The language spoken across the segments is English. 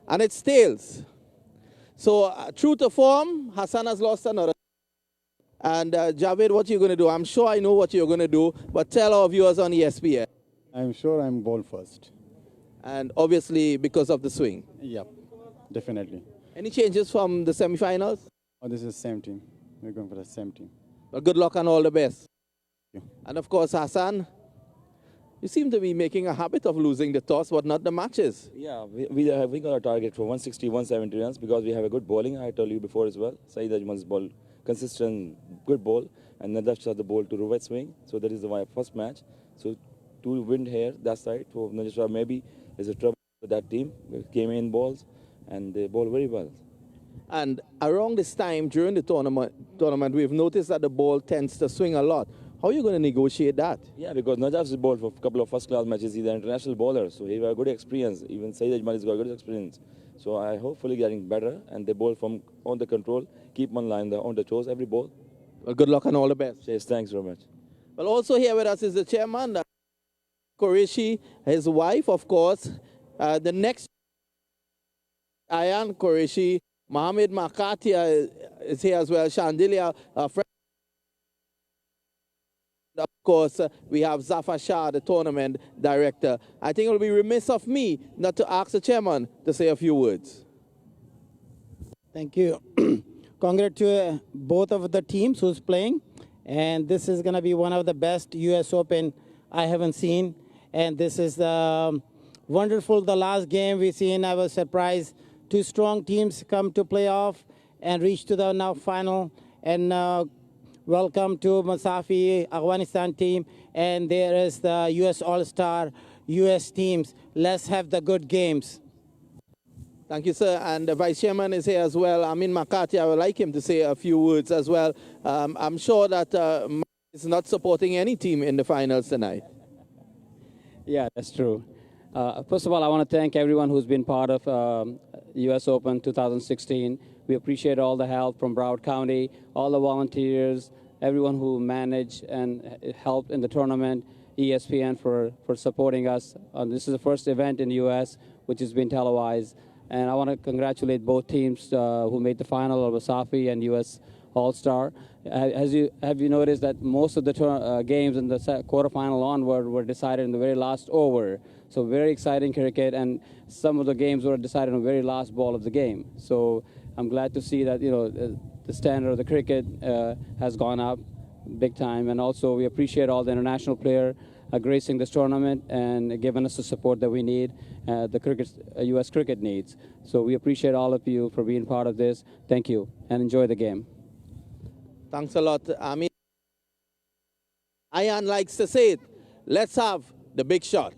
and it's tails. So true to form, Hassan has lost another. And Javed, what are you going to do? I'm sure I know what you're going to do, but tell our viewers on ESPN. I'm sure I'm ball first. And obviously because of the swing. Yep, definitely. Any changes from the semifinals? Oh, this is the same team. We're going for the same team. Well, good luck and all the best. Thank you. And of course, Hassan, you seem to be making a habit of losing the toss, but not the matches. Yeah, we got a target for 160, 170 runs because we have a good bowling. I told you before as well. Saeed Ajmal's ball, consistent, good ball, and Nadaf shot the ball to Rohit swing. So that is the first match. So to win here, that side, for Najwa maybe is a trouble for that team. They came in balls, and they bowl very well. And around this time during the tournament, we've noticed that the ball tends to swing a lot. How are you going to negotiate that? Yeah, because Najaf's bowled for a couple of first-class matches. He's an international bowler, so he has a good experience. Even Saeed Ajmal has got good experience. So I hopefully getting better, and they bowl from on the control, keep on line on the toes every ball. Well, good luck and all the best. Cheers, thanks very much. Well, also here with us is the chairman, Qureshi, his wife, of course. The next, Ayan Qureshi, Mohammed Makatia is here as well, Shandilia, friend. Of course, we have Zafar Shah, the tournament director. I think it will be remiss of me not to ask the chairman to say a few words. Thank you. Congrats to both of the teams who's playing. And this is going to be one of the best U.S. Open I haven't seen. And this is wonderful. The last game we seen, I was surprised. Two strong teams come to playoff and reach to the now final. And welcome to Masafi, Afghanistan team. And there is the U.S. All-Star, U.S. teams. Let's have the good games. Thank you, sir. And the Vice Chairman is here as well. Amin Makati, I would like him to say a few words as well. I'm sure that is not supporting any team in the finals tonight. Yeah, that's true. First of all, I want to thank everyone who's been part of U.S. Open 2016. We appreciate all the help from Broward County, all the volunteers, everyone who managed and helped in the tournament, ESPN for supporting us. This is the first event in the U.S. which has been televised. And I want to congratulate both teams who made the final, Al-Masafi and U.S. All-Star. Have you noticed that most of the games in the quarterfinal onward were decided in the very last over? So very exciting cricket, and some of the games were decided on the very last ball of the game. So I'm glad to see that the standard of the cricket has gone up big time, and also we appreciate all the international players gracing this tournament and giving us the support that we need, the U.S. cricket needs. So we appreciate all of you for being part of this. Thank you, and enjoy the game. Thanks a lot. Ayan likes to say it. Let's have the big shot.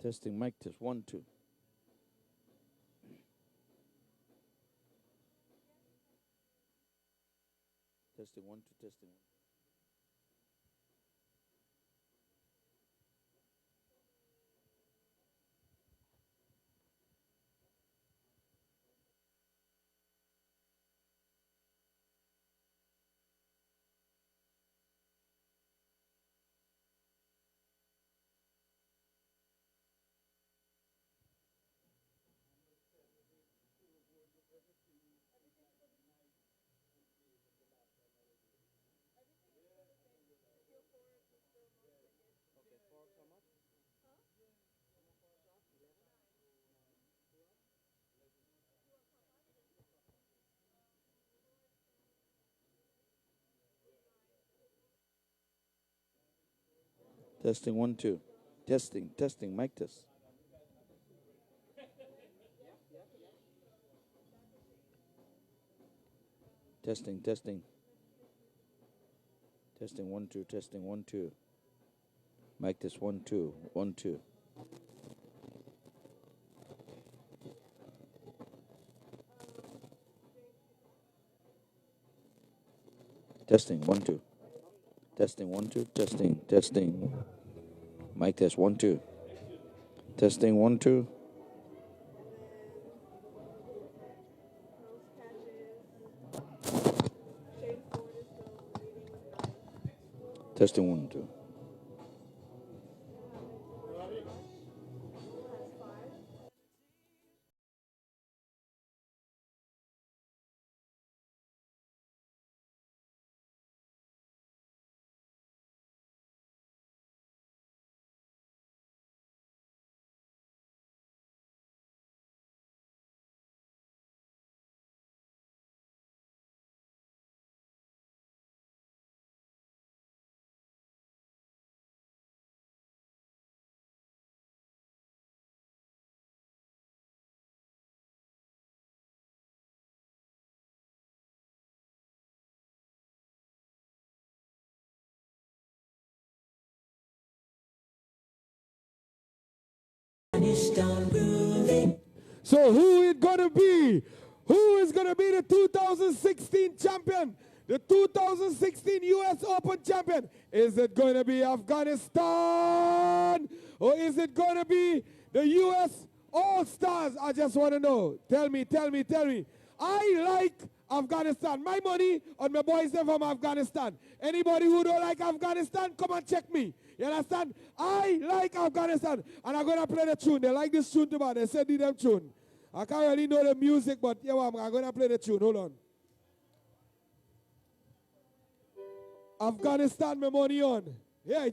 Testing mic test 1 2. Testing 1 2 testing. Testing 1 2. Testing, mic test. Testing. Testing 1 2, testing 1 2. Mic test 1 2, 1 2. Testing 1 2. Testing 1 2, testing. Mic test 1 2. Testing 1 2. Testing 1 2. So who is going to be? Who is going to be the 2016 champion? The 2016 U.S. Open champion? Is it going to be Afghanistan? Or is it going to be the U.S. All-Stars? I just want to know. Tell me. I like Afghanistan. My money on my boys there from Afghanistan. Anybody who don't like Afghanistan, come and check me. You understand? I like Afghanistan. And I'm going to play the tune. They like this tune too bad. They said need them tune. I can't really know the music, but yeah, I'm going to play the tune. Hold on. Afghanistan, my money on. Yeah.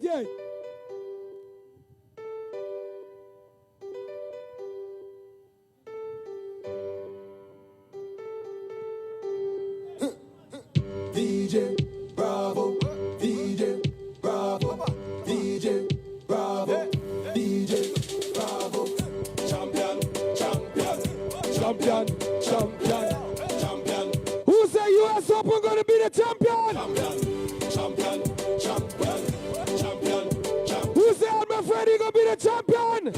DJ Bravo, DJ Bravo, DJ Bravo, DJ Bravo. Champion. Who say US Open gonna be the champion? Champion. Who say Al-Masafi gonna be the champion?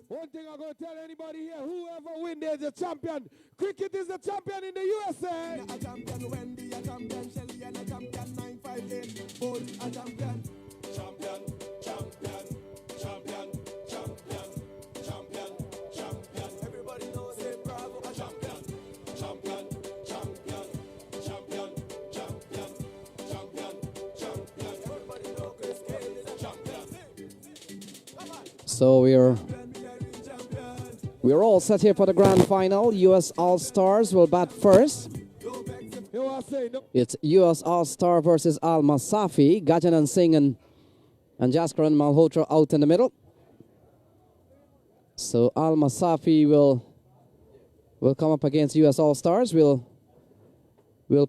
One thing I'm going to tell anybody here, whoever wins, there's a champion. Cricket is the champion in the USA. A champion Wendy, a champion Shelly, and a champion 958. Both a champion. Champion. Everybody knows it, Bravo, a champion. Champion. Everybody knows Chris Cale is a champion. So we're all set here for the grand final. U.S. All-Stars will bat first. It's U.S. All-Star versus Al-Masafi. Gajanan Singh and Jaskaran Malhotra out in the middle. So Al-Masafi will come up against U.S. All-Stars. We'll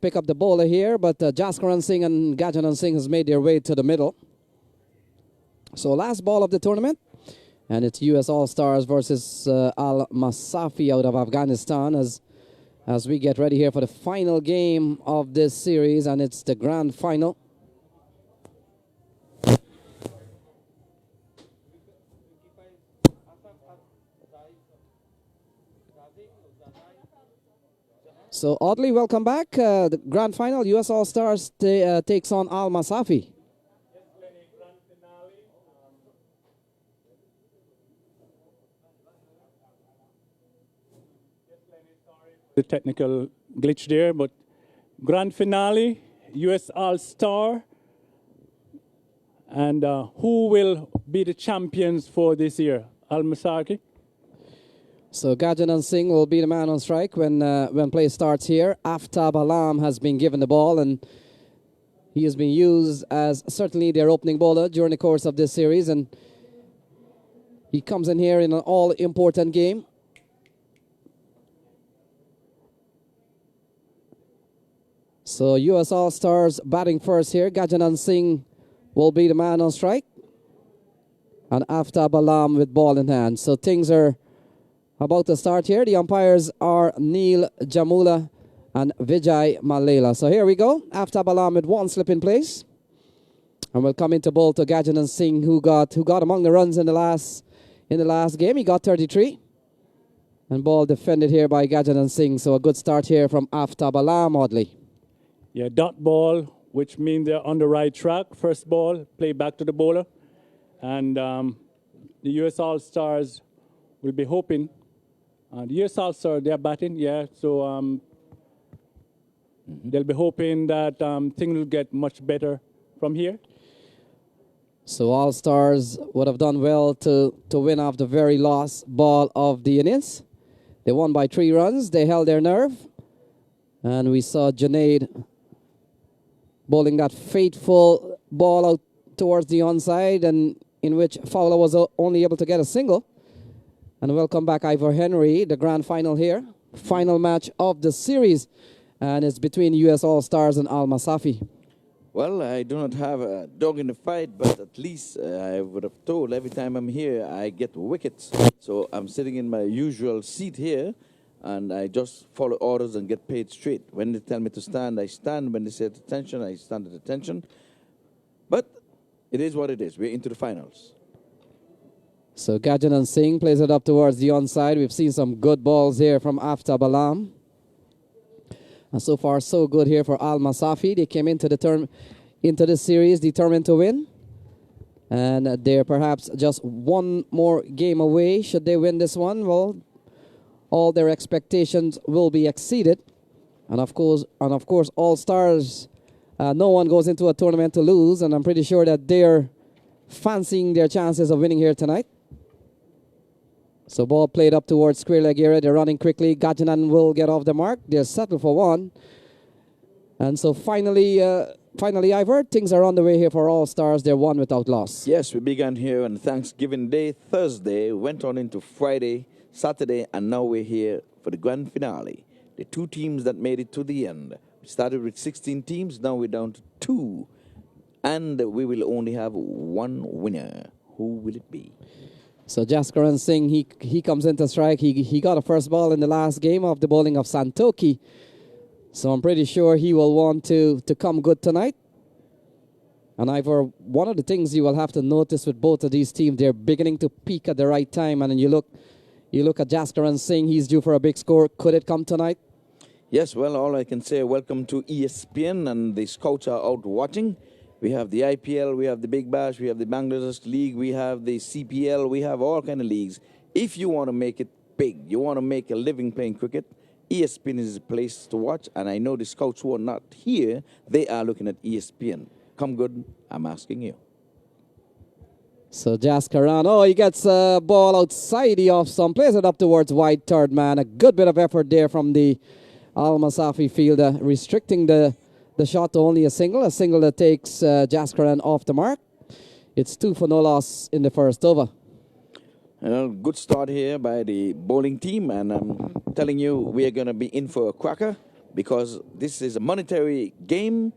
pick up the bowler here, but Jaskaran Singh and Gajanan Singh has made their way to the middle. So last ball of the tournament. And it's U.S. All-Stars versus Al-Masafi out of Afghanistan as we get ready here for the final game of this series, and it's the grand final. So, Audley, welcome back. The grand final, US All Stars takes on Al-Masafi. The technical glitch there, but grand finale, US All-Star, and who will be the champions for this year? Al-Masafi? So Gajanan Singh will be the man on strike when play starts here. Aftab Alam has been given the ball, and he has been used as certainly their opening bowler during the course of this series, and he comes in here in an all-important game. So US All-Stars batting first here. Gajanan Singh will be the man on strike, and Aftab Alam with ball in hand. So things are about to start here. The umpires are Neil Jamula and Vijay Malela. So here we go. Aftab Alam with one slip in place, and we'll come into bowl to Gajanan Singh, who got among the runs in the last game. He got 33, and ball defended here by Gajanan Singh. So a good start here from Aftab Alam, Audley. Yeah, dot ball, which means they're on the right track. First ball, play back to the bowler. And the US All-Stars will be hoping. The US All-Stars, they're batting, yeah. So they'll be hoping that things will get much better from here. So All-Stars would have done well to win off the very last ball of the innings. They won by 3 runs. They held their nerve. And we saw Junaid bowling that fateful ball out towards the onside, and in which Fowler was only able to get a single. And welcome back Ivor Henry, the grand final here. Final match of the series, and it's between US All-Stars and Al-Masafi. Well, I do not have a dog in the fight, but at least I would have told every time I'm here I get wickets. So I'm sitting in my usual seat here, and I just follow orders and get paid straight. When they tell me to stand, I stand. When they say attention, I stand at attention. But it is what it is. We're into the finals. So Gajanan Singh plays it up towards the onside. We've seen some good balls here from Aftab Alam. And so far, so good here for Al-Masafi. They came into this series determined to win. And they're perhaps just one more game away. Should they win this one, well, all their expectations will be exceeded. And of course, All-Stars, no one goes into a tournament to lose, and I'm pretty sure that they're fancying their chances of winning here tonight. So ball played up towards square leg area. They're running quickly. Gajanan will get off the mark. They're settled for one. And so finally, Ivor, things are on the way here for All-Stars. They're one without loss. Yes, we began here on Thanksgiving Day, Thursday, went on into Friday, Saturday, and now we're here for the grand finale. The 2 teams that made it to the end. We started with 16 teams, now we're down to 2. And we will only have one winner. Who will it be? So Jaskaran Singh, he comes into strike. He got a first ball in the last game of the bowling of Santoki. So I'm pretty sure he will want to come good tonight. And Ivor, one of the things you will have to notice with both of these teams, they're beginning to peak at the right time. And then you look at Jaskaran Singh, he's due for a big score. Could it come tonight? Yes, well, all I can say, welcome to ESPN, and the scouts are out watching. We have the IPL, we have the Big Bash, we have the Bangladesh League, we have the CPL, we have all kind of leagues. If you want to make it big, you want to make a living playing cricket, ESPN is the place to watch. And I know the scouts who are not here, they are looking at ESPN. Come good, I'm asking you. So Jaskaran, he gets a ball outside the off stump, plays it up towards wide third man. A good bit of effort there from the Al-Masafi fielder, restricting the shot to only a single that takes Jaskaran off the mark. It's 2 for no loss in the first over. Well, good start here by the bowling team, and I'm telling you, we are going to be in for a cracker because this is a monetary game,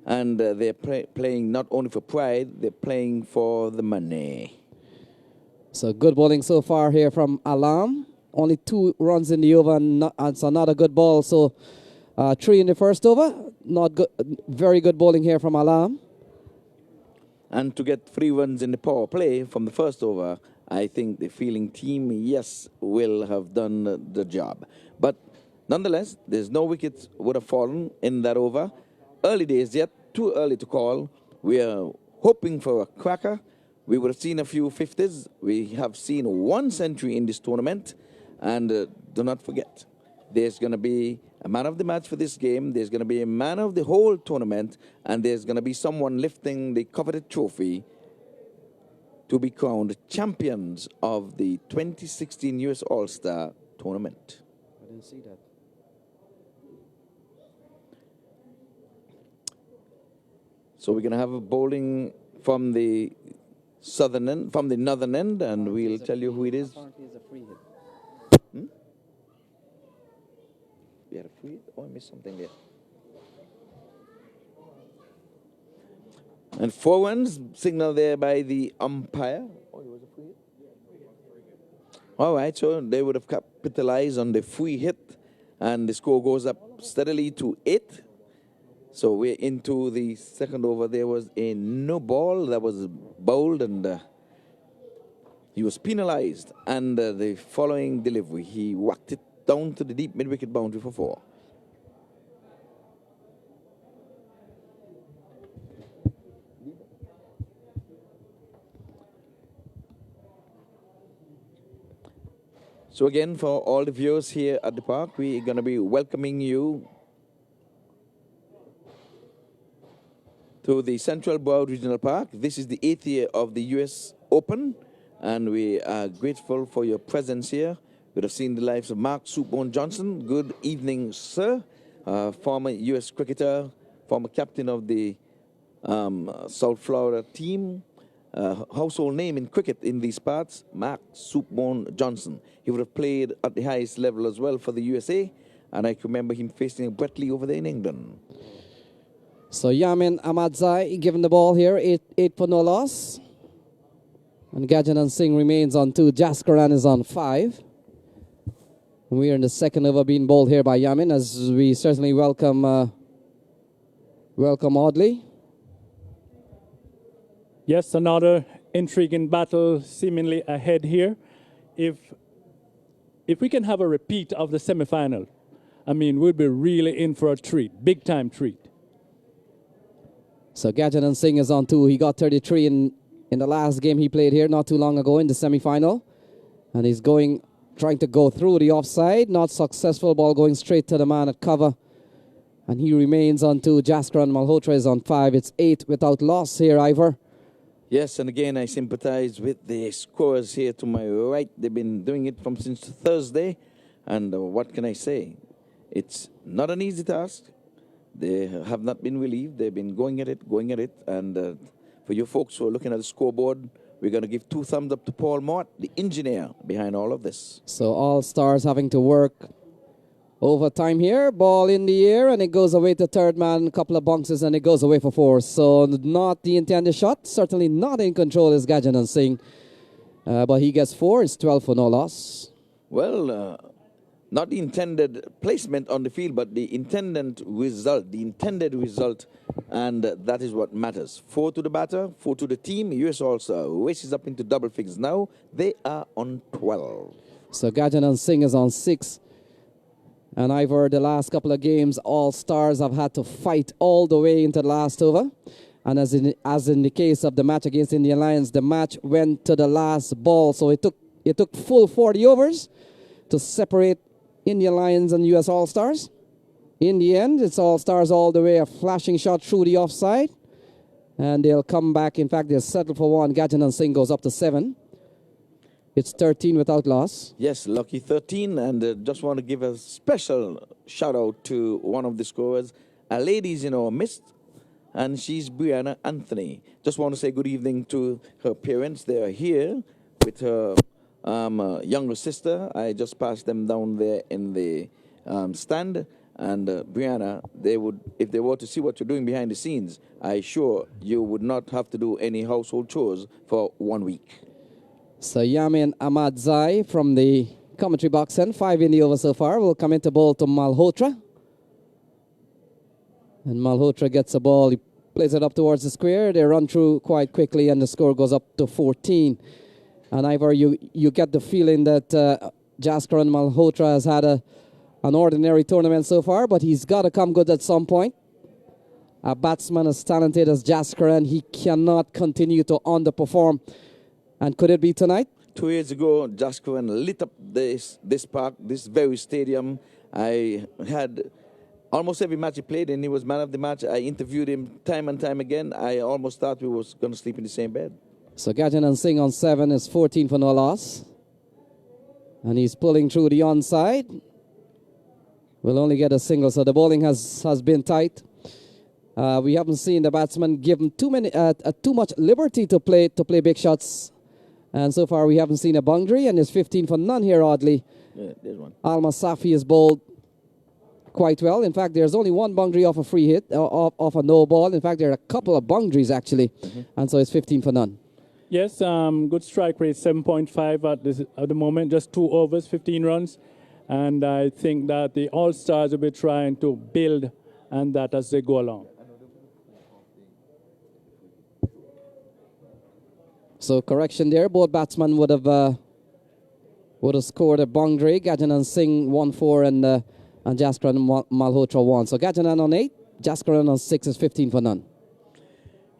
and they're playing not only for pride, they're playing for the money. So good bowling so far here from Alam. Only 2 runs in the over, and so not a good ball. So 3 in the first over. Not good. Very good bowling here from Alam. And to get 3 runs in the power play from the first over, I think the fielding team, yes, will have done the job. But Nonetheless, there's no wickets would have fallen in that over. Early days yet, too early to call. We are hoping for a cracker. We would have seen a few 50s. We have seen 1 century in this tournament. And do not forget, there's going to be a man of the match for this game. There's going to be a man of the whole tournament. And there's going to be someone lifting the coveted trophy to be crowned champions of the 2016 US All-Star Tournament. I didn't see that. So we're going to have a bowling from the southern end, from the northern end, and we'll tell you who it is. Apparently it's a free hit. We had a free hit? Oh, I missed something there. And 4 runs signaled there by the umpire. Oh, it was a free hit? All right, so they would have capitalized on the free hit, and the score goes up steadily to 8. So we're into the second over. There was a no ball that was bowled, and he was penalized. And the following delivery, he whacked it down to the deep mid-wicket boundary for 4. So again, for all the viewers here at the park, we're going to be welcoming you to the Central Broward Regional Park. This is the 8th year of the U.S. Open, and we are grateful for your presence here. We have seen the lives of Mark Soupbone Johnson. Good evening, sir. Former U.S. cricketer, former captain of the South Florida team. Household name in cricket in these parts, Mark Soupbone Johnson. He would have played at the highest level as well for the USA, and I can remember him facing Brett Lee over there in England. So Yamin Ahmadzai given the ball here, 8 for no loss. And Gajanan Singh remains on 2. Jaskaran is on 5. We are in the second over being bowled here by Yamin, as we certainly welcome Audley. Yes, another intriguing battle seemingly ahead here. If we can have a repeat of the semi-final, I mean, we'd be really in for a treat, big-time treat. So Gajanan Singh is on 2. He got 33 in the last game he played here not too long ago in the semi-final. And he's trying to go through the offside. Not successful. Ball going straight to the man at cover. And he remains on 2. Jaskaran Malhotra is on 5. It's 8 without loss here, Ivor. Yes, and again, I sympathize with the scorers here to my right. They've been doing it since Thursday. And what can I say? It's not an easy task. They have not been relieved. They've been going at it. And for you folks who are looking at the scoreboard, we're going to give 2 thumbs up to Paul Mott, the engineer behind all of this. So all stars having to work overtime here. Ball in the air, and it goes away to third man. A couple of bounces, and it goes away for 4. So not the intended shot. Certainly not in control is Gajanan Singh. But he gets 4. It's 12 for no loss. Well, not the intended placement on the field, but the intended result, and that is what matters. 4 to the batter, 4 to the team. US also races up into double figures now. They are on 12. So Gajanan Singh is on 6. And Ivor, the last couple of games, all stars have had to fight all the way into the last over. And as in the case of the match against Indian Lions, the match went to the last ball. So it took full 40 overs to separate Indian Lions and US All-Stars. In the end, it's All-Stars all the way, a flashing shot through the offside. And they'll come back. In fact, they'll settle for 1. Gajanan Singh goes up to 7. It's 13 without loss. Yes, lucky 13. And just want to give a special shout-out to one of the scorers. A lady's in our midst, and she's Brianna Anthony. Just want to say good evening to her parents. They are here with her younger sister. I just passed them down there in the stand. And Brianna, if they were to see what you're doing behind the scenes, I'm sure you would not have to do any household chores for 1 week. So Yamin Ahmadzai from the commentary box end, 5 in the over so far, will come into ball to Malhotra. And Malhotra gets a ball, he plays it up towards the square. They run through quite quickly, and the score goes up to 14. And Ivor, you get the feeling that Jaskaran Malhotra has had a an ordinary tournament so far, but he's got to come good at some point. A batsman as talented as Jaskaran, he cannot continue to underperform. And could it be tonight? 2 years ago, Jaskaran lit up this park, this very stadium. I had almost every match he played, and he was man of the match. I interviewed him time and time again. I almost thought we was going to sleep in the same bed. So Gajanan Singh on 7 is 14 for no loss. And he's pulling through the onside. Will only get a single, so the bowling has been tight. We haven't seen the batsman given too much liberty to play big shots. And so far we haven't seen a boundary, and it's 15 for none here, oddly. Yeah, there's one. Al-Masafi is bowled quite well. In fact, there's only one boundary off a free hit, off a no ball. In fact, there are a couple of boundaries, actually. And so it's 15 for none. Yes, good strike rate, 7.5 at the moment, just 2 overs, 15 runs. And I think that the All-Stars will be trying to build on that as they go along. So correction there, both batsmen would have scored a boundary. Gajanan Singh 1-4 and Jaskaran Malhotra 1. So Gajanan on 8, Jaskaran on 6 is 15 for none.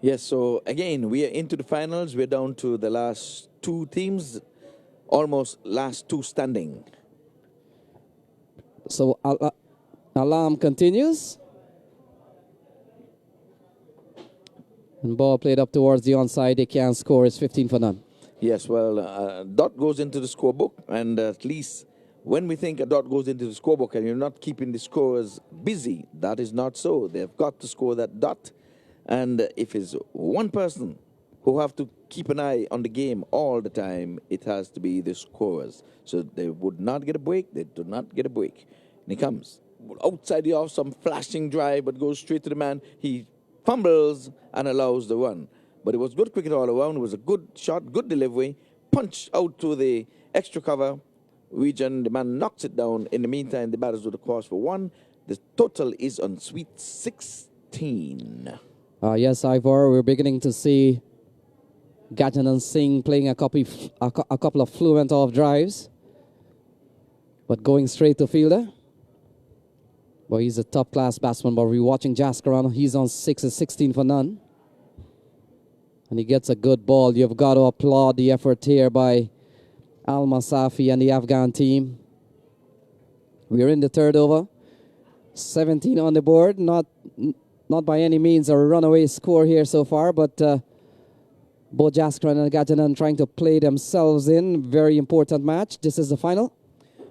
Yes, so again, we are into the finals. We're down to the last 2 teams, almost last 2 standing. So alarm continues. And ball played up towards the onside. They can't score. It's 15 for none. Yes, well, dot goes into the scorebook, and at least when we think a dot goes into the scorebook and you're not keeping the scorers busy, that is not so. They've got to score that dot. And if it's one person who have to keep an eye on the game all the time, it has to be the scorers. So they would not get a break. They do not get a break. And he comes outside the off, some flashing drive, but goes straight to the man. He fumbles and allows the run. But it was good cricket all around. It was a good shot, good delivery, punch out to the extra cover region. The man knocks it down. In the meantime, the batters would have crossed for 1. The total is on sweet 16. Yes, Ivor, we're beginning to see Gajanan Singh playing a couple of fluent off drives, but going straight to fielder. Well, he's a top-class batsman, but we're watching Jaskaran. He's on 6 is 16 for none. And he gets a good ball. You've got to applaud the effort here by Al-Masafi and the Afghan team. We're in the 3rd over. 17 on the board. Not by any means a runaway score here so far, but both Jaskaran and Gajanan trying to play themselves in. Very important match. This is the final.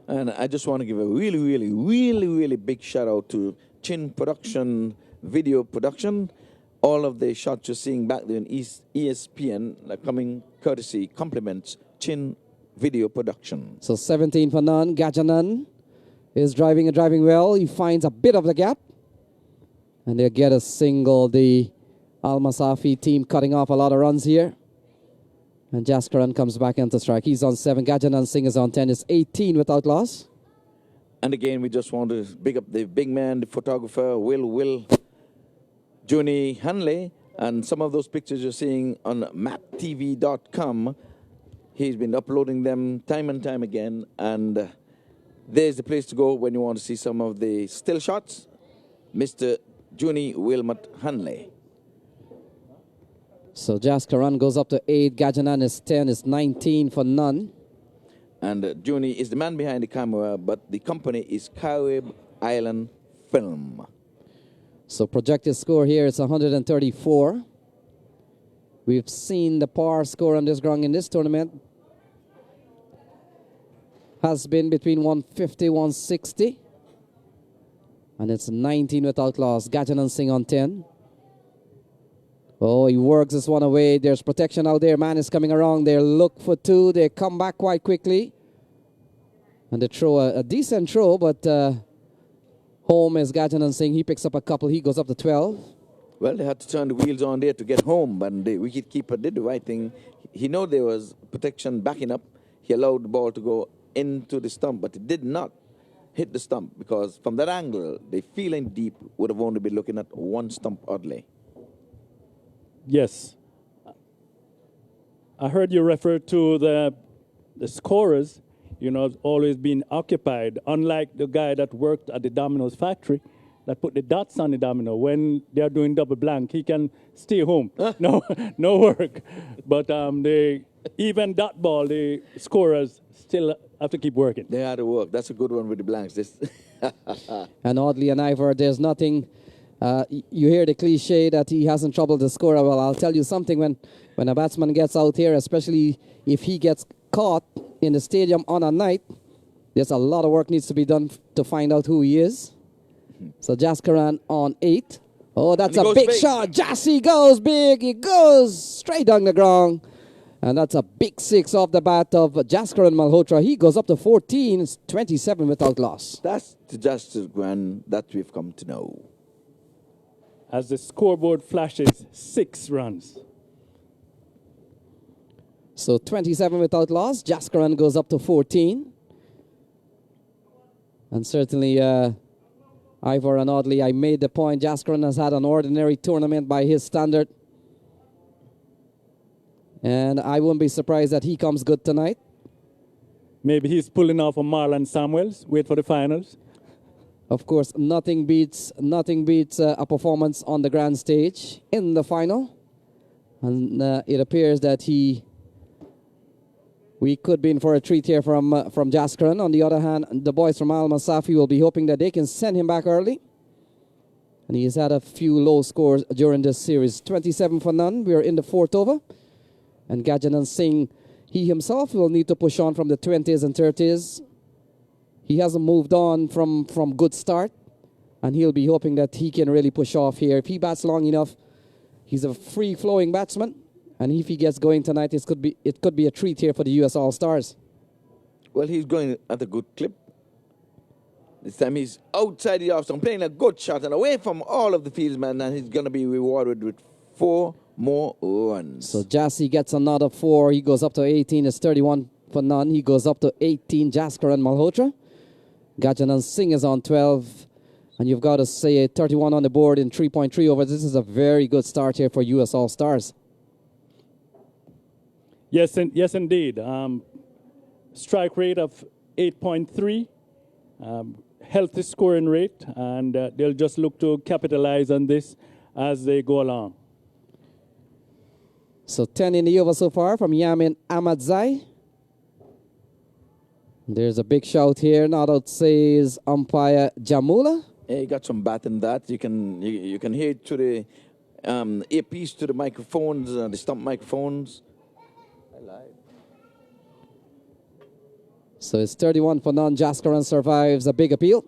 And I just want to give a really big shout out to Chin Production, Video Production. All of the shots you're seeing back there in ESPN coming courtesy, compliments Chin Video Production. So 17 for none. Gajanan is driving well. He finds a bit of the gap. And they'll get a single. The Al-Masafi team cutting off a lot of runs here. And Jaskaran comes back into strike. He's on 7. Gajanan Singh is on 10. It's 18 without loss. And again, we just want to big up the big man, the photographer, Will Juni Hanley. And some of those pictures you're seeing on mattv.com. He's been uploading them time and time again. And there's the place to go when you want to see some of the still shots. Mr. Juni Wilmot Hanley. So Jaskaran goes up to 8. Gajanan is 10. It's 19 for none. And Juni is the man behind the camera, but the company is Carib Island Film. So projected score here is 134. We've seen the par score on this ground in this tournament has been between 150, 160. And it's 19 without loss. Gajanan Singh on 10. Oh, he works this one away. There's protection out there. Man is coming around. They look for 2. They come back quite quickly. And they throw a decent throw, but home is Gajanan Singh. He picks up a couple. He goes up to 12. Well, they had to turn the wheels on there to get home, but the wicketkeeper did the right thing. He knew there was protection backing up. He allowed the ball to go into the stump, but it did not hit the stump because from that angle, the feeling deep would have only been looking at one stump oddly. Yes. I heard you refer to the scorers. has always been occupied, unlike the guy that worked at the Domino's factory that put the dots on the domino. When they're doing double blank, he can stay home. No work. But even dot ball, the scorers still have to keep working. They had to work. That's a good one with the blanks. And oddly enough, there's nothing. You hear the cliche that he hasn't troubled the scorer. Well, I'll tell you something. When a batsman gets out here, especially if he gets caught in the stadium on a night, there's a lot of work needs to be done to find out who he is. So Jaskaran on 8. Oh, that's a big shot. Jassy goes big. He goes straight down the ground. And that's a big 6 off the bat of Jaskaran Malhotra. He goes up to 14. It's 27 without loss. That's the Jaskaran that we've come to know. As the scoreboard flashes, 6 runs. So 27 without loss. Jaskaran goes up to 14. And certainly, Ivor and Audley, I made the point. Jaskaran has had an ordinary tournament by his standard. And I wouldn't be surprised that he comes good tonight. Maybe he's pulling off a Marlon Samuels. Wait for the finals. Of course, nothing beats a performance on the grand stage in the final. And it appears that we could be in for a treat here from Jaskaran. On the other hand, the boys from Al-Masafi will be hoping that they can send him back early. And he's had a few low scores during this series. 27 for none. We are in the 4th over. And Gajanan Singh, he himself will need to push on from the 20s and 30s. He hasn't moved on from good start. And he'll be hoping that he can really push off here. If he bats long enough, he's a free-flowing batsman. And if he gets going tonight, it could be a treat here for the U.S. All-Stars. Well, he's going at a good clip. This time he's outside the off stump, playing a good shot and away from all of the fieldsmen, and he's going to be rewarded with 4 more runs. So Jassy gets another 4. He goes up to 18. It's 31 for none. He goes up to 18. Jaskaran Malhotra. Gajanan Singh is on 12. And you've got to say 31 on the board in 3.3 overs. This is a very good start here for U.S. All-Stars. Yes, indeed. Strike rate of 8.3. Healthy scoring rate. And they'll just look to capitalize on this as they go along. So 10 in the over so far from Yamin Ahmadzai. There's a big shout here. Not out says umpire Jamula. Yeah, you got some bat in that. You can hear it to the earpiece, to the microphones, the stump microphones. So it's 31 for none. Jaskaran survives a big appeal.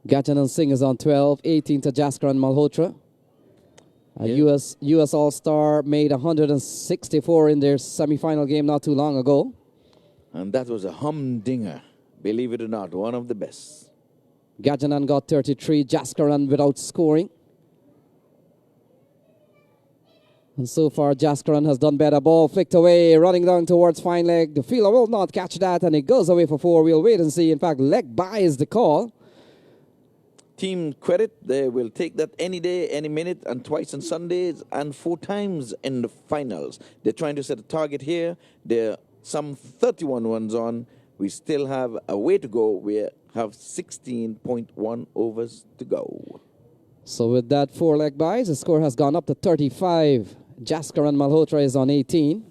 Gajanan Singh is on 12. 18 to Jaskaran Malhotra. A U.S. All-Star made 164 in their semi-final game not too long ago. And that was a humdinger. Believe it or not, one of the best. Gajanan got 33. Jaskaran without scoring. And so far, Jaskaran has done better. Ball flicked away, running down towards fine leg. The fielder will not catch that, and it goes away for 4. We'll wait and see. In fact, leg by is the call. Team credit, they will take that any day, any minute, and twice on Sundays, and 4 times in the finals. They're trying to set a target here. There are some 31 runs on. We still have a way to go. We have 16.1 overs to go. So with that 4 leg byes, the score has gone up to 35. Jaskaran Malhotra is on 18.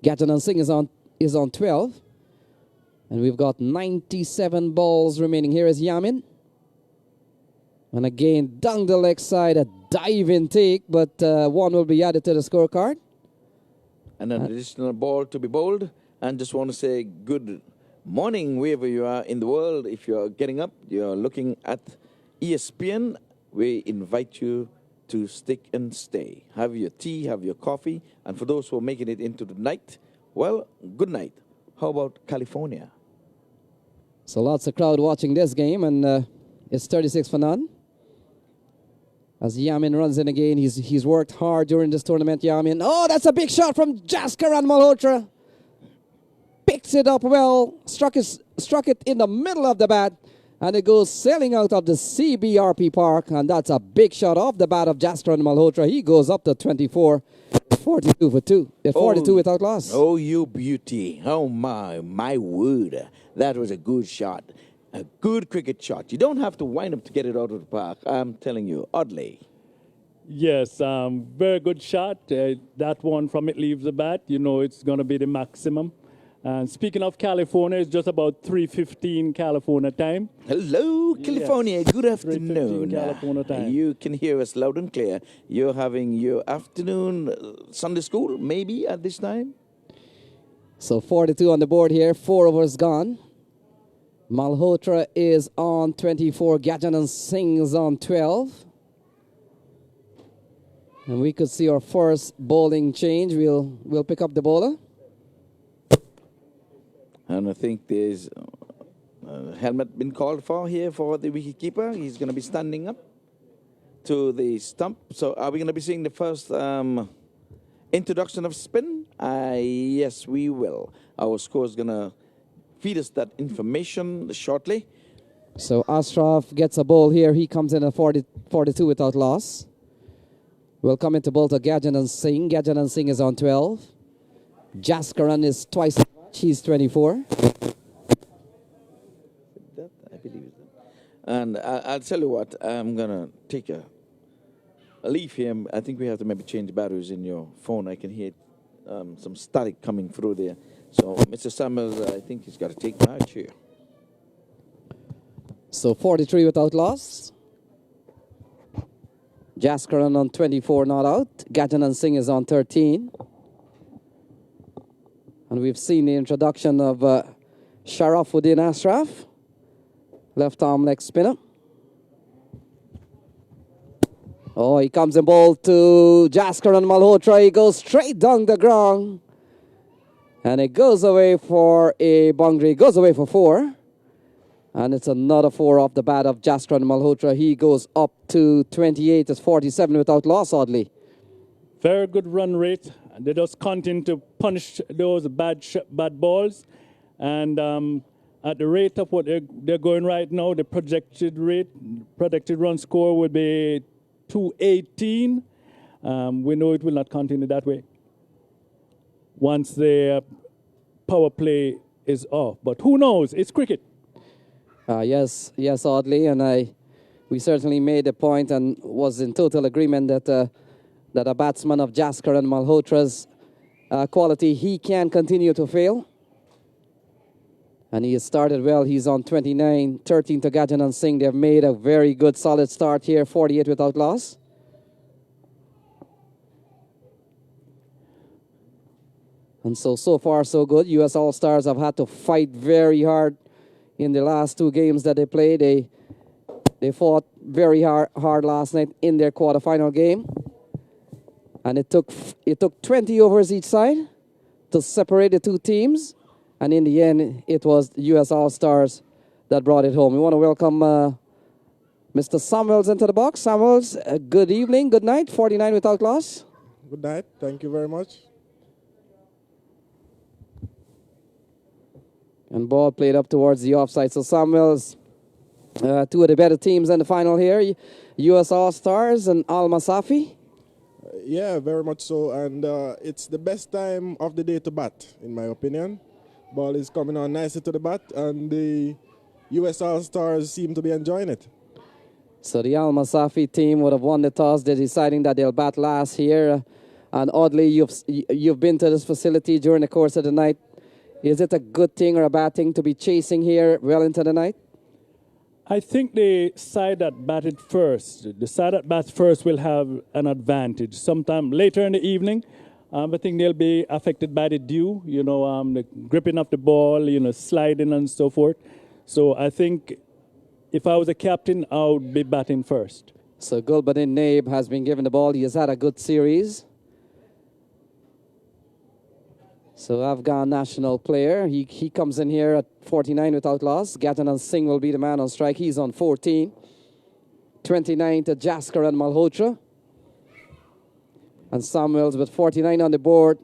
Gajanan Singh is on 12. And we've got 97 balls remaining. Here is Yamin. And again, down the leg side, a dive-in take, but 1 will be added to the scorecard. And an additional ball to be bowled. And just want to say good morning wherever you are in the world. If you're getting up, you're looking at ESPN, we invite you to stick and stay. Have your tea, have your coffee. And for those who are making it into the night, well, good night. How about California? So lots of crowd watching this game, and it's 36 for none. As Yamin runs in again, he's worked hard during this tournament, Yamin. Oh, that's a big shot from Jaskaran Malhotra. Picks it up well, struck it in the middle of the bat, and it goes sailing out of the CBRP Park, and that's a big shot off the bat of Jaskaran Malhotra. He goes up to 24. 42 for 2. 42 without loss. Oh, you beauty. Oh, my word. That was a good shot. A good cricket shot. You don't have to wind up to get it out of the park. I'm telling you, oddly. Yes, very good shot. That one from it leaves the bat. You know it's going to be the maximum. And speaking of California, it's just about 3:15 California time. Hello, California. Yes, Good 3:15 afternoon. California time. You can hear us loud and clear. You're having your afternoon Sunday school, maybe, at this time? So 42 on the board here. 4 overs gone. Malhotra is on 24. Gajanan Singh is on 12. And we could see our first bowling change. We'll pick up the bowler. And I think there's a helmet been called for here for the wicketkeeper. He's going to be standing up to the stump. So are we going to be seeing the first introduction of spin? Yes, we will. Our score is going to feed us that information shortly. So Ashraf gets a bowl here. He comes in at 42 without loss. We'll come into bowl to Gajanan Singh. Gajanan Singh is on 12. Jaskaran is twice as much. He's 24. That, I believe it. And I'll tell you what, I'm going to take a leaf here. I think we have to maybe change batteries in your phone. I can hear some static coming through there. So, Mr. Samuels, I think he's got to take my chair. So 43 without loss. Jaskaran on 24, not out. Gajanan Singh is on 13. And we've seen the introduction of Sharafuddin Ashraf, left arm leg spinner. Oh, he comes in ball to Jaskaran Malhotra. He goes straight down the ground. And it goes away for a boundary. Goes away for 4. And it's another 4 off the bat of Jaskaran Malhotra. He goes up to 28. It's 47 without loss, oddly. Very good run rate. They just continue to punish those bad balls. And at the rate of what they're going right now, the projected run score would be 218. We know it will not continue that way once the power play is off. But who knows? It's cricket. Yes, oddly. And we certainly made a point and was in total agreement that that a batsman of Jaskaran Malhotra's quality, he can continue to fail. And he has started well. He's on 29, 13 to Gajanan Singh. They've made a very good, solid start here, 48 without loss. And so far, so good. U.S. All-Stars have had to fight very hard in the last 2 games that they played. They fought very hard last night in their quarterfinal game. And it took 20 overs each side to separate the 2 teams. And in the end, it was the U.S. All-Stars that brought it home. We want to welcome Mr. Samuels into the box. Samuels, good evening, good night, 49 without loss. Good night. Thank you very much. And ball played up towards the offside. So Samuels, 2 of the better teams in the final here, U.S. All-Stars and Al-Masafi. Yeah, very much so. And it's the best time of the day to bat, in my opinion. Ball is coming on nicely to the bat, and the U.S. All-Stars seem to be enjoying it. So the Al-Masafi team would have won the toss. They're deciding that they'll bat last here. And oddly, you've been to this facility during the course of the night. Is it a good thing or a bad thing to be chasing here well into the night? I think the side that batted first, the side that bats first will have an advantage. Sometime later in the evening, I think they'll be affected by the dew, the gripping of the ball, sliding and so forth. So I think if I was a captain, I would be batting first. So Gulbadin Naib has been given the ball. He has had a good series. So Afghan national player, he comes in here at 49 without loss. Gajanan Singh will be the man on strike. He's on 14. 29 to Jaskaran Malhotra. And Samuels with 49 on the board.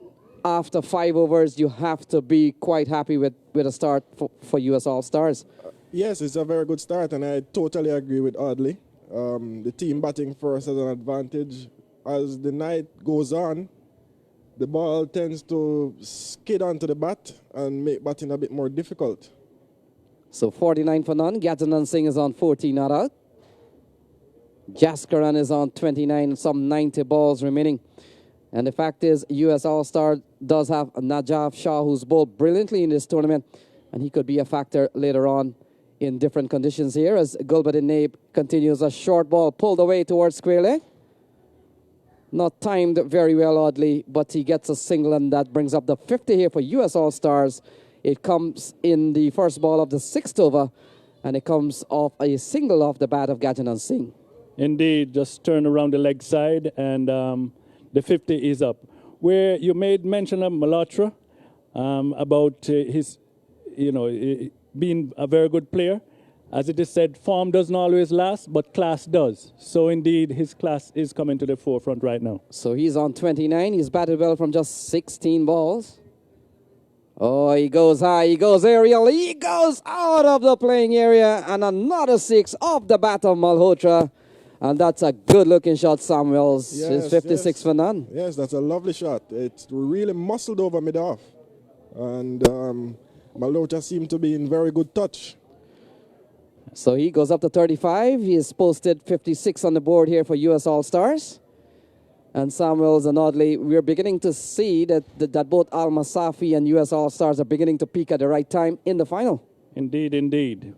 After 5 overs, you have to be quite happy with a start for U.S. All-Stars. Yes, it's a very good start, and I totally agree with Audley. The team batting first has an advantage. As the night goes on, the ball tends to skid onto the bat and make batting a bit more difficult. So 49 for none. Gajanan Singh is on 14 not out. Jaskaran is on 29, some 90 balls remaining. And the fact is, US All-Star does have Najaf Shah, who's bowled brilliantly in this tournament, and he could be a factor later on in different conditions here as Gulbadin Naib continues a short ball pulled away towards square leg. Not timed very well, oddly, but he gets a single, and that brings up the 50 here for US All-Stars. It comes in the first ball of the 6th over, and it comes off a single off the bat of Gajanan Singh. Indeed, just turn around the leg side, and the 50 is up. Where you made mention of Malhotra about his, being a very good player. As it is said, form doesn't always last, but class does. So indeed, his class is coming to the forefront right now. So he's on 29. He's batted well from just 16 balls. Oh, he goes high, he goes aerial, he goes out of the playing area, and another 6 off the bat of Malhotra. And that's a good-looking shot, Samuels. It's 56 for none. Yes, that's a lovely shot. It's really muscled over mid-off. And Malhotra seemed to be in very good touch. So he goes up to 35. He has posted 56 on the board here for US All-Stars. And Samuels and Audley, we're beginning to see that both Al-Masafi and US All-Stars are beginning to peak at the right time in the final. Indeed, indeed.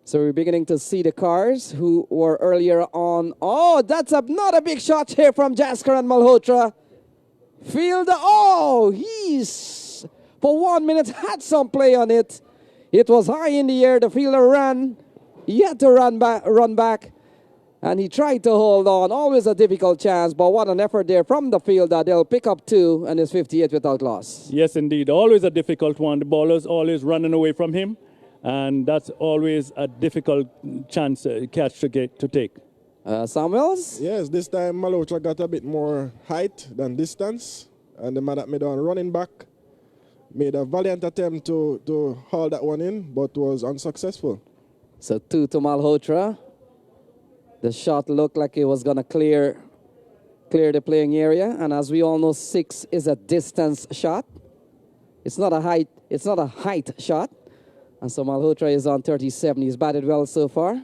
So we're beginning to see the cars who were earlier on. Oh, that's not a big shot here from Jaskar and Malhotra. Fielder, he's, for 1 minute, had some play on it. It was high in the air. The fielder ran. He had to run back. And he tried to hold on. Always a difficult chance, but what an effort there from the fielder. They'll pick up 2, and it's 58 without loss. Yes, indeed. Always a difficult one. The bowler's always running away from him. And that's always a difficult catch to take. Samuels? Yes, this time Malhotra got a bit more height than distance. And the man that made on running back made a valiant attempt to haul that one in, but was unsuccessful. So 2 to Malhotra. The shot looked like it was going to clear the playing area. And as we all know, 6 is a distance shot. It's not a height shot. And so Malhotra is on 37. He's batted well so far.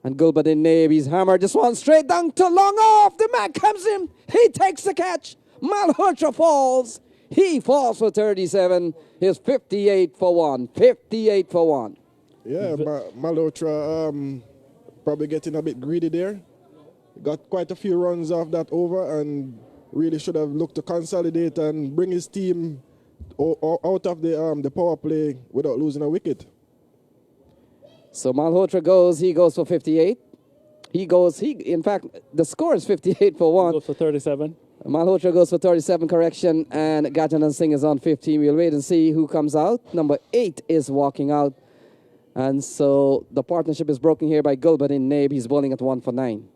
And Gulbadin Naib, he's hammered this one straight down to long off. The man comes in. He takes the catch. Malhotra falls. He falls for 37. He's 58 for 1. 58 for 1. Yeah, Malhotra probably getting a bit greedy there. Got quite a few runs off that over and really should have looked to consolidate and bring his team out of the power play without losing a wicket. So Malhotra he goes for 58. In fact, the score is 58 for 1. He goes for 37. Malhotra goes for 37, correction, and Gajanan Singh is on 15. We'll wait and see who comes out. Number 8 is walking out. And so the partnership is broken here by Gulbadin Naib. He's bowling at 1 for 9.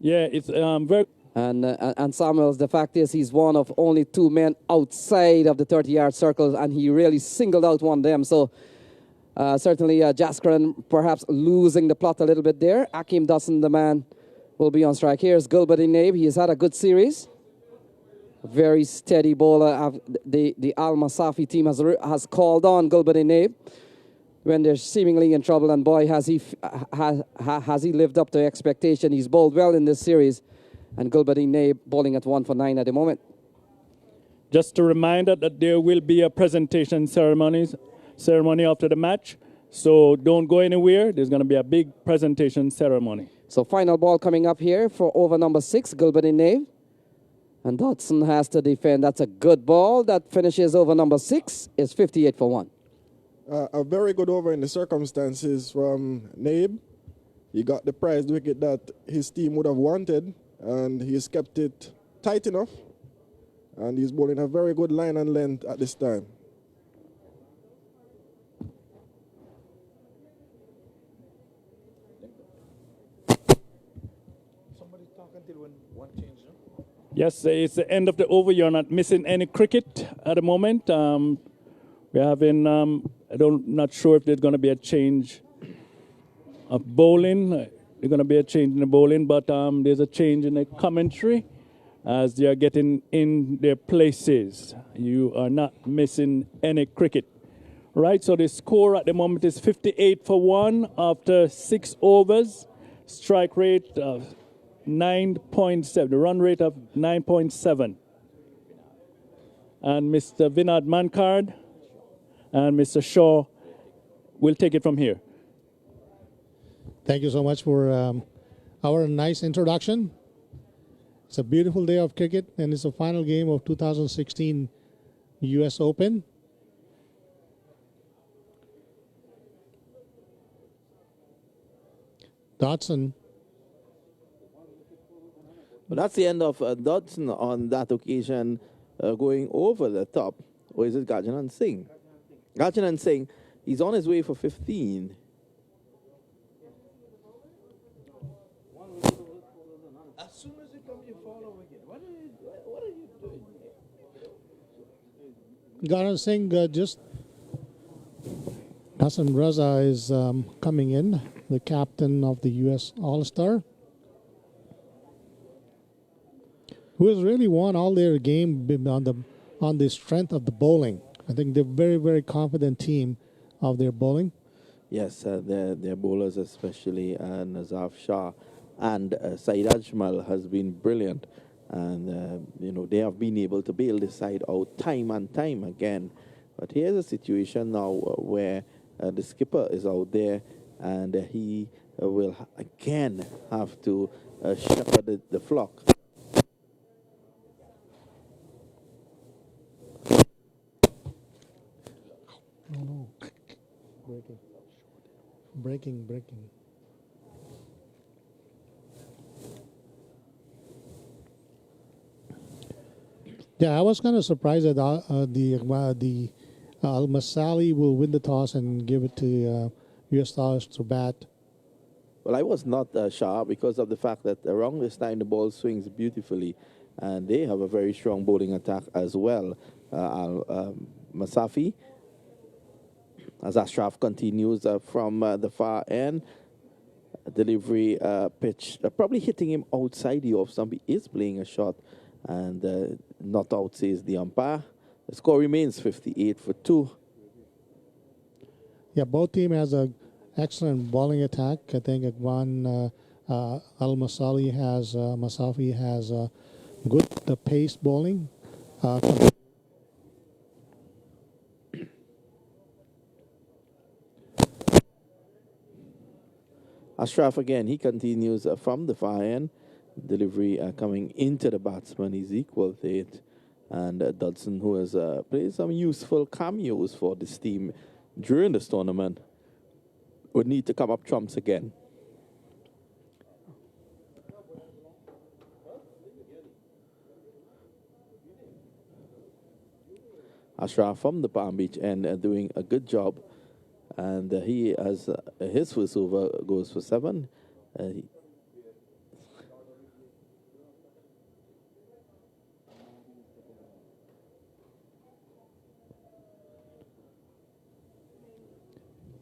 Yeah, it's very... And Samuels, the fact is he's one of only 2 men outside of the 30-yard circle, and he really singled out one of them. So certainly Jaskaran perhaps losing the plot a little bit there. Akim Dawson, the man, will be on strike. Here's Gulbadin Naib. He has had a good series. Very steady bowler. The Al-Masafi team has called on Gulbadin Naib when they're seemingly in trouble, and boy, has he lived up to expectation. He's bowled well in this series. And Gulbadin Naib bowling at 1 for 9 at the moment. Just a reminder that there will be a presentation ceremony after the match. So don't go anywhere. There's going to be a big presentation ceremony. So final ball coming up here for over number 6, Gulbadin Naib. And Dodson has to defend. That's a good ball. That finishes over number 6. It's 58 for 1. A very good over in the circumstances from Naib. He got the prized wicket that his team would have wanted. And he's kept it tight enough. And he's bowling a very good line and length at this time. Somebody talk until when one change, no? Yes, it's the end of the over. You're not missing any cricket at the moment. We're having, not sure if there's going to be a change of bowling. There's going to be a change in the bowling, but there's a change in the commentary. as they are getting in their places. You are not missing any cricket. Right, so the score at the moment is 58 for 1 after 6 overs. Strike rate of 9.7, the run rate of 9.7. And Mr. Vinod Mankard and Mr. Shaw will take it from here. Thank you so much for our nice introduction. It's a beautiful day of cricket, and it's the final game of 2016 U.S. Open. Dodson. Well, that's the end of Dodson on that occasion going over the top. Or is it Gajanan Singh? Gajanan Singh, he's on his way for 15. As soon as you come, you fall over again. What are you doing here? Gajanan Singh just... Hassan Raza is coming in, the captain of the U.S. All-Star, who has really won all their game on the strength of the bowling. I think they're a very, very confident team of their bowling. Yes, their bowlers, especially Nazaf Shah and Saeed Ajmal, has been brilliant. And, they have been able to bail this side out time and time again. But here's a situation now where the skipper is out there, and he will again have to shepherd the flock. Oh no. Breaking. Yeah, I was kind of surprised that the Al-Masafi will win the toss and give it to U.S. Stars to bat. Well, I was not sharp because of the fact that around this time the ball swings beautifully, and they have a very strong bowling attack as well. Al-Masafi, as Ashraf continues from the far end, delivery pitch, probably hitting him outside the off stump. He is playing a shot, and not out, says the umpire. The score remains 58 for 2. Yeah, both team has a excellent bowling attack. I think Al-Masafi has good pace bowling. Ashraf again, he continues from the far end. Delivery coming into the batsman is equal to it. And Dodson, who has played some useful cameos for this team during this tournament, would need to come up trumps again. Ashraf from the Palm Beach and doing a good job. And he has his first over goes for 7.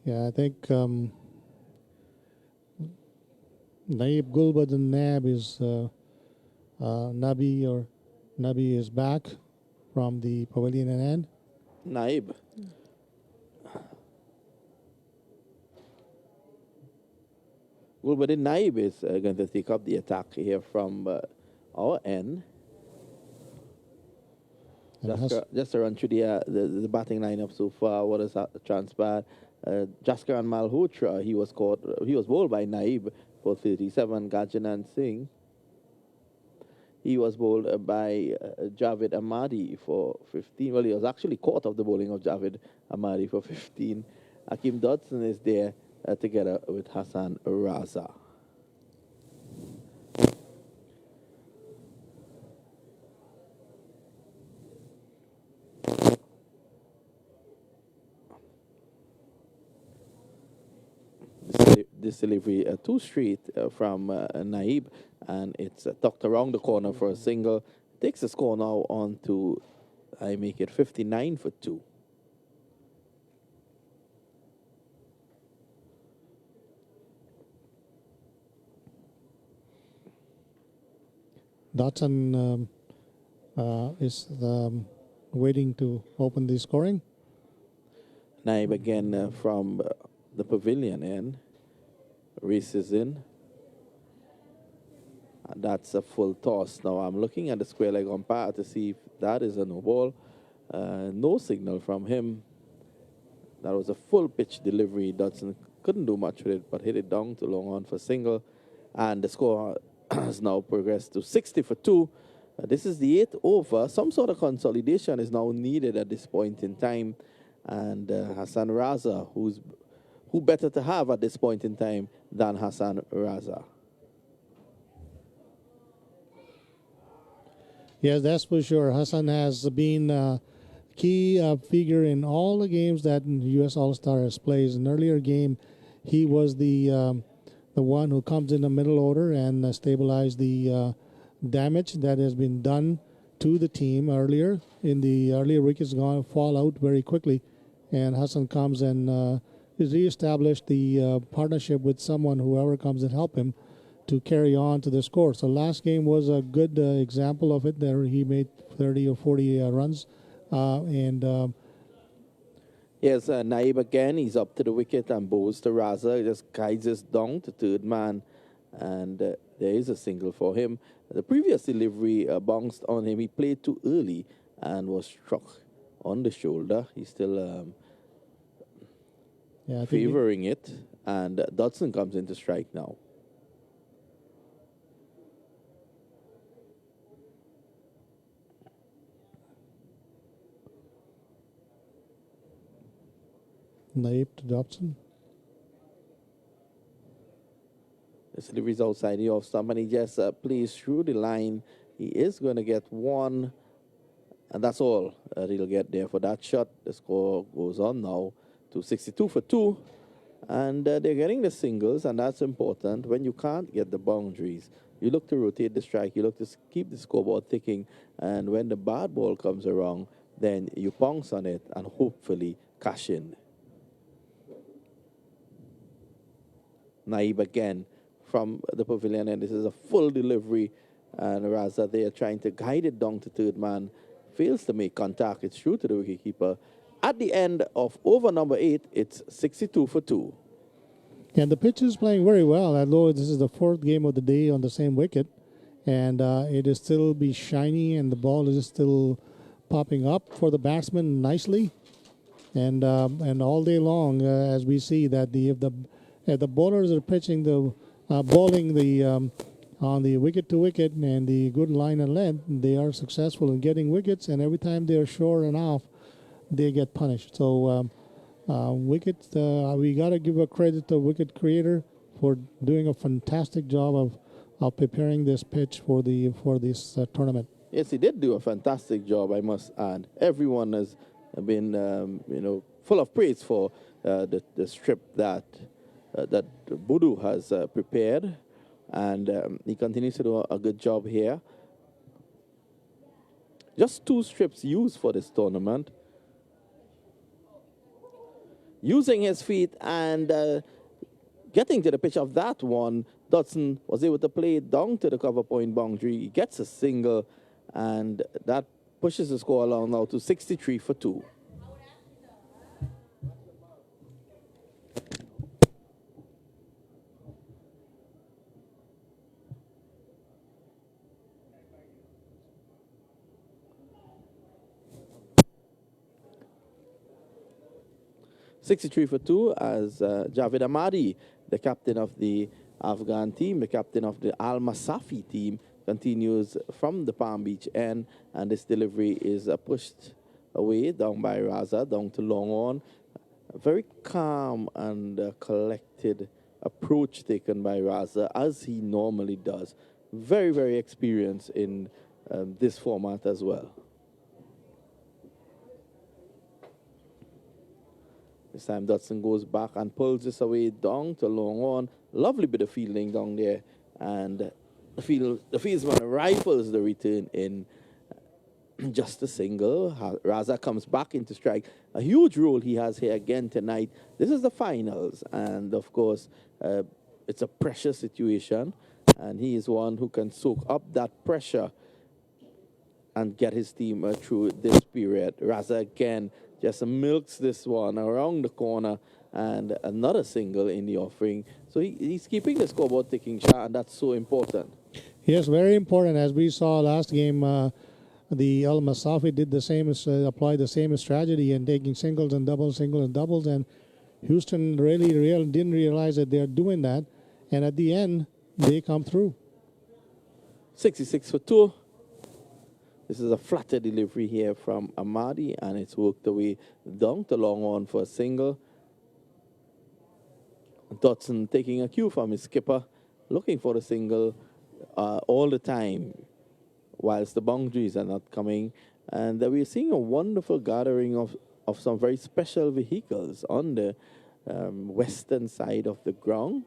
Yeah, I think Naib Gulbad and Nab is Nabi is back from the pavilion end. Naib. Well, but then Naib is going to take up the attack here from our end. Just to run through the batting lineup so far, what has transpired? Jaskaran Malhotra, he was bowled by Naib for 37, Gajanan Singh. He was bowled by Javed Ahmadi for 15. Well, he was actually caught of the bowling of Javed Ahmadi for 15. Hakeem Dodson is there together with Hassan Raza. This delivery too straight from Naib, and it's tucked around the corner for a single. Takes the score now on to, I make it 59 for 2. Dodson is waiting to open the scoring. Naib again from the pavilion end. Races in. And that's a full toss. Now I'm looking at the square leg umpire to see if that is a no ball. No signal from him. That was a full pitch delivery. Dodson couldn't do much with it, but hit it down to long on for single. And the score has now progressed to 60 for 2. This is the 8th over. Some sort of consolidation is now needed at this point in time. And Hassan Raza, who better to have at this point in time than Hassan Raza? Yes, that's for sure. Hassan has been a key figure in all the games that U.S. All-Star has played. In an earlier game, he was the one who comes in the middle order and stabilize the damage that has been done to the team earlier. In the earlier wickets fall out very quickly, and Hassan comes and reestablished the partnership with someone, whoever comes and help him, to carry on to the score. So last game was a good example of it. There he made 30 or 40 runs. Yes, Naib again, he's up to the wicket and bows to Raza. He just guides us down to third man, and there is a single for him. The previous delivery bounced on him. He played too early and was struck on the shoulder. He's still favoring it, and Dodson comes in to strike now. Naib to Dodson. The delivery is outside the off stump, and he just plays through the line. He is going to get one, and that's all he'll get there for that shot. The score goes on now to 62 for 2, and they're getting the singles, and that's important. When you can't get the boundaries, you look to rotate the strike, you look to keep the scoreboard ticking, and when the bad ball comes around, then you pounce on it and hopefully cash in. Naib again from the pavilion, and this is a full delivery, and Raza there trying to guide it down to third man, fails to make contact. It's through to the wicketkeeper. At the end of over number 8, it's 62 for 2. And the pitch is playing very well, although this is the 4th game of the day on the same wicket, and it is still be shiny, and the ball is still popping up for the batsman nicely, and all day long, as we see that if the bowlers are pitching bowling on the wicket to wicket and the good line and length, they are successful in getting wickets, and every time they are short and off, they get punished. So wickets, we got to give a credit to wicket creator for doing a fantastic job of preparing this pitch for this tournament. Yes, he did do a fantastic job, I must add. Everyone has been full of praise for the strip that Budu has prepared, and he continues to do a good job here. Just 2 strips used for this tournament. Using his feet and getting to the pitch of that one, Dodson was able to play it down to the cover point boundary. He gets a single, and that pushes the score along now to 63 for 2. For 2 as Javed Ahmadi, the captain of the Afghan team, the captain of the Al-Masafi team, continues from the Palm Beach end, and this delivery is pushed away down by Raza, down to long on. A very calm and collected approach taken by Raza, as he normally does. Very, very experienced in this format as well. This time Dodson goes back and pulls this away down to long on. Lovely bit of fielding down there. And the fieldsman rifles the return in just a single. Raza comes back into strike. A huge role he has here again tonight. This is the finals. And, of course, it's a pressure situation. And he is one who can soak up that pressure and get his team through this period. Raza again just milks this one around the corner and another single in the offering. So he's keeping the scoreboard ticking, Shah, and that's so important. Yes, very important. As we saw last game, the Al-Masafi did the same, applied the same strategy and taking singles and doubles, and Houston really didn't realize that they're doing that, and at the end, they come through. 66 for 2. This is a flatter delivery here from Amadi, and it's worked away down to long on for a single. Dodson taking a cue from his skipper, looking for the single all the time, whilst the boundaries are not coming. And we're seeing a wonderful gathering of some very special vehicles on the western side of the ground.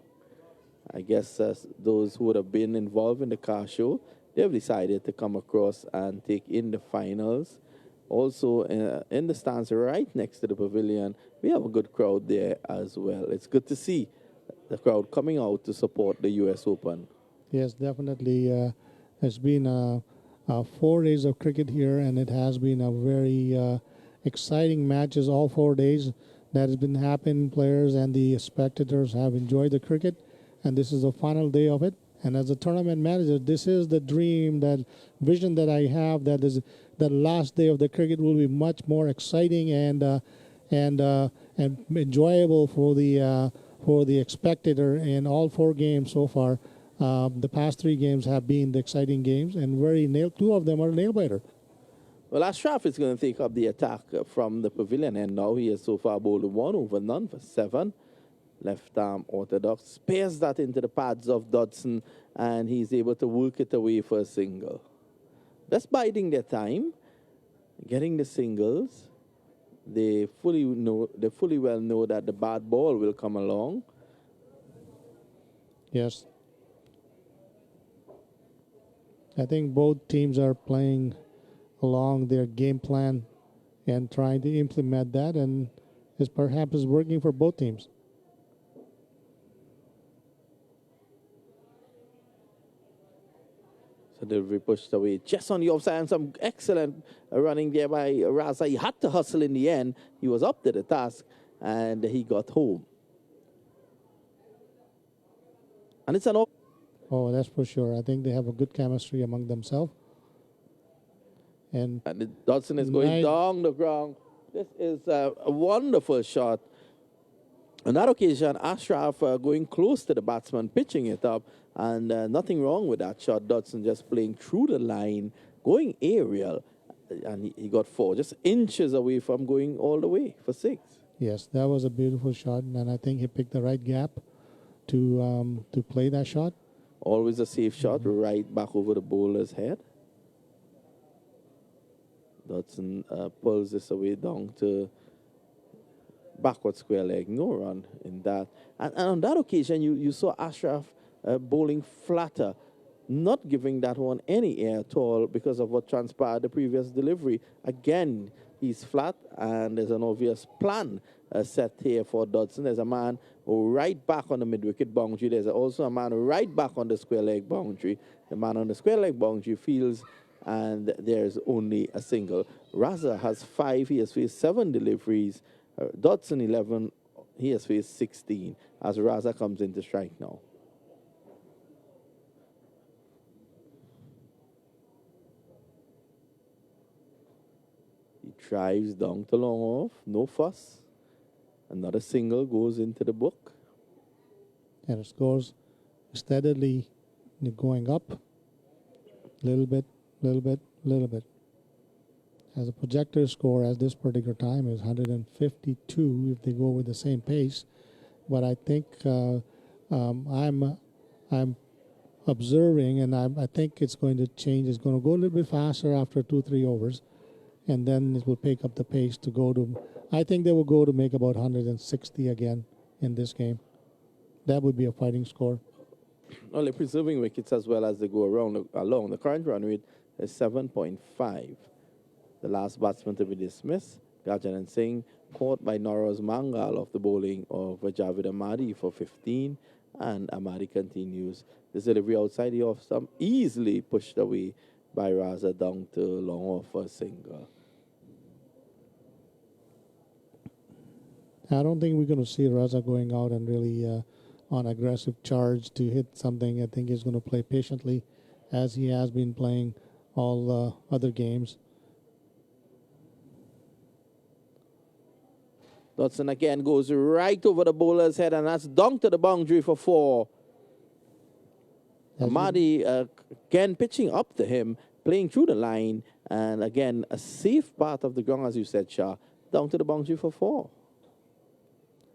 I guess those who would have been involved in the car show, they've decided to come across and take in the finals. Also, in the stands right next to the pavilion, we have a good crowd there as well. It's good to see the crowd coming out to support the U.S. Open. Yes, definitely. It's been 4 days of cricket here, and it has been a very exciting matches all 4 days that has been happening. Players and the spectators have enjoyed the cricket, and this is the final day of it. And as a tournament manager, this is the dream, that vision that I have, that is the last day of the cricket will be much more exciting and enjoyable for the spectator in all 4 games so far. The past 3 games have been the exciting games, and 2 of them are nail-biter. Well, Ashraf is going to take up the attack from the pavilion end now. He has so far bowled 1 over none for 7. Left arm orthodox, spares that into the pads of Dodson, and he's able to work it away for a single. Just biding their time, getting the singles. They fully well know that the bad ball will come along. Yes. I think both teams are playing along their game plan and trying to implement that, and it's perhaps working for both teams. So delivery pushed away just on the offside, and some excellent running there by Raza. He had to hustle in the end. He was up to the task, and he got home. And it's an off. Oh, that's for sure. I think they have a good chemistry among themselves. And Dodson is going down the ground. This is a wonderful shot. On that occasion, Ashraf going close to the batsman, pitching it up, and nothing wrong with that shot. Dodson just playing through the line, going aerial, and he got 4, just inches away from going all the way for 6. Yes, that was a beautiful shot, and I think he picked the right gap to play that shot. Always a safe shot, right back over the bowler's head. Dodson pulls this away down to backward square leg, no run in that. And on that occasion, you saw Ashraf bowling flatter, not giving that one any air at all because of what transpired the previous delivery. Again, he's flat, and there's an obvious plan set here for Dodson. There's a man right back on the mid-wicket boundary. There's also a man right back on the square leg boundary. The man on the square leg boundary fields, and there's only a single. Raza has 5. He has faced 7 deliveries. Dodson 11. He has faced 16 as Raza comes into strike now. He drives down to long off. No fuss. Another single goes into the book. And it scores steadily going up. Little bit. As a projector score at this particular time is 152 if they go with the same pace. But I think I'm observing, and I think it's going to change. It's going to go a little bit faster after 2-3 overs, and then it will pick up the pace to go to. I think they will go to make about 160 again in this game. That would be a fighting score. Well, they're preserving wickets as well as they go along. The current run rate is 7.5. The last batsman to be dismissed, Gajanan Singh, caught by Noraz Mangal off the bowling of Javid Amadi for 15, and Amadi continues. This delivery outside the off stump, easily pushed away by Raza down to long off for a single. I don't think we're going to see Raza going out and really on aggressive charge to hit something. I think he's going to play patiently as he has been playing all other games. Dodson again goes right over the bowler's head, and that's down to the boundary for 4. Amadi again pitching up to him, playing through the line, and again a safe part of the ground, as you said, Shah, down to the boundary for 4.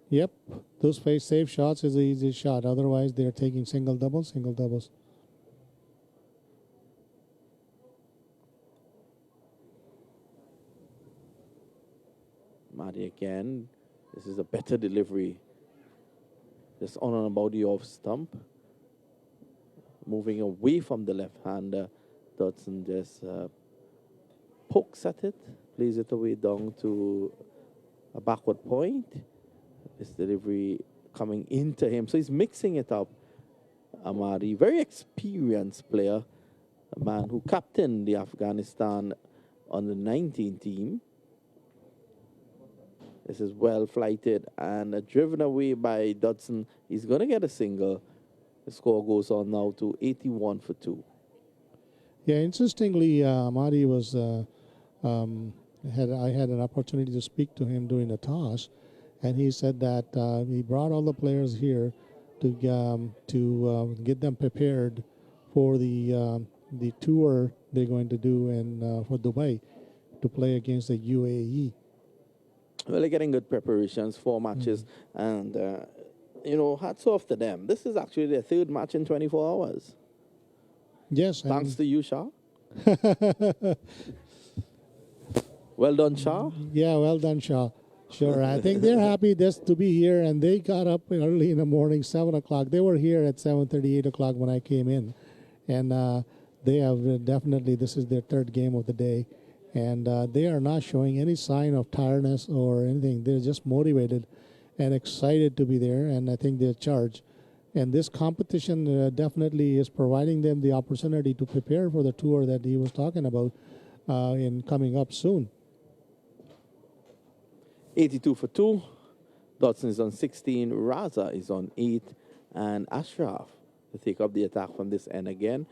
Yep, those safe shots is an easy shot. Otherwise, they're taking single doubles, single doubles. Amadi again. This is a better delivery. Just on and about the off stump. Moving away from the left-hander. Dodson just pokes at it, plays it away down to a backward point. This delivery coming into him. So he's mixing it up. Amadi, very experienced player. A man who captained the Afghanistan on the 19 team. This is well flighted and driven away by Dodson. He's going to get a single. The score goes on now to 81 for 2. Yeah, interestingly, Amadi was I had an opportunity to speak to him during the toss, and he said that he brought all the players here to get them prepared for the tour they're going to do for Dubai to play against the UAE. Well, they're getting good preparations, 4 matches, and, hats off to them. This is actually their 3rd match in 24 hours. Yes. Thanks to you, Shah. Well done, Shah. Yeah, well done, Shah. Sure, I think they're happy just to be here, and they got up early in the morning, 7 o'clock. They were here at 7:30, 8 o'clock when I came in, and they have definitely, this is their 3rd game of the day, and they are not showing any sign of tiredness or anything. They're just motivated and excited to be there, and I think they're charged. And this competition definitely is providing them the opportunity to prepare for the tour that he was talking about in coming up soon. 82 for 2. Dodson is on 16. Raza is on 8. And Ashraf to take up the attack from this end again.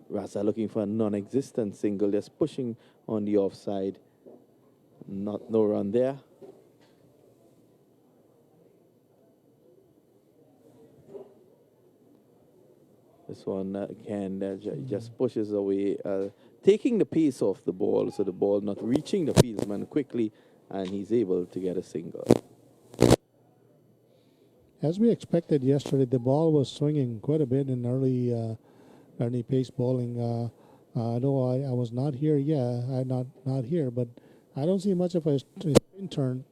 Raza looking for a non-existent single, just pushing on the offside. No run there. This one again just pushes away, taking the pace off the ball, so the ball not reaching the fieldsman quickly, and he's able to get a single. As we expected yesterday, the ball was swinging quite a bit in early pace bowling. Though I was not here, I'm not here, but I don't see much of a spin turn.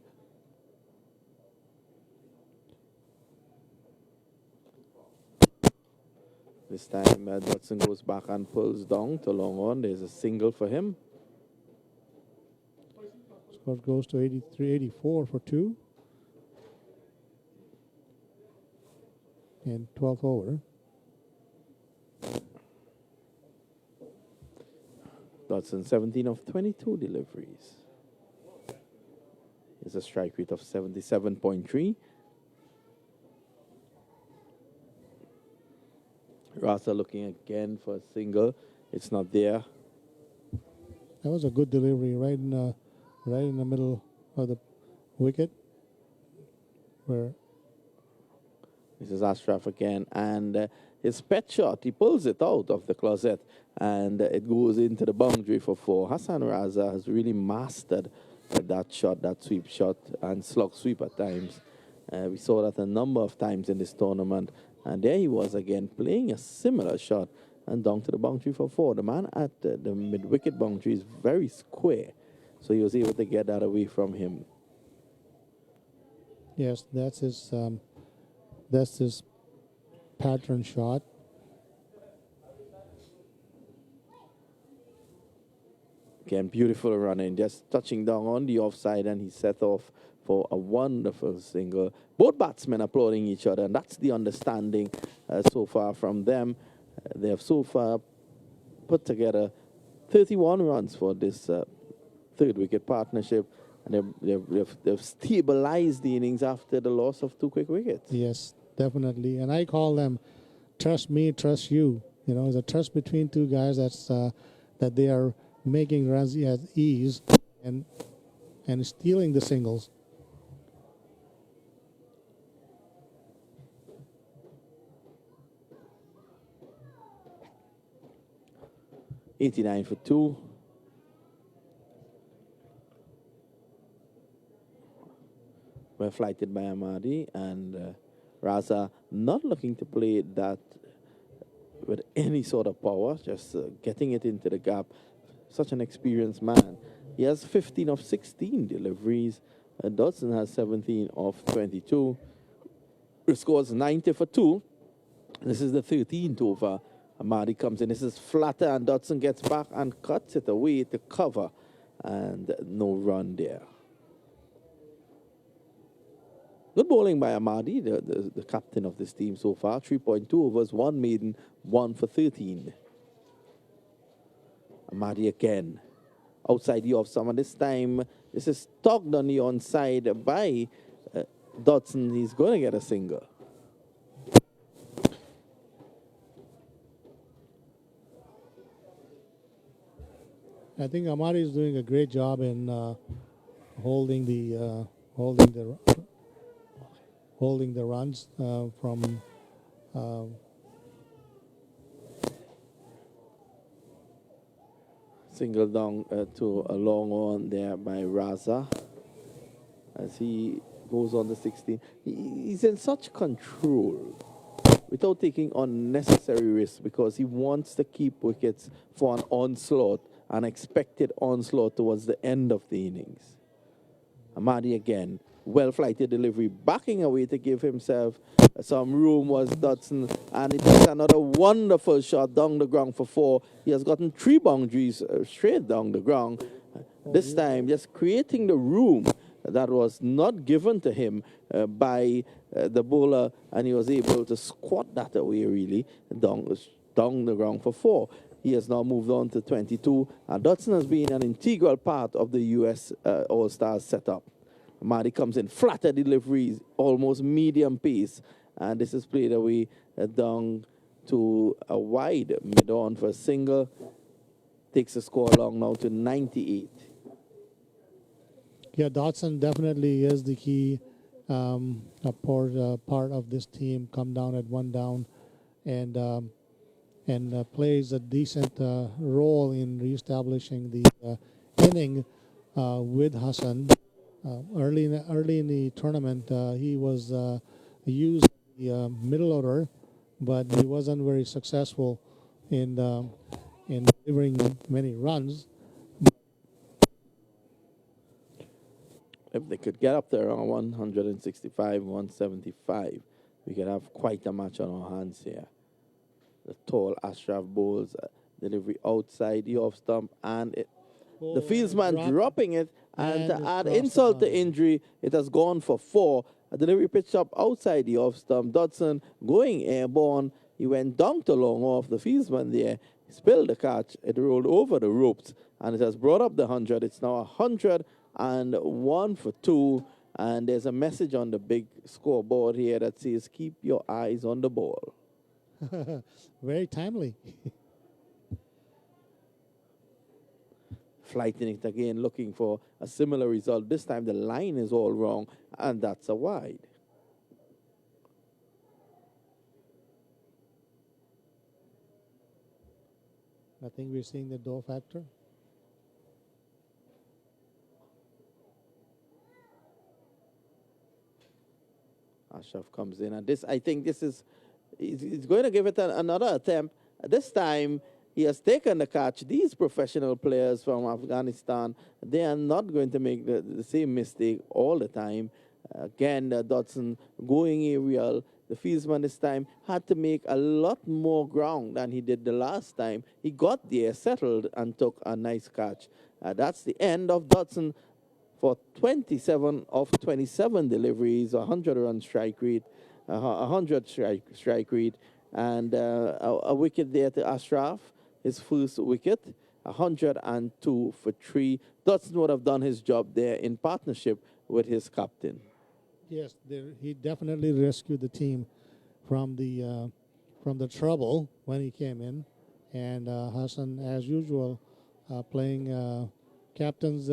This time Dodson goes back and pulls down to long on. There's a single for him. Score goes to 84 for 2. And 12th over. Dodson 17 of 22 deliveries. It's a strike rate of 77.3. Raza looking again for a single. It's not there. That was a good delivery right in the middle of the wicket. Where this is Ashraf again, and his pet shot, he pulls it out of the closet, and it goes into the boundary for 4. Hassan Raza has really mastered that shot, that sweep shot, and slog sweep at times. We saw that a number of times in this tournament. And there he was again, playing a similar shot and down to the boundary for 4. The man at the mid-wicket boundary is very square, so he was able to get that away from him. Yes, that's his pattern shot. Again, beautiful running, just touching down on the offside, and he set off for a wonderful single. Both batsmen applauding each other, and that's the understanding so far from them. They have so far put together 31 runs for this third wicket partnership, and they've stabilized the innings after the loss of 2 quick wickets. Yes, definitely. And I call them trust me, trust you. You know, the trust between two guys that they are making runs at ease and stealing the singles. '89 for 2. Well flighted by Ahmadi, and Raza not looking to play that with any sort of power, just getting it into the gap. Such an experienced man. He has 15 of 16 deliveries. Dodson has 17 of 22. He scores 90 for 2. This is the 13th over. Ahmadi comes in. This is flatter, and Dodson gets back and cuts it away to cover. And no run there. Good bowling by Ahmadi, the captain of this team so far. 3.2 overs, 1 maiden, 1 for 13. Ahmadi again. Outside the off stump, and this time this is tugged on the onside by Dodson. He's going to get a single. I think Ahmadi is doing a great job in holding the runs from single down to a long on there by Raza as he goes on the 16. He's in such control without taking unnecessary risks because he wants to keep wickets for an onslaught, an expected onslaught towards the end of the innings. Ahmadi again, well-flighted delivery, backing away to give himself some room was Dodson, and it is another wonderful shot down the ground for 4. He has gotten 3 boundaries straight down the ground. This time, just creating the room that was not given to him by the bowler, and he was able to squat that away really down the ground for 4. He has now moved on to 22, and Dodson has been an integral part of the U.S. All-Stars setup. Ahmadi comes in, flatter deliveries, almost medium pace, and this is played away down to a wide mid-on for a single. Takes the score along now to 98. Yeah, Dodson definitely is the key part of this team. Come down at 1 down, and plays a decent role in reestablishing the inning with Hassan. Early in the tournament, he was used the middle order, but he wasn't very successful in delivering many runs. If they could get up there around 165, 175, we could have quite a match on our hands here. The tall Ashraf bowls delivery outside the off stump, and the fieldsman dropping it, and to add insult to injury, it has gone for 4. A delivery pitched up outside the off stump. Dodson going airborne. He went down to long off. The fieldsman there spilled the catch. It rolled over the ropes, and it has brought up the 100. It's now 101 for 2. And there's a message on the big scoreboard here that says, keep your eyes on the ball. Very timely. Flighting it again, looking for a similar result. This time the line is all wrong, and that's a wide. I think we're seeing the door factor. Ashraf comes in, and I think he's going to give it another attempt. This time, he has taken the catch. These professional players from Afghanistan, they are not going to make the same mistake all the time. Again, Dodson going aerial. The fieldsman this time had to make a lot more ground than he did the last time. He got there, settled, and took a nice catch. That's the end of Dodson for 27 of 27 deliveries, 100 run strike rate, 100 strike rate, and a wicket there to Ashraf. his first wicket, 102 for 3. Dotson would have done his job there in partnership with his captain. Yes, he definitely rescued the team from the trouble when he came in, and Hassan, as usual, playing captain's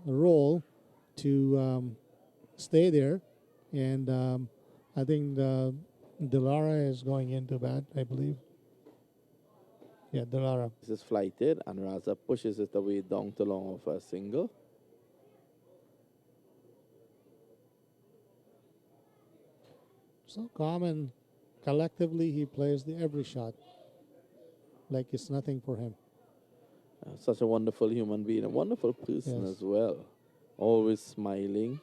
role to stay there, and I think Delara is going into bat, I believe. Yeah, Delara. This is flighted, and Raza pushes it away down to long for a single. So calm and collectively he plays every shot like it's nothing for him. Such a wonderful human being, a wonderful person Yes. as well. Always smiling.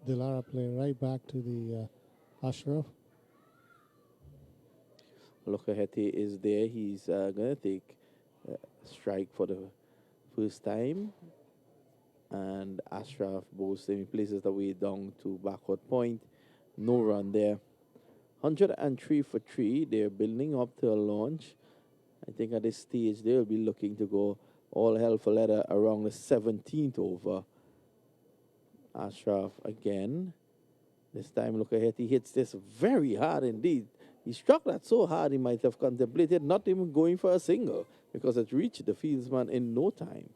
Delara play right back to the Ashraf. Lokaheti is there. He's going to take a strike for the first time. And Ashraf bows him. He places the way down to backward point. No run there. 103 for 3. They're building up to a launch. I think at this stage they'll be looking to go all hell for leather around the 17th over. Ashraf again. This time Lokaheti hits this very hard indeed. He struck that so hard he might have contemplated not even going for a single because it reached the fieldsman in no time.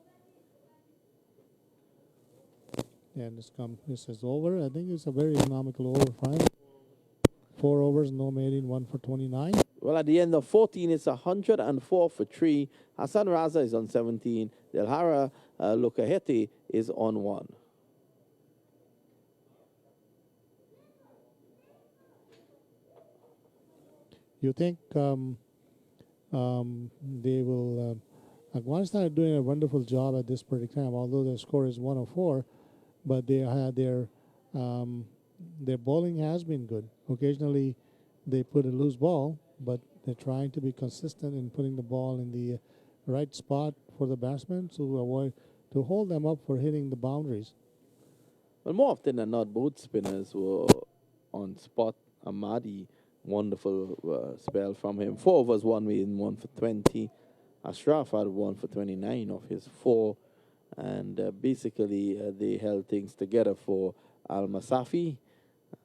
And this is over. I think it's a very economical over. Fine. 4 overs, no made in, 1 for 29. Well, at the end of 14, it's 104 for 3. Hassan Raza is on 17. Delhara Lokaheti is on 1. You think they will? Afghanistan are doing a wonderful job at this particular time, although their score is 104, but they had their bowling has been good. Occasionally, they put a loose ball, but they're trying to be consistent in putting the ball in the right spot for the batsmen to hold them up for hitting the boundaries. Well, more often than not, both spinners were on spot. Ahmadi, wonderful spell from him. 4 overs, 1 made in, 1 for 20. Ashraf had 1 for 29 of his 4. And basically, they held things together for Al-Masafi.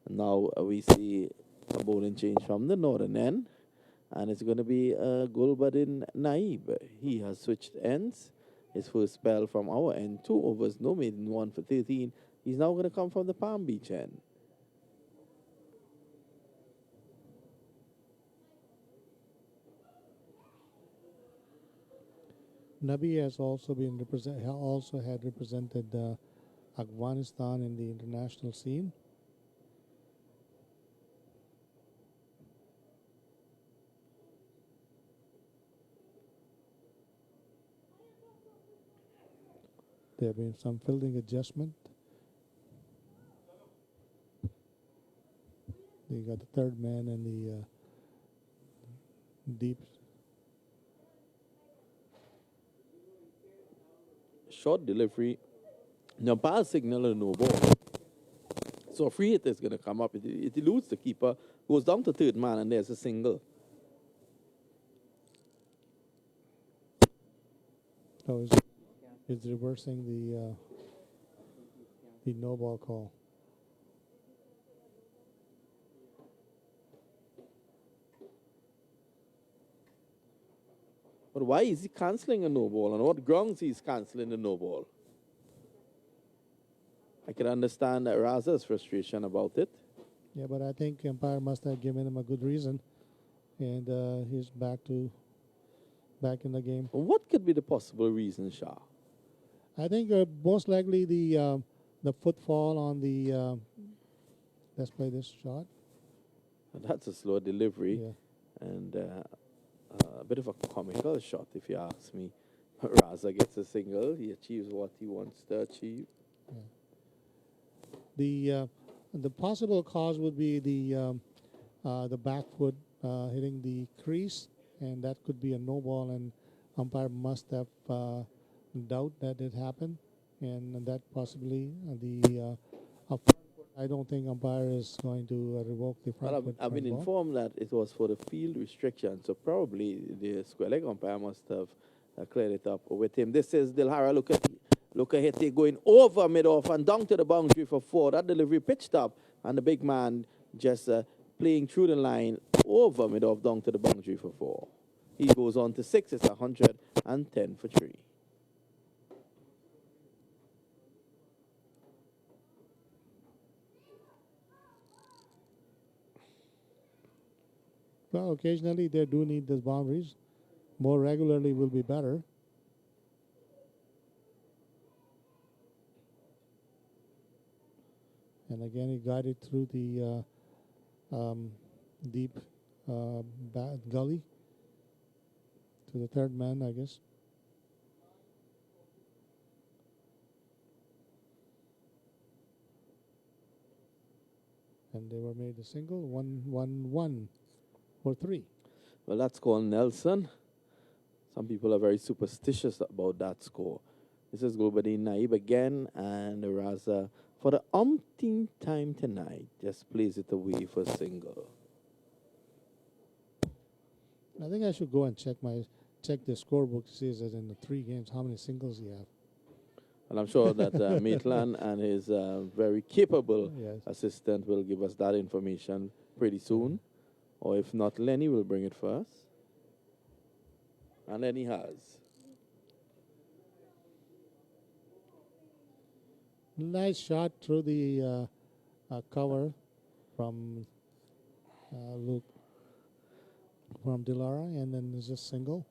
Now we see a bowling change from the northern end. And it's going to be Gulbadin Naib. He has switched ends. His first spell from our end, 2 overs, no made in, 1 for 13. He's now going to come from the Palm Beach end. Nabi has also had represented Afghanistan in the international scene. There have been some fielding adjustment. They got the third man and the deep. Short delivery. Now, pass signal and no ball. So a free hit is going to come up. It eludes the keeper, goes down to third man, and there's a single. Oh, it's reversing the no ball call. But why is he cancelling a no ball? On what grounds he's cancelling the no ball? I can understand Raza's frustration about it. Yeah, but I think umpire must have given him a good reason, and he's back in the game. What could be the possible reason, Shah? I think most likely the footfall on the. Let's play this shot. That's a slow delivery, Yeah. and a bit of a comical shot, if you ask me. Raza gets a single. He achieves what he wants to achieve. The possible cause would be the back foot hitting the crease, and that could be a no ball, and umpire must have doubt that it happened. and that possibly I don't think umpire is going to revoke the front Well, foot. I've been front ball. informed that it was for the field restriction, so probably the square leg umpire must have cleared it up with him. This is Dilhara Lukahete going over mid-off and down to the boundary for 4. That delivery pitched up, and the big man just playing through the line over mid-off down to the boundary for 4. He goes on to 6. It's 110 for 3. Well, occasionally they do need these boundaries. More regularly will be better. And again, he guided through the deep gully to the third man, I guess. And they were made a single, 1-1-1 for 3. Well, that's called Nelson. Some people are very superstitious about that score. This is Gulbadin Naib again, and Raza, for the umpteenth time tonight, just plays it away for a single. I think I should go and check the scorebook to see that in the 3 games how many singles he have. And I'm sure that Maitland and his very capable Yes. assistant will give us that information pretty soon. Or if not, Lenny will bring it for us. And Lenny has. Nice shot through the cover from Luke, from Dilara, and then there's a single.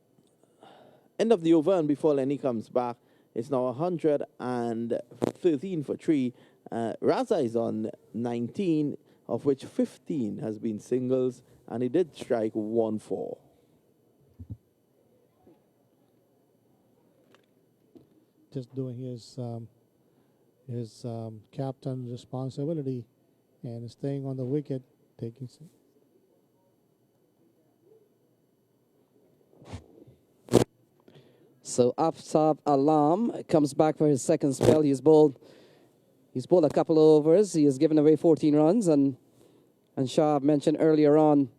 End of the over, and before Lenny comes back, it's now 113 for 3. Raza is on 19, of which 15 has been singles, and he did strike 1-4. Just doing his captain responsibility and staying on the wicket, taking. So Aftab Alam comes back for his second spell. He's bowled a couple of overs. He has given away 14 runs, and Shah mentioned earlier on,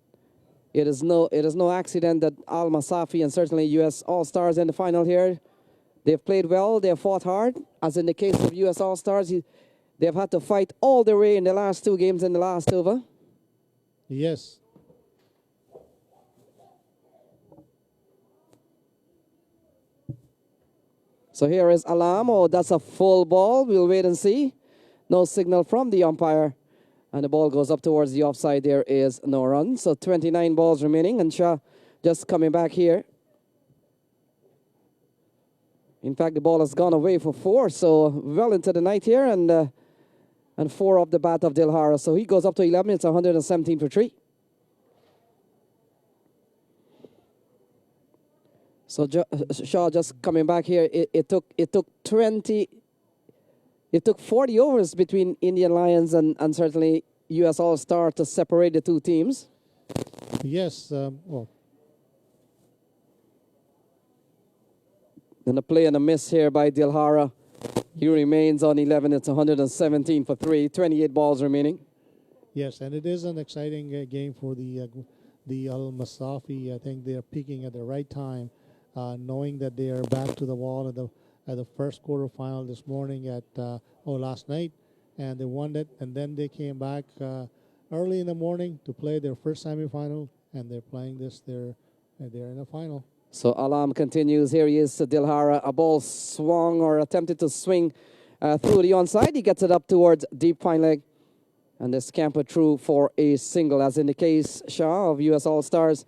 it is no accident that Al-Masafi and certainly US All-Stars in the final here, they've played well, they've fought hard. As in the case of US All-Stars, they've had to fight all the way in the last 2 games in the last over. Yes. So here is Alam. Oh, that's a full ball. We'll wait and see. No signal from the umpire. And the ball goes up towards the offside. There is no run. So 29 balls remaining. And Shah just coming back here. In fact, the ball has gone away for 4. So well into the night here. And 4 off the bat of Dilhara. So he goes up to 11. It's 117 for 3. So Shaw just coming back here. It took 40 overs between Indian Lions and certainly US All-Star to separate the 2 teams. Yes. Well. And a play and a miss here by Dilhara. He remains on 11. It's 117 for 3. 28 balls remaining. Yes, and it is an exciting game for the Al-Masafi. I think they are peaking at the right time. Knowing that they are back to the wall at the first quarterfinal this morning last night, and they won it, and then they came back early in the morning to play their first semifinal, and they're playing this. They're in a final. So Alam continues. Here he is to Dilhara. A ball swung or attempted to swing through the onside. He gets it up towards deep fine leg, and the scamper through for a single. As in the case, Shah of US All-Stars.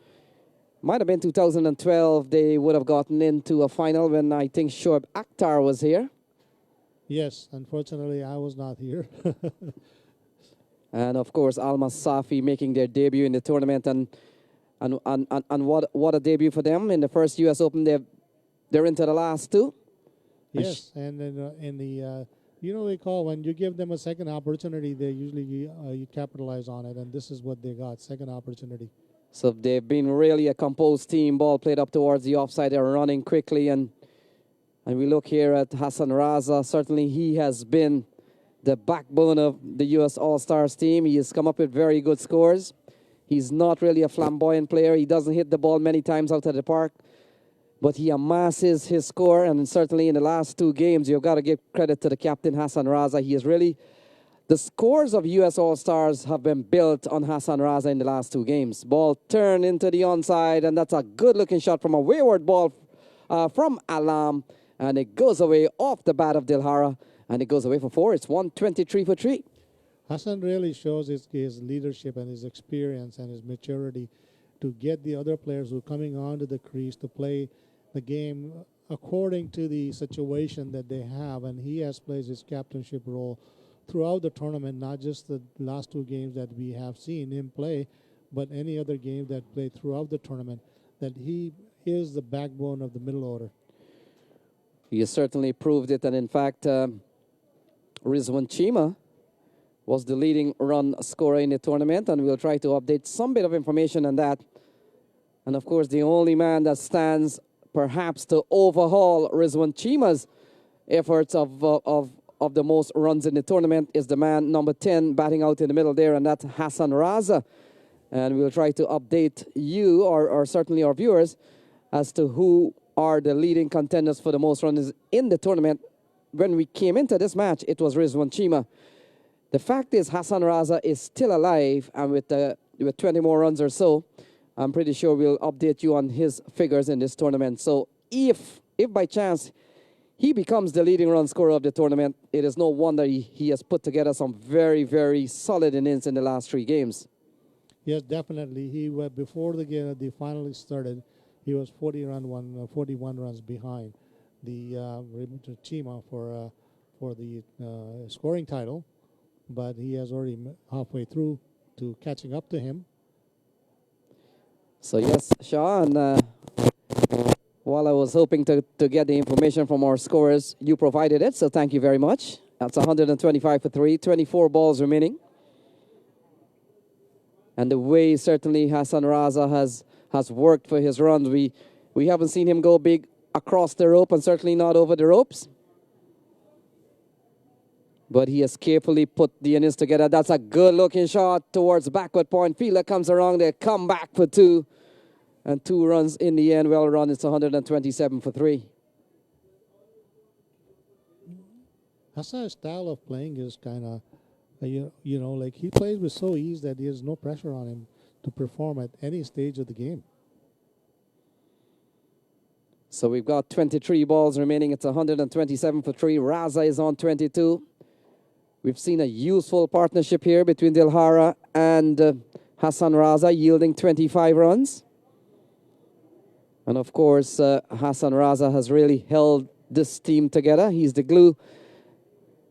Might have been 2012. They would have gotten into a final when I think Shoaib Akhtar was here. Yes, unfortunately, I was not here. And of course, Al-Masafi making their debut in the tournament, and what a debut for them in the first U.S. Open. They're into the last 2. Yes, and then in the they call when you give them a second opportunity, they usually you capitalize on it, and this is what they got, second opportunity. So they've been really a composed team. Ball played up towards the offside. They're running quickly, and And we look here at Hassan Raza. Certainly he has been the backbone of the U.S. All-Stars team. He has come up with very good scores. He's not really a flamboyant player. He doesn't hit the ball many times out of the park, but he amasses his score. And certainly in the last two games, you've got to give credit to the captain, Hassan Raza. He is really, the scores of U.S. All-Stars have been built on Hassan Raza in the last two games. Ball turned into the onside, and that's a good-looking shot from a wayward ball from Alam. And it goes away off the bat of Dilhara, and it goes away for 4. It's 123 for 3. Hassan really shows his leadership and his experience and his maturity to get the other players who are coming onto the crease to play the game according to the situation that they have. And he has played his captainship role throughout the tournament, not just the last two games that we have seen him play, but any other game that played throughout the tournament, that he is the backbone of the middle order. He has certainly proved it, and in fact, Rizwan Chima was the leading run scorer in the tournament, and we'll try to update some bit of information on that. And of course, the only man that stands perhaps to overhaul Rizwan Chima's efforts of the most runs in the tournament is the man number 10 batting out in the middle there, and that's Hassan Raza. And we'll try to update you, or certainly our viewers, as to who are the leading contenders for the most runs in the tournament. When we came into this match, it was Rizwan Chima. The fact is, Hassan Raza is still alive, and with 20 more runs or so, I'm pretty sure we'll update you on his figures in this tournament. So if by chance he becomes the leading run scorer of the tournament, it is no wonder he has put together some very, very solid innings in the last 3 games. Yes, definitely. He before the game, the finals started, he was 41 runs behind the Chima for the scoring title, but he has already halfway through to catching up to him. So yes, Sean, while I was hoping to get the information from our scorers, you provided it, so thank you very much. That's 125 for 3, 24 balls remaining. And the way certainly Hassan Raza has worked for his runs, we haven't seen him go big across the rope and certainly not over the ropes. But he has carefully put the innings together. That's a good-looking shot towards backward point. Fielder comes around there, come back for 2. And 2 runs in the end. Well run, it's 127 for 3. Hassan's style of playing is kind of, like he plays with so ease that there's no pressure on him to perform at any stage of the game. So we've got 23 balls remaining. It's 127 for 3. Raza is on 22. We've seen a useful partnership here between Dilhara and Hassan Raza, yielding 25 runs. And of course, Hassan Raza has really held this team together. He's the glue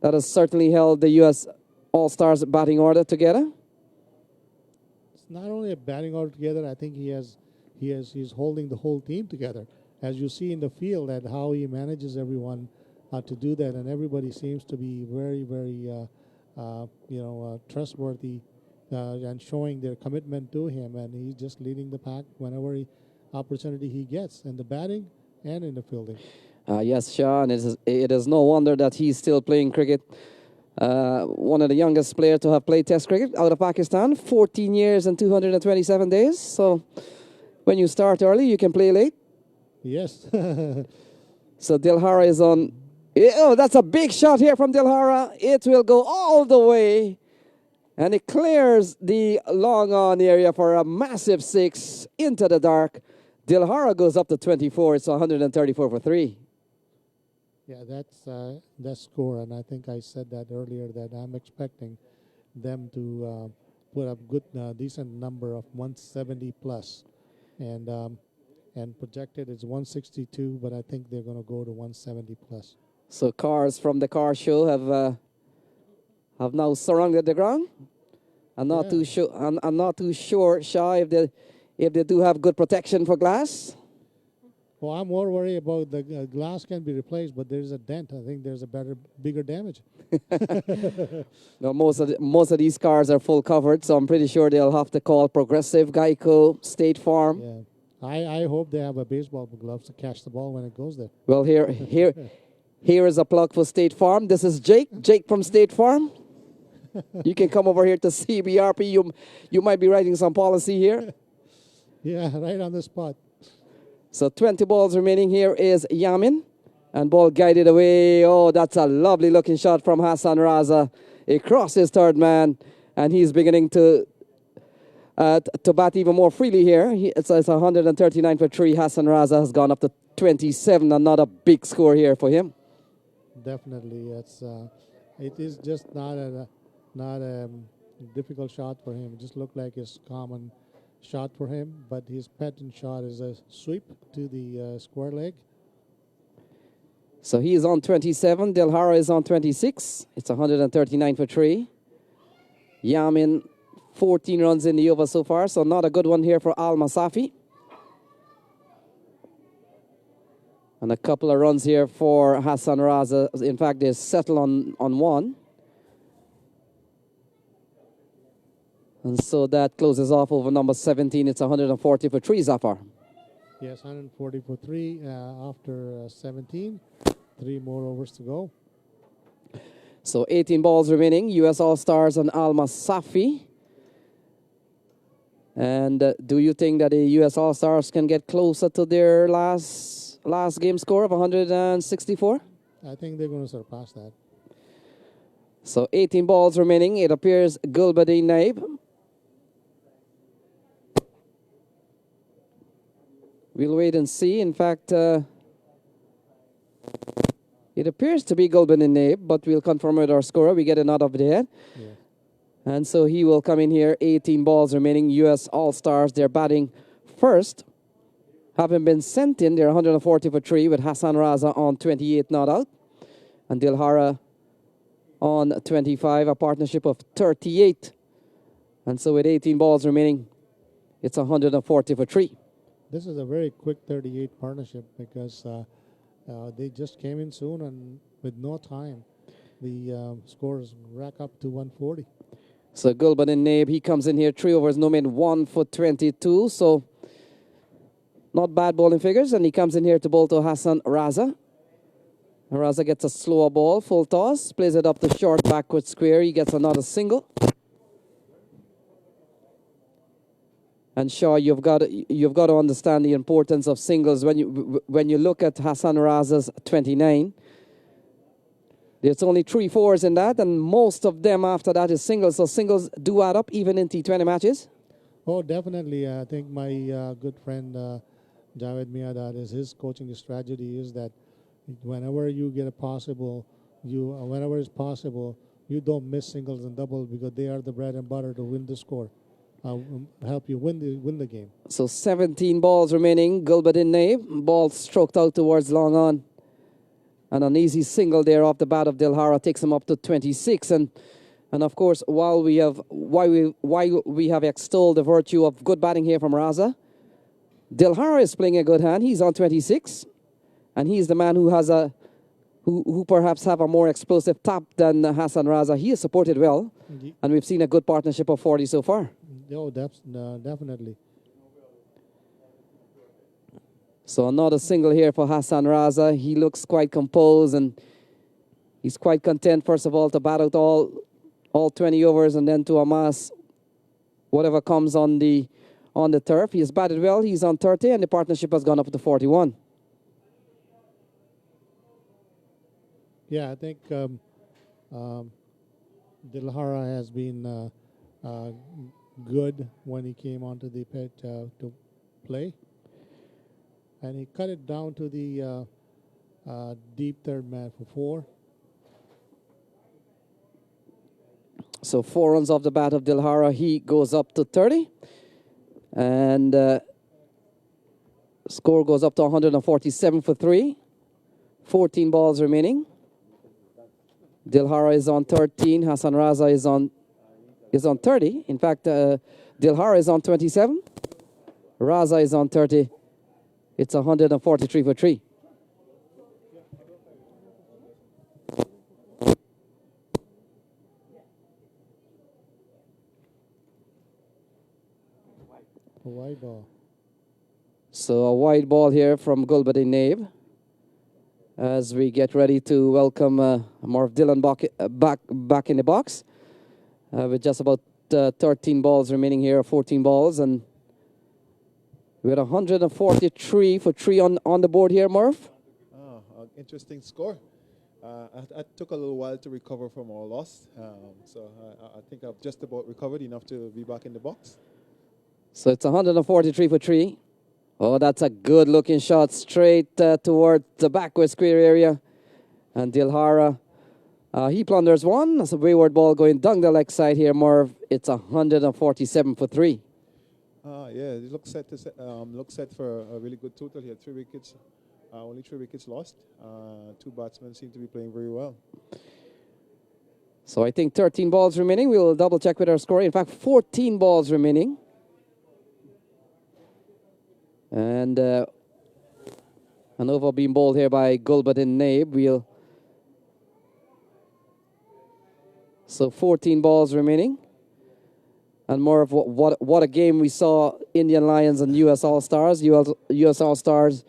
that has certainly held the U.S. All-Stars batting order together. It's not only a batting order together. I think he's holding the whole team together. As you see in the field, that how he manages everyone to do that, and everybody seems to be very, very, trustworthy and showing their commitment to him. And he's just leading the pack whenever opportunity he gets in the batting and in the fielding. Yes, Sean, it is no wonder that he's still playing cricket. One of the youngest players to have played Test cricket out of Pakistan, 14 years and 227 days. So when you start early, you can play late. Yes. So Dilhara is on. Oh, that's a big shot here from Dilhara. It will go all the way. And it clears the long on area for a massive 6 into the dark. Dilhara goes up to 24. It's 134 for 3. Yeah, that's that score, and I think I said that earlier that I'm expecting them to put up good, decent number of 170 plus, and projected is 162, but I think they're going to go to 170 plus. So cars from the car show have now surrounded the ground. I'm not too sure. I'm not too sure, Shah, if they do have good protection for glass. Well, I'm more worried about the glass can be replaced, but there's a dent. I think there's a bigger damage. No, most of these cars are full covered, so I'm pretty sure they'll have to call Progressive, Geico, State Farm. Yeah, I hope they have a baseball gloves to catch the ball when it goes there. Well, here is a plug for State Farm. This is Jake from State Farm. You can come over here to CBRP. You might be writing some policy here. Yeah, right on the spot. So 20 balls remaining. Here is Yamin. And ball guided away. Oh, that's a lovely looking shot from Hassan Raza. Across his third man. And he's beginning to bat even more freely here. It's 139 for 3. Hassan Raza has gone up to 27. Another big score here for him. Definitely, it is just not a difficult shot for him. It just looked like his common shot for him, but his pattern shot is a sweep to the square leg. So he is on 27. Delhara is on 26. It's 139 for 3. Yamin, 14 runs in the over so far, so not a good one here for Al-Masafi. And a couple of runs here for Hassan Raza. In fact, they settle on one. And so that closes off over number 17. It's 140 for 3, Zafar. Yes, 140 for 3 after 17. 3 more overs to go. So 18 balls remaining. U.S. All-Stars and Al-Masafi. And do you think that the U.S. All-Stars can get closer to their last game score of 164? I think they're going to surpass that. So 18 balls remaining. It appears Gulbadin Naib. We'll wait and see. In fact, it appears to be Gulbadin Naib, but we'll confirm with our scorer. We get a nod of the head. Yeah. And so he will come in here. 18 balls remaining. U.S. All-Stars, they're batting first. Having been sent in, they're 140 for 3 with Hassan Raza on 28 not out. And Dilhara on 25, a partnership of 38. And so with 18 balls remaining, it's 140 for 3. This is a very quick 38 partnership because they just came in soon and with no time, the scores rack up to 140. So Gulbadin Naib, he comes in here, 3 overs, no men, 1 for 22. So not bad bowling figures. And he comes in here to bowl to Hassan Raza. Raza gets a slower ball, full toss, plays it up the short backward square. He gets another single. And Shaw, you've got to understand the importance of singles when you look at Hassan Raza's 29. There's only 3 fours in that, and most of them after that is singles. So singles do add up even in T20 matches. Oh, definitely. I think my good friend Javed Miadad is his coaching strategy is that whenever you get a possible, whenever it's possible, you don't miss singles and doubles because they are the bread and butter to win the score. Help you win the game. So 17 balls remaining. Gulbadin Naib, ball stroked out towards long on. And an easy single there off the bat of Dilhara takes him up to 26. And of course, while we have extolled the virtue of good batting here from Raza, Dilhara is playing a good hand. He's on 26, and he's the man who has who perhaps have a more explosive tap than Hassan Raza. He is supported well, and we've seen a good partnership of 40 so far. Oh, definitely. So another single here for Hassan Raza. He looks quite composed and he's quite content, first of all, to bat out all 20 overs and then to amass whatever comes on the turf. He's batted well. He's on 30 and the partnership has gone up to 41. Yeah, I think Dilhara has been good when he came onto the pitch to play. And he cut it down to the deep third man for 4. So 4 runs off the bat of Dilhara. He goes up to 30. And score goes up to 147 for 3. 14 balls remaining. Dilhara is on 13. Hassan Raza is on 30. In fact, Dilhara is on 27. Raza is on 30. It's 143 for 3. A wide ball. So a wide ball here from Gulbadin Nabe as we get ready to welcome Marv Dillon back in the box with just about 13 balls remaining here, 14 balls, and we're at 143 for 3 on the board here, Marv. Interesting score. I took a little while to recover from our loss, so I think I've just about recovered enough to be back in the box. So it's 143 for 3. Oh, that's a good-looking shot straight toward the backward square area. And Dilhara, he plunders one. That's a wayward ball going down the leg side here, Marv. It's 147 for 3. Yeah, it looks set for a really good total here. 3 wickets, only 3 wickets lost. 2 batsmen seem to be playing very well. So I think 13 balls remaining. We'll double check with our score. In fact, 14 balls remaining. And an over being bowled here by Gulbadin Nabe. So 14 balls remaining. And more of what a game we saw. Indian Lions and US All-Stars. US All-Stars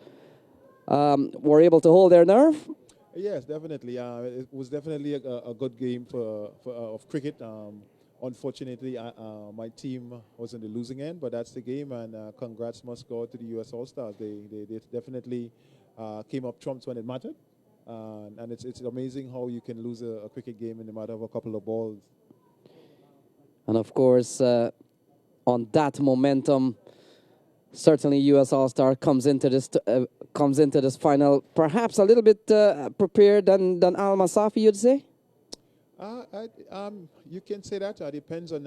were able to hold their nerve. Yes, definitely. It was definitely a good game of cricket. Unfortunately, my team was on the losing end, but that's the game, and congrats must go to the US All-Stars. They definitely came up trumps when it mattered, and it's amazing how you can lose a cricket game in the matter of a couple of balls. And of course, on that momentum, certainly US All-Star comes into this final perhaps a little bit prepared than Al-Masafi, you'd say? You can say that. Depends on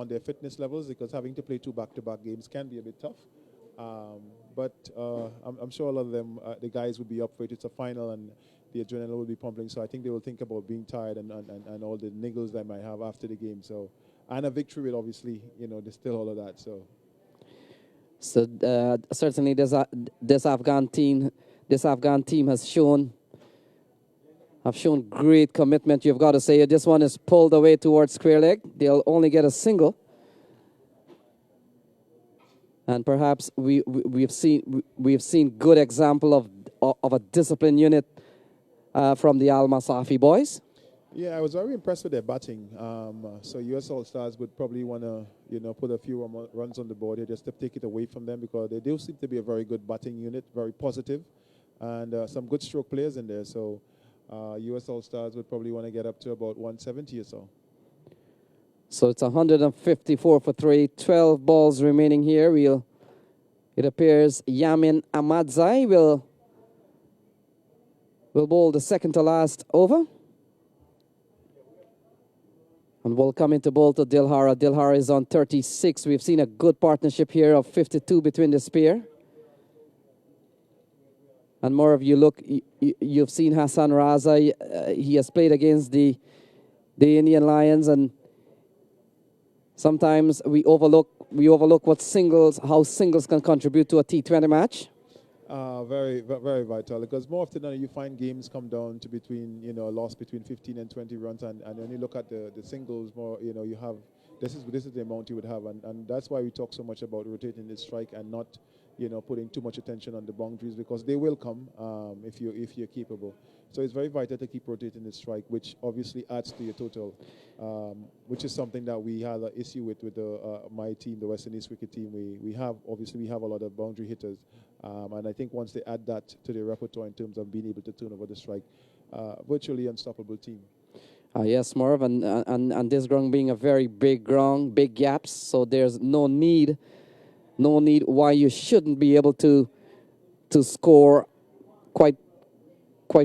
their fitness levels, because having to play 2 back-to-back games can be a bit tough. But I'm sure a lot of them, the guys, will be up for it. It's a final, and the adrenaline will be pumping. So I think they will think about being tired and all the niggles they might have after the game. So, and a victory will obviously, distill all of that. So certainly this Afghan team has shown great commitment. You've got to say this one is pulled away towards square leg. They'll only get a single. And perhaps we've seen good example of a disciplined unit from the Al-Masafi boys. Yeah, I was very impressed with their batting. So US All-Stars would probably want to, put a few runs on the board here just to take it away from them, because they do seem to be a very good batting unit, very positive, and some good stroke players in there. So US All-Stars would probably want to get up to about 170 or so. So it's 154 for 3, 12 balls remaining here. It appears Yamin Ahmadzai will bowl the second to last over. And we'll come into bowl to Dilhara. Dilhara is on 36. We've seen a good partnership here of 52 between this pair. And more of you've seen Hassan Raza. He has played against the Indian Lions, and sometimes we overlook how singles can contribute to a T20 match. Very, very vital, because more often than not you find games come down to a loss between 15 and 20 runs, and when you look at the singles, more, you have, this is the amount you would have, and that's why we talk so much about rotating the strike and not, putting too much attention on the boundaries, because they will come if you're capable. So it's very vital to keep rotating the strike, which obviously adds to your total, which is something that we had an issue with my team, the Western East cricket team. We have a lot of boundary hitters, and I think once they add that to their repertoire in terms of being able to turn over the strike, virtually unstoppable team. Yes, Marv, and this ground being a very big ground, big gaps, so there's no need why you shouldn't be able to score quite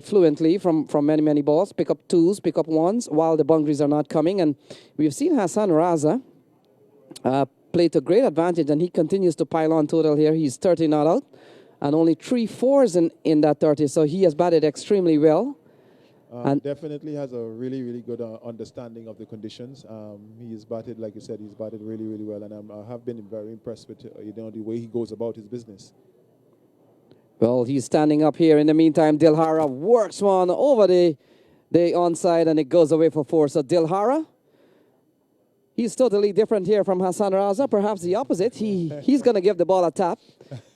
fluently from many balls, pick up 2s, pick up 1s while the boundaries are not coming. And we've seen Hassan Raza play to great advantage, and he continues to pile on total here. He's 30 not out, and only 3 4s in that 30, so he has batted extremely well. And definitely has a really, really good understanding of the conditions. He's batted, like you said, he's batted really, really well, and I have been very impressed with the way he goes about his business. Well, he's standing up here. In the meantime, Dilhara works one over the onside, and it goes away for 4. So Dilhara, He's totally different here from Hassan Raza. Perhaps the opposite. He's going to give the ball a tap,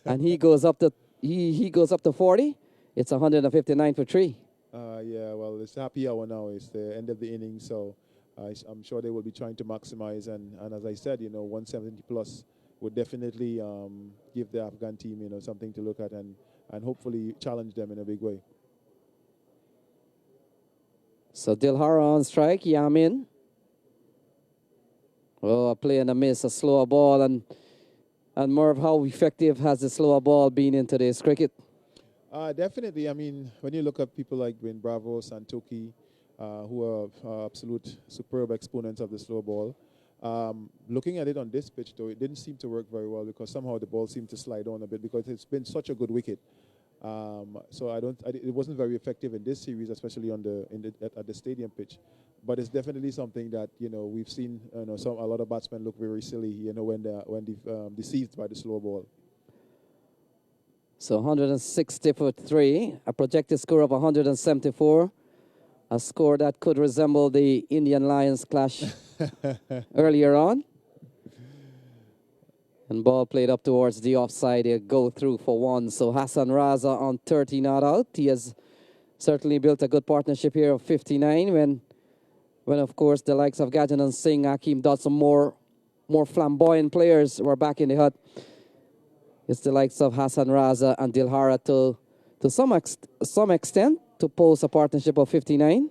and he goes up to he goes up to 40. It's 159 for 3. Yeah, well, it's happy hour now. It's the end of the inning, so I'm sure they will be trying to maximize. And as I said, 170 plus would definitely give the Afghan team, something to look at and hopefully challenge them in a big way. So Dilhara on strike, Yamin. Oh, a play and a miss, a slower ball, and Merv, how effective has the slower ball been in today's cricket? Definitely. I mean, when you look at people like Wayne Bravo, Santoki, who are absolute superb exponents of the slow ball, looking at it on this pitch, though, it didn't seem to work very well because somehow the ball seemed to slide on a bit because it's been such a good wicket. So it wasn't very effective in this series, especially at the stadium pitch. But it's definitely something that we've seen. A lot of batsmen look very silly, when they're deceived by the slow ball. So 160 for 3, a projected score of 174, a score that could resemble the Indian Lions clash earlier on. And ball played up towards the offside. He'll go through for 1. So Hassan Raza on 30 not out. He has certainly built a good partnership here of 59 when of course the likes of Gajanan Singh, Hakeem Dotson, more flamboyant players were back in the hut. It's the likes of Hassan Raza and Dilhara to some extent to pose a partnership of 59.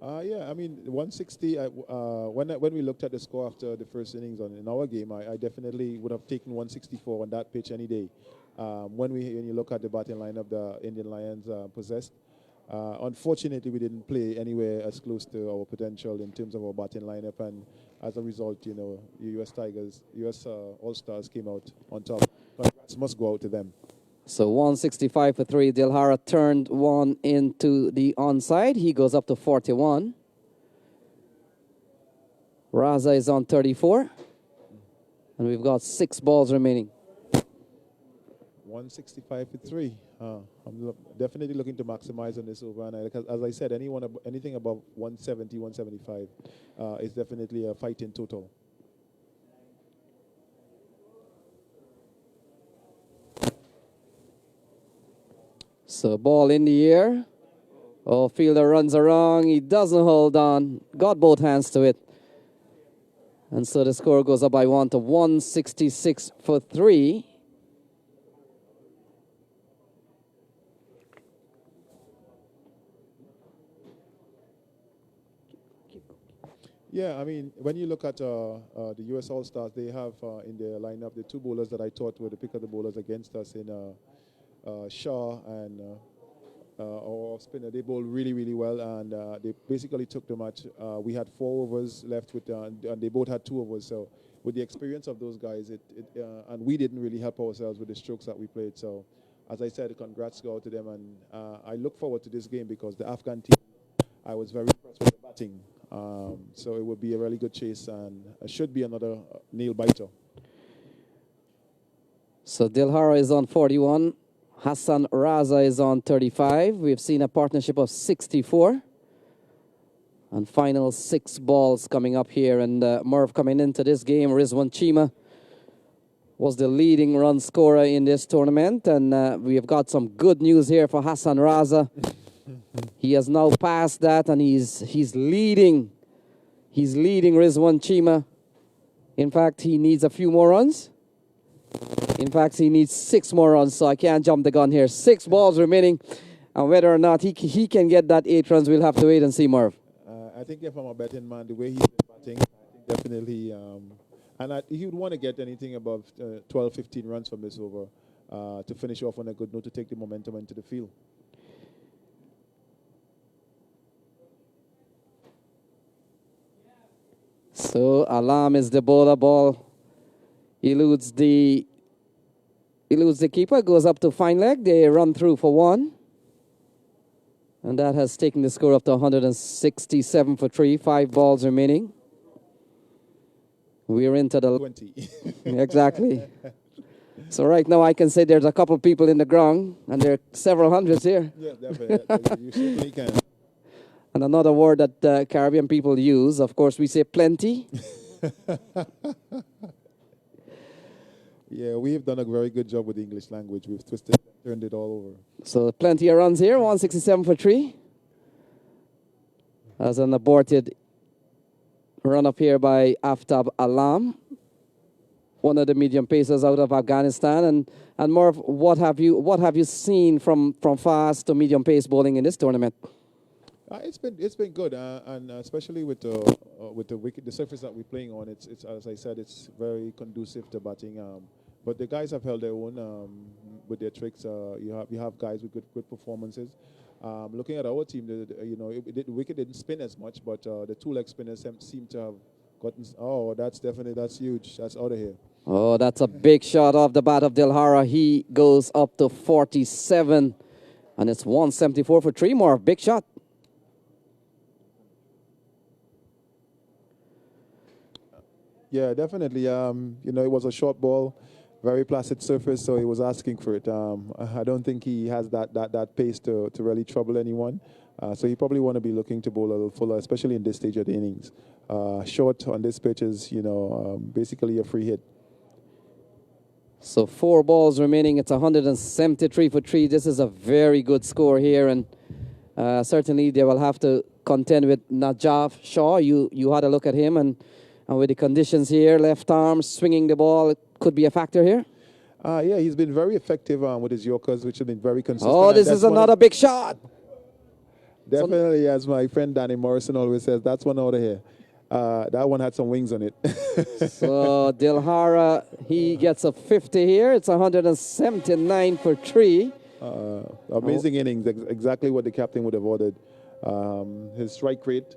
Yeah, I mean, 160, when we looked at the score after the first innings in our game, I definitely would have taken 164 on that pitch any day. When you look at the batting lineup the Indian Lions possessed, unfortunately, we didn't play anywhere as close to our potential in terms of our batting lineup, and as a result, the US All-Stars came out on top. Congrats must go out to them. So 165 for 3. Dilhara turned 1 into the onside. He goes up to 41. Raza is on 34. And we've got 6 balls remaining. 165 for 3. I'm definitely looking to maximize on this over. And as I said, anything above 170, 175 is definitely a fight in total. So ball in the air. Oh, fielder runs around. He doesn't hold on. Got both hands to it. And so the score goes up by 1 to 166 for 3. Yeah, I mean, when you look at the US All-Stars, they have in their lineup the 2 bowlers that I thought were the pick of the bowlers against us in Shaw and our spinner. They bowled really, really well, and they basically took the match. We had 4 overs left, and they both had 2 overs. So with the experience of those guys, and we didn't really help ourselves with the strokes that we played. So as I said, congrats go out to them, and I look forward to this game because the Afghan team, I was very impressed with the batting. So it would be a really good chase, and it should be another nail biter. So Dilhara is on 41. Hassan Raza is on 35. We've seen a partnership of 64. And final 6 balls coming up here. And Merv coming into this game, Rizwan Chima was the leading run scorer in this tournament. And we have got some good news here for Hassan Raza. He has now passed that, and he's leading. He's leading Rizwan Chima. In fact, he needs a few more runs. In fact, he needs 6 more runs, so I can't jump the gun here. 6 balls remaining, and whether or not he can get that 8 runs, we'll have to wait and see, Merv. I think if I'm a betting man, the way he's been batting, I think definitely, and he would want to get anything above 12, 15 runs from this over to finish off on a good note to take the momentum into the field. So Alam is the bowler. Ball eludes the keeper, goes up to fine leg. They run through for 1. And that has taken the score up to 167 for 3. 5 balls remaining. We're into the 20. Exactly. So right now I can say there's a couple people in the ground, and there are several hundreds here. Yeah, definitely. You certainly can. And another word that Caribbean people use, of course, we say plenty. Yeah, we've done a very good job with the English language. We've twisted, turned it all over. So plenty of runs here, 167 for 3. As an aborted run up here by Aftab Alam, one of the medium pacers out of Afghanistan. And Merv, what have you seen from fast to medium pace bowling in this tournament? It's been good, and especially with the wicket, the surface that we're playing on. It's as I said, it's very conducive to batting. But the guys have held their own with their tricks. You have guys with good performances. Looking at our team, the wicket didn't spin as much, but the two-leg spinners seem to have gotten. Oh, that's huge. That's out of here. Oh, that's a big shot off the bat of Dilhara. He goes up to 47, and it's 174 for 3 more. Big shot. Yeah, definitely. It was a short ball, very placid surface, so he was asking for it. I don't think he has that pace to really trouble anyone. So he probably want to be looking to bowl a little fuller, especially in this stage of the innings. Short on this pitch is, basically a free hit. So 4 balls remaining. It's 173 for 3. This is a very good score here, and certainly they will have to contend with Najaf Shaw. You had a look at him, and with the conditions here, left arm swinging the ball, it could be a factor here. Yeah, he's been very effective with his Yorkers, which have been very consistent. Oh, this is another big shot. Definitely, as my friend Danny Morrison always says, that's one out of here. That one had some wings on it. So Dilhara, he gets a 50 here. It's 179 for 3. Amazing innings, exactly what the captain would have ordered. His strike rate.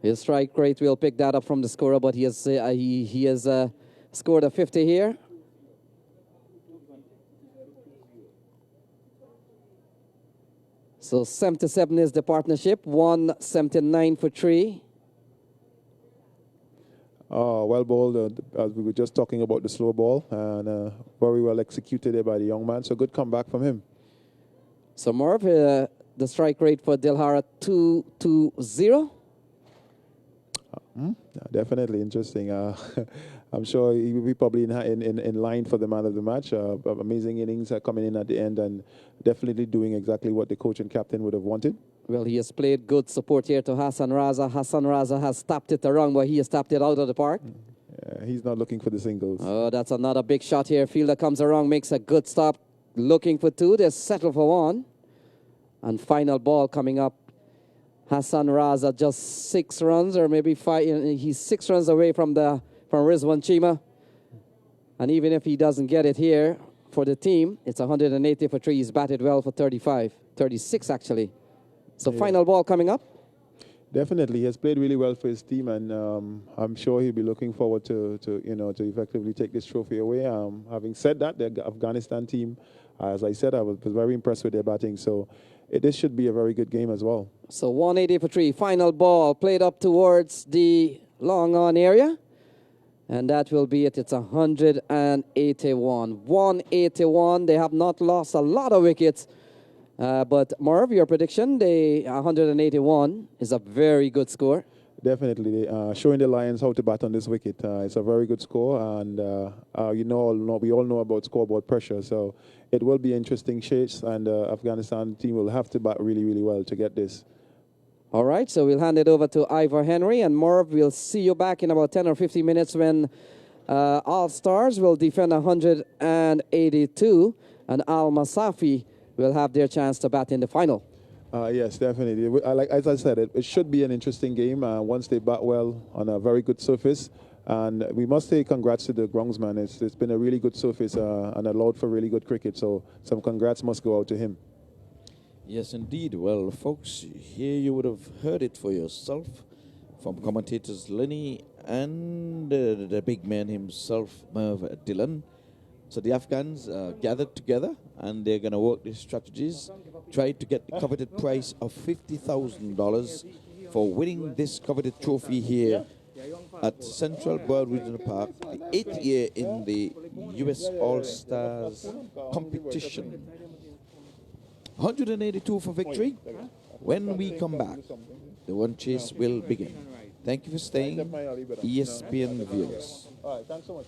His strike rate, we'll pick that up from the scorer, but he has scored a 50 here. So 77 is the partnership, 179 for 3. Oh, well bowled, as we were just talking about the slow ball, and very well executed there by the young man. So good comeback from him. So Merv, the strike rate for Dilhara 220. Definitely interesting. I'm sure he will be probably in line for the man of the match. Amazing innings coming in at the end, and definitely doing exactly what the coach and captain would have wanted. Well, he has played good support here to Hassan Raza. Hassan Raza has tapped it around, but he has tapped it out of the park. He's not looking for the singles. Oh, that's another big shot here. Fielder comes around, makes a good stop, looking for 2. They settle for 1. And final ball coming up. Hassan Raza just 6 runs, or maybe 5. He's 6 runs away from Rizwan Chima. And even if he doesn't get it here for the team, it's 180 for 3. He's batted well for 36 actually. So yeah. Final ball coming up. Definitely, he has played really well for his team, and I'm sure he'll be looking forward to effectively take this trophy away. Having said that, the Afghanistan team, as I said, I was very impressed with their batting. So this should be a very good game as well. So 180 for 3. Final ball played up towards the long on area. And that will be it. It's 181. 181. They have not lost a lot of wickets. But Merv, your prediction, 181 is a very good score. Definitely. Showing the Lions how to bat on this wicket. It's a very good score. And, we all know about scoreboard pressure. So it will be interesting chase. And the Afghanistan team will have to bat really, really well to get this. All right, so we'll hand it over to Ivor Henry. And Merv, we'll see you back in about 10 or 15 minutes when All-Stars will defend 182. And Al-Masafi will have their chance to bat in the final. Yes, definitely. As I said, it should be an interesting game once they bat well on a very good surface. And we must say congrats to the groundsman. It's been a really good surface and allowed for really good cricket. So some congrats must go out to him. Yes, indeed. Well, folks, here you would have heard it for yourself from commentators Lenny and the big man himself, Merv Dillon. So the Afghans gathered together, and they're going to work their strategies, try to get the coveted price of $50,000 for winning this coveted trophy here at Central World Regional Park, the 8th year in the U.S. All-Stars competition. 182 for victory. When we come back, the one chase will begin. Thank you for staying, ESPN viewers. All right, thanks so much.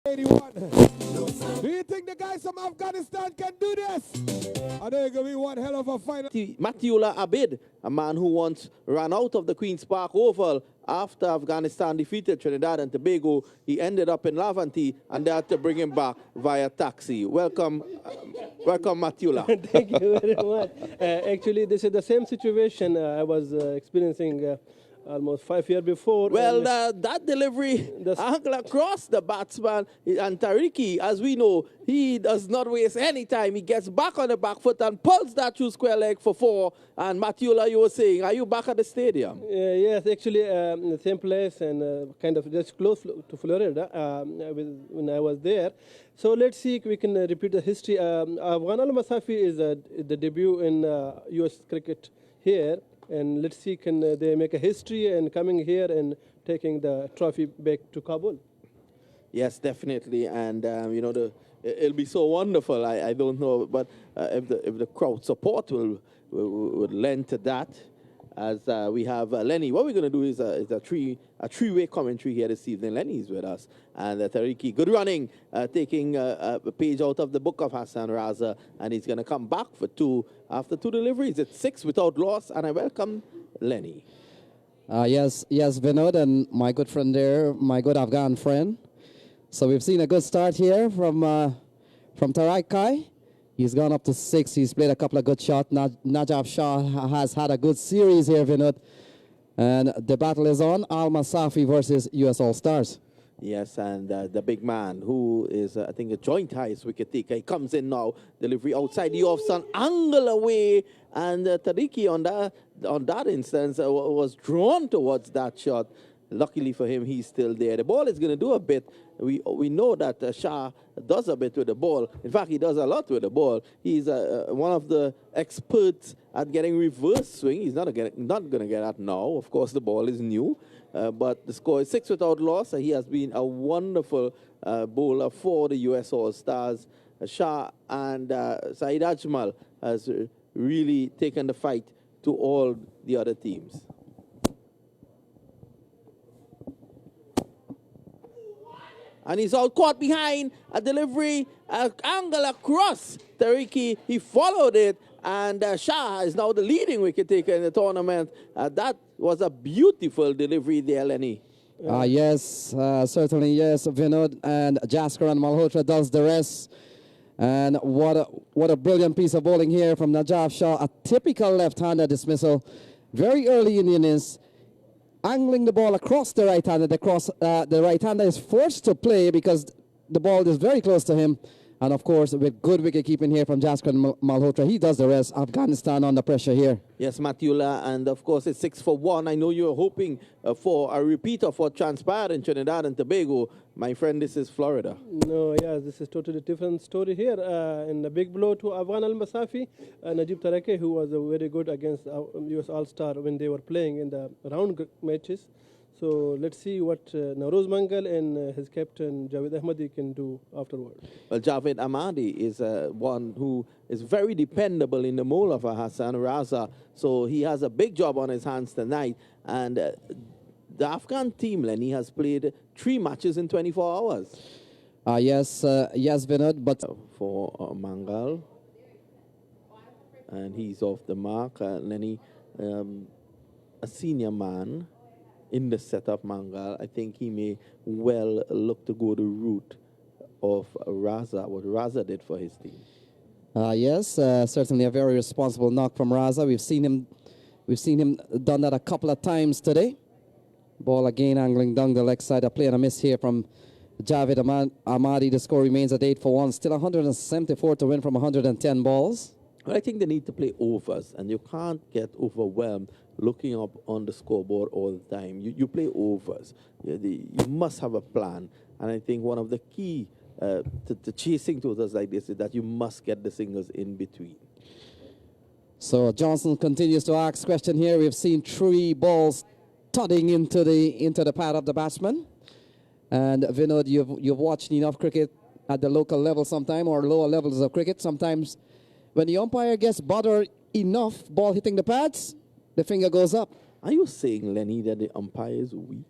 81. Do you think the guys from Afghanistan can do this? I think it's going to be one hell of a final. Matiullah Abid, a man who once ran out of the Queen's Park Oval after Afghanistan defeated Trinidad and Tobago. He ended up in Laventille, and they had to bring him back via taxi. Welcome, Matiullah. Thank you very much. Actually, this is the same situation I was experiencing almost 5 years before. Well, that delivery, angle across the batsman, and Tariki, as we know, he does not waste any time. He gets back on the back foot and pulls that true square leg for 4. And Matiullah, you were saying, are you back at the stadium? Yes, actually, the same place and kind of just close to Florida when I was there. So let's see if we can repeat the history. Al-Masafi is the debut in U.S. cricket here. And let's see, can they make a history and coming here and taking the trophy back to Kabul? Yes, definitely. And, you know, it'll be so wonderful. I don't know, but if the crowd support would lend to that, as we have Lenny. What we're going to do is a three-way commentary here this evening. Lenny's with us. And Tariki, good running, taking a page out of the book of Hassan Raza. And he's going to come back for 2 after 2 deliveries. It's 6 without loss. And I welcome Lenny. Yes, Vinod, and my good friend there, my good Afghan friend. So we've seen a good start here from Tariq Kai. He's gone up to 6. He's played a couple of good shots. Najaf Shah has had a good series here, Vinod. And the battle is on. Al-Masafi versus U.S. All-Stars. Yes, and the big man, who is, I think, a joint highest wicket taker. He comes in now, delivery outside the off-sun, angle away. And Tariki on that instance was drawn towards that shot. Luckily for him, he's still there. The ball is going to do a bit. We know that Shah does a bit with the ball. In fact, he does a lot with the ball. He's one of the experts at getting reverse swing. He's not going to get that now. Of course, the ball is new. But the score is 6 without loss. He has been a wonderful bowler for the U.S. All-Stars. Shah and Saeed Ajmal has really taken the fight to all the other teams. And he's all caught behind a delivery, angle across Tariki. He followed it, and Shah is now the leading wicket taker in the tournament. That was a beautiful delivery there, Lenny. Yes, certainly, yes, Vinod. And Jaskaran Malhotra does the rest. And what a brilliant piece of bowling here from Najaf Shah. A typical left-hander dismissal very early in the innings. Angling the ball across the right-hander. The right-hander is forced to play because the ball is very close to him. And, of course, with good wicket-keeping here from Jaskaran Malhotra, he does the rest. Afghanistan under pressure here. Yes, Matiullah, and, of course, it's 6 for 1. I know you're hoping for a repeat of what transpired in Trinidad and Tobago. My friend, this is Florida. No, yes, this is totally different story here. In a big blow to Afghan Al-Masafi, Najib Tareke, who was very good against U.S. All-Star when they were playing in the round matches. So let's see what Nawroz Mangal and his captain Javed Ahmadi can do afterward. Well, Javed Ahmadi is one who is very dependable in the mold of Hassan Raza. So he has a big job on his hands tonight. And the Afghan team, Lenny, has played 3 matches in 24 hours. Yes, Vinod, but for Mangal. And he's off the mark. Lenny, a senior man in the setup, Mangal, I think he may well look to go the route of Raza, what Raza did for his team. Yes, certainly a very responsible knock from Raza. We've seen him done that a couple of times today. Ball again angling down the leg side. A play and a miss here from Javed Ahmadi. The score remains at 8 for 1. Still 174 to win from 110 balls. Well, I think they need to play overs, and you can't get overwhelmed looking up on the scoreboard all the time. You play overs. You must have a plan. And I think one of the key to chasing totals like this is that you must get the singles in between. So Johnson continues to ask question here. We've seen 3 balls thudding into the pad of the batsman. And Vinod, you've watched enough cricket at the local level sometime, or lower levels of cricket. Sometimes when the umpire gets bothered enough, ball hitting the pads, the finger goes up. Are you saying, Lenny, that the umpire is weak?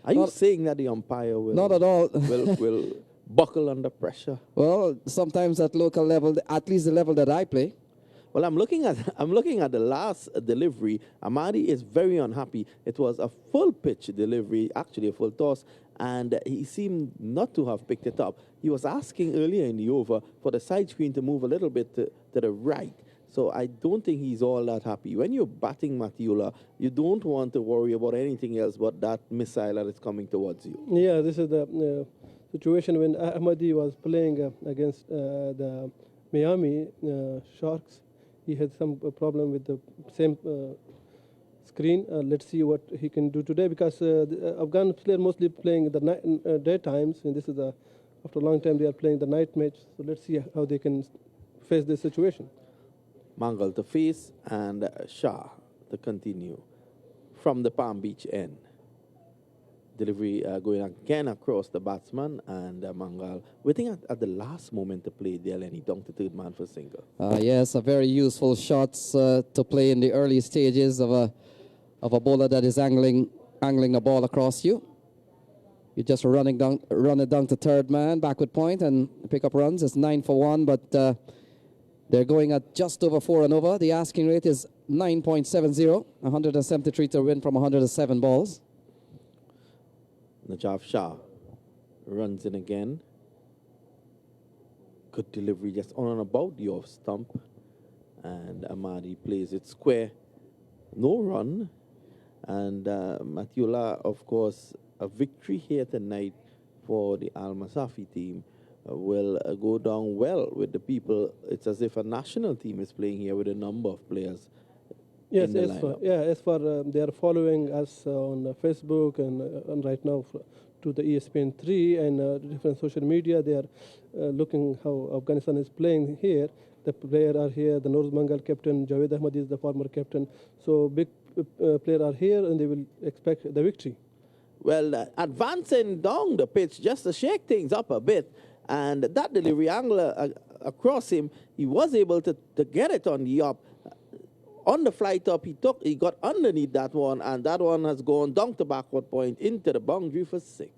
Are you saying that the umpire will Not at all. will buckle under pressure? Well, sometimes at local level, at least the level that I play. Well, I'm looking at the last delivery. Amadi is very unhappy. It was a full pitch delivery, actually a full toss, and he seemed not to have picked it up. He was asking earlier in the over for the side screen to move a little bit to the right. So I don't think he's all that happy. When you're batting Matula, you don't want to worry about anything else but that missile that is coming towards you. Yeah, this is the situation when Ahmadi was playing against the Miami Sharks. He had some problem with the same screen. Let's see what he can do today, because the Afghan players mostly playing the day times, and this is after a long time they are playing the night match. So let's see how they can face this situation. Mangal to face and Shah to continue from the Palm Beach end. Delivery going again across the batsman and Mangal waiting at the last moment to play there, and he dunked the third man for single. Yes, a very useful shots to play in the early stages of a bowler that is angling the ball across you. You're just run it down to third man, backward point, and pick up runs. It's 9 for 1, but they're going at just over 4 and over. The asking rate is 9.70, 173 to win from 107 balls. Najaf Shah runs in again. Good delivery just on and about the off stump. And Amadi plays it square. No run. And Matula, of course, a victory here tonight for the Al-Masafi team will go down well with the people. It's as if a national team is playing here with a number of players. Yes, as for they are following us on Facebook and right now to the ESPN3 and different social media. They are looking how Afghanistan is playing here. The players are here. The North Bengal captain Javed Ahmad is the former captain. So big players are here, and they will expect the victory. Well, advancing down the pitch just to shake things up a bit, and that delivery angle across him, he was able to get it on the up. On the flight up, he got underneath that one, and that one has gone down to backward point into the boundary for 6.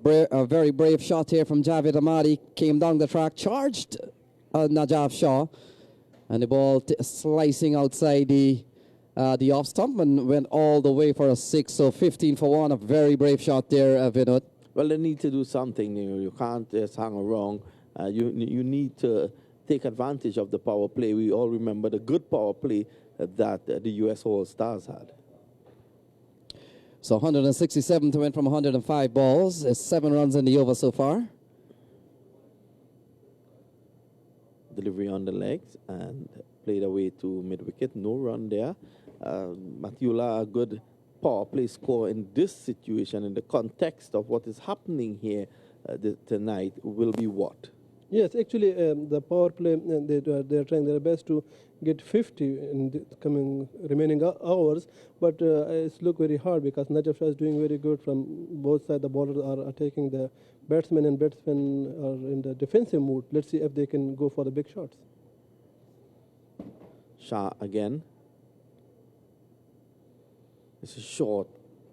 A very brave shot here from Javed Ahmadi. Came down the track, charged Najaf Shah, and the ball slicing outside the off stump and went all the way for a 6. So 15 for 1. A very brave shot there, Vinod. Well, they need to do something. You can't just hang around. You need to take advantage of the power play. We all remember the good power play that the U.S. All-Stars had. So 167 to win from 105 balls. 7 runs in the over so far. Delivery on the legs and played away to mid-wicket. No run there. Matula, a good power play score in this situation, in the context of what is happening here tonight, will be what? Yes, actually, the power play, they are trying their best to get 50 in the remaining hours, but it's look very hard because Najaf Shah is doing very good from both sides. The bowlers are attacking the batsmen, and batsmen are in the defensive mood. Let's see if they can go for the big shots. Shah again. This is short,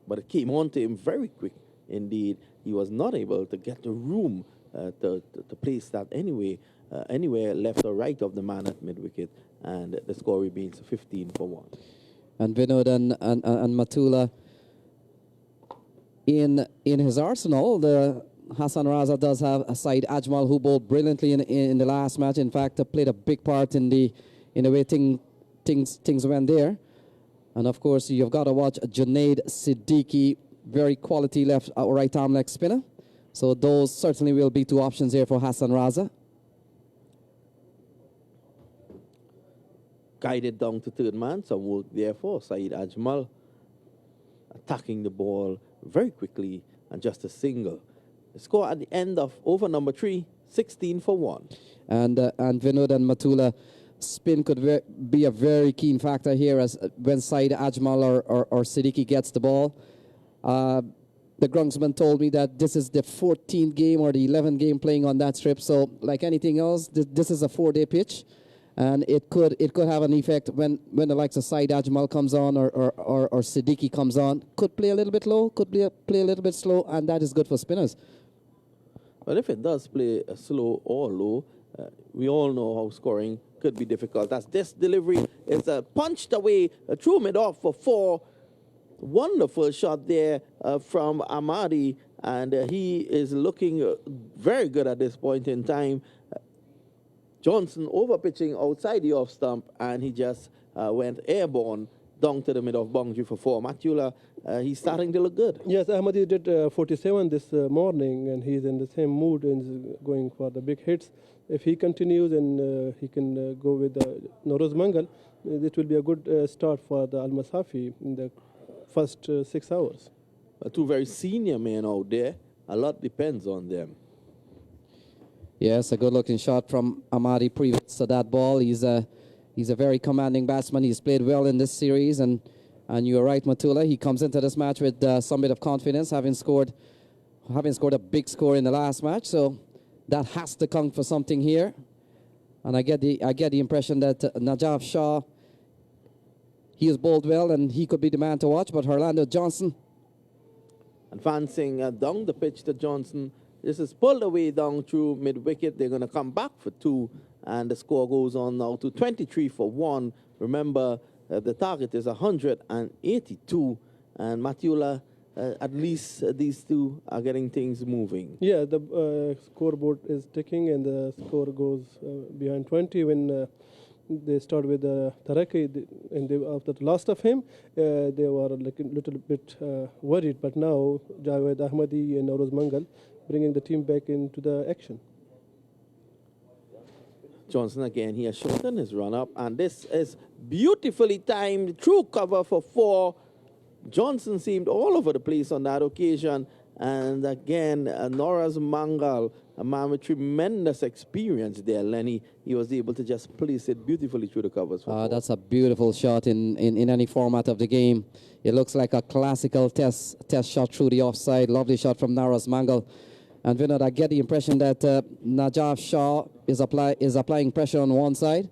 but it came on to him very quick indeed. He was not able to get the room to place that anywhere left or right of the man at mid-wicket, and the score remains 15 for 1. And Vinod and Matula, in his arsenal, the Hassan Raza does have a Saeed Ajmal who bowled brilliantly in the last match. In fact, played a big part in the way things went there. And of course, you've got to watch Junaid Siddiqui, very quality right arm leg spinner. So those certainly will be 2 options here for Hassan Raza. Guided down to third man, some work there for Saeed Ajmal. Attacking the ball very quickly and just a single. The score at the end of over number 3, 16 for 1. And Vinod and Matula, spin could be a very keen factor here as when Saeed Ajmal or Siddiqui gets the ball. The groundsman told me that this is the 14th game or the 11th game playing on that strip. So like anything else, this is a 4-day pitch. And it could have an effect when the likes of Saeed Ajmal comes on or Siddiqui comes on. Could play a little bit low, could play a little bit slow, and that is good for spinners. Well, if it does play slow or low, we all know how scoring could be difficult. As this delivery is punched away, threw mid off for 4. Wonderful shot there from Ahmadi, and he is looking very good at this point in time. Johnson over pitching outside the off stump, and he just went airborne down to the mid of boundary for 4. Matula, he's starting to look good. Yes, Ahmadi did 47 this morning, and he's in the same mood and is going for the big hits. If he continues and he can go with Noroz Mangal, it will be a good start for the Al-Masafi in the first 6 hours. 2 very senior men out there. A lot depends on them. Yes, a good-looking shot from Ahmadi previous to that ball. He's a very commanding batsman. He's played well in this series, and you're right, Matula. He comes into this match with some bit of confidence, having scored a big score in the last match. So that has to count for something here. And I get the impression that Najaf Shah, he has bowled well, and he could be the man to watch. But Orlando Johnson, advancing down the pitch to Johnson. This is pulled away down through mid-wicket. They're going to come back for 2, and the score goes on now to 23 for 1. Remember, the target is 182, and Matula, at least these 2 are getting things moving. Yeah, the scoreboard is ticking, and the score goes behind 20 when they start with Taraki, and after the loss of him, they were like a little bit worried. But now, Javed Ahmadi and Noroz Mangal bringing the team back into the action. Johnson again, he has shortened his run-up, and this is beautifully timed, true cover for 4. Johnson seemed all over the place on that occasion, and again, Noroz Mangal, a man with tremendous experience there, Lenny, he was able to just place it beautifully through the covers. that's a beautiful shot in any format of the game. It looks like a classical test shot through the offside. Lovely shot from Noroz Mangal. And Vinod, I get the impression that Najaf Shah is applying pressure on one side,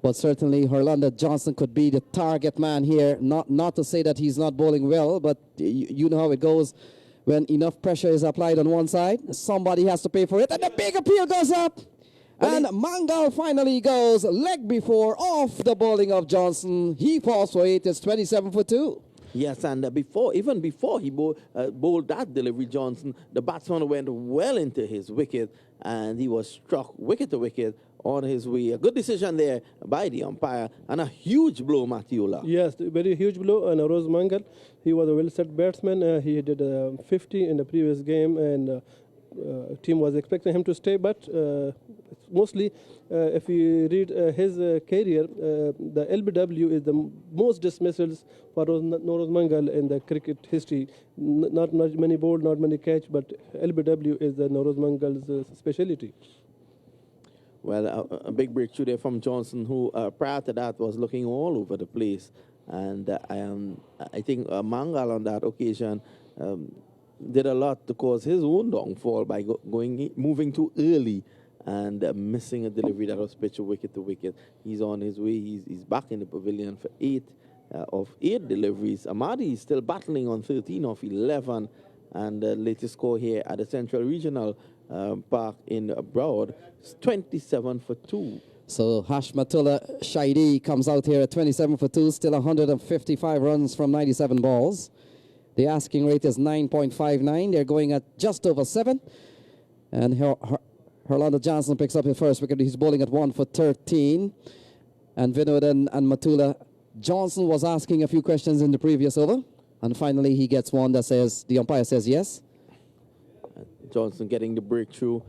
but certainly Orlando Johnson could be the target man here. Not to say that he's not bowling well, but you know how it goes. When enough pressure is applied on one side, somebody has to pay for it, and the big appeal goes up. And Mangal finally goes leg before off the bowling of Johnson. He falls for 8. It's 27 for 2. Yes, and even before he bowled that delivery, Johnson, the batsman went well into his wicket, and he was struck wicket to wicket on his way. A good decision there by the umpire, and a huge blow, Matula. Yes, very huge blow. And Noroz Mangal, he was a well-set batsman. He did 50 in the previous game, and team was expecting him to stay, but mostly if you read his career, the LBW is the most dismissals for Noroz Mangal in the cricket history. Not many bowled, not many catch, but LBW is the Noroz Mangal's specialty. Well, a big breakthrough there from Johnson, who prior to that was looking all over the place. And I think Mangal on that occasion did a lot to cause his own downfall by moving too early and missing a delivery that was pitched wicket to wicket. He's on his way. He's back in the pavilion for 8 of 8 deliveries. Ahmadi is still battling on 13 of 11, and the latest score here at the Central Regional Park in Broad is 27 for 2. So Hashmatullah Shaidi comes out here at 27 for 2, still 155 runs from 97 balls. The asking rate is 9.59. They're going at just over 7. And Orlando Johnson picks up his first wicket. He's bowling at 1 for 13. And Vinod and Matula, Johnson was asking a few questions in the previous over. And finally, he gets one that says, the umpire says yes. Johnson getting the breakthrough,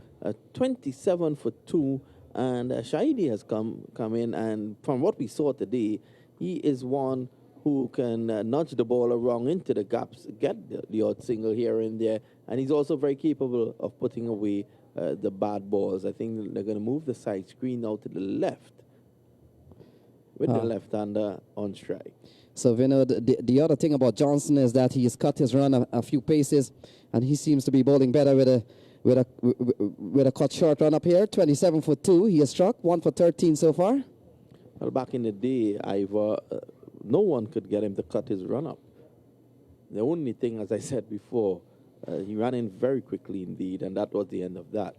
27 for 2. And Shaidi has come in. And from what we saw today, he is one who can nudge the ball around into the gaps, get the odd single here and there. And he's also very capable of putting away the bad balls. I think they're going to move the side screen now to the left with the left-hander on strike. So, Vinod, the other thing about Johnson is that he has cut his run a few paces, and he seems to be bowling better with a cut short run up here. 27 for 2, he has struck, 1 for 13 so far. Well, back in the day, no one could get him to cut his run up. The only thing, as I said before, he ran in very quickly indeed, and that was the end of that.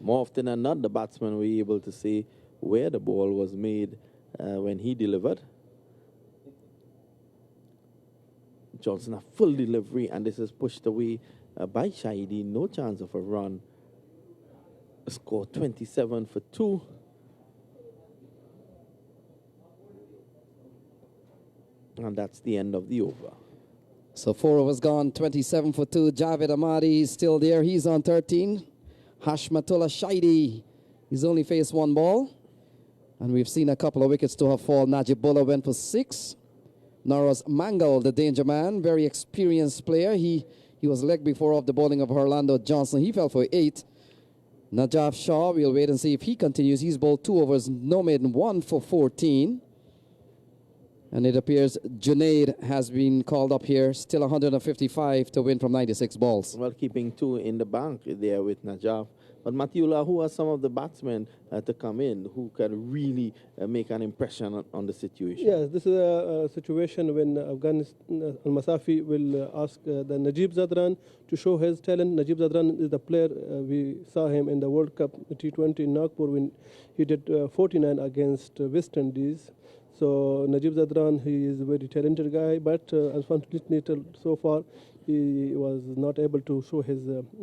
More often than not, the batsman were able to see where the ball was made when he delivered. Johnson, a full delivery, and this is pushed away by Shahidi. No chance of a run. Score 27 for 2. And that's the end of the over. So 4 overs gone, 27 for 2. Javed Ahmadi is still there. He's on 13. Hashmatullah Shaidi, he's only faced 1 ball. And we've seen a couple of wickets to have fall. Najibullah went for 6. Naraz Mangal, the danger man, very experienced player. He was leg before off the bowling of Orlando Johnson. He fell for 8. Najaf Shah, we'll wait and see if he continues. He's bowled 2 overs, no maiden, 1 for 14. And it appears Junaid has been called up here, still 155 to win from 96 balls. Well, keeping 2 in the bank there with Najaf. But Matiullah, who are some of the batsmen to come in who can really make an impression on the situation? Yes, this is a situation when Afghanistan, Al-Masafi will ask the Najib Zadran to show his talent. Najib Zadran is the player, we saw him in the World Cup T20 in Nagpur when he did 49 against West Indies. So Najib Zadran, he is a very talented guy, but unfortunately so far he was not able to show his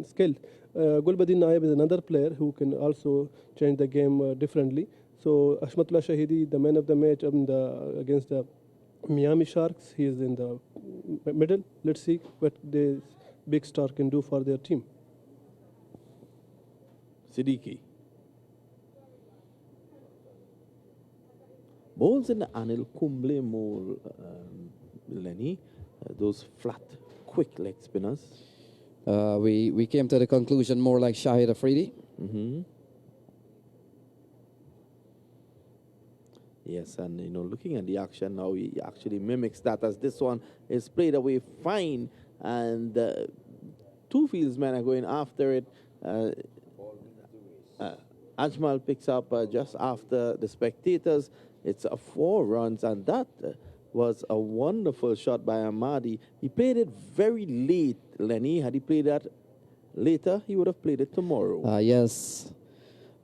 skill. Gulbuddin Naib is another player who can also change the game differently. So Hashmatullah Shahidi, the man of the match against the Miami Sharks, he is in the middle. Let's see what this big star can do for their team. Siddiqui. Balls in the Anil Kumble Mole, Lenny, those flat, quick leg spinners. We came to the conclusion more like Shahid Afridi. Mm-hmm. Yes, and looking at the action now, he actually mimics that as this one is played away fine, and 2 fieldsmen are going after it. Ajmal picks up just after the spectators. It's 4 runs, and that was a wonderful shot by Ahmadi. He played it very late, Lenny. Had he played that later, he would have played it tomorrow. Yes,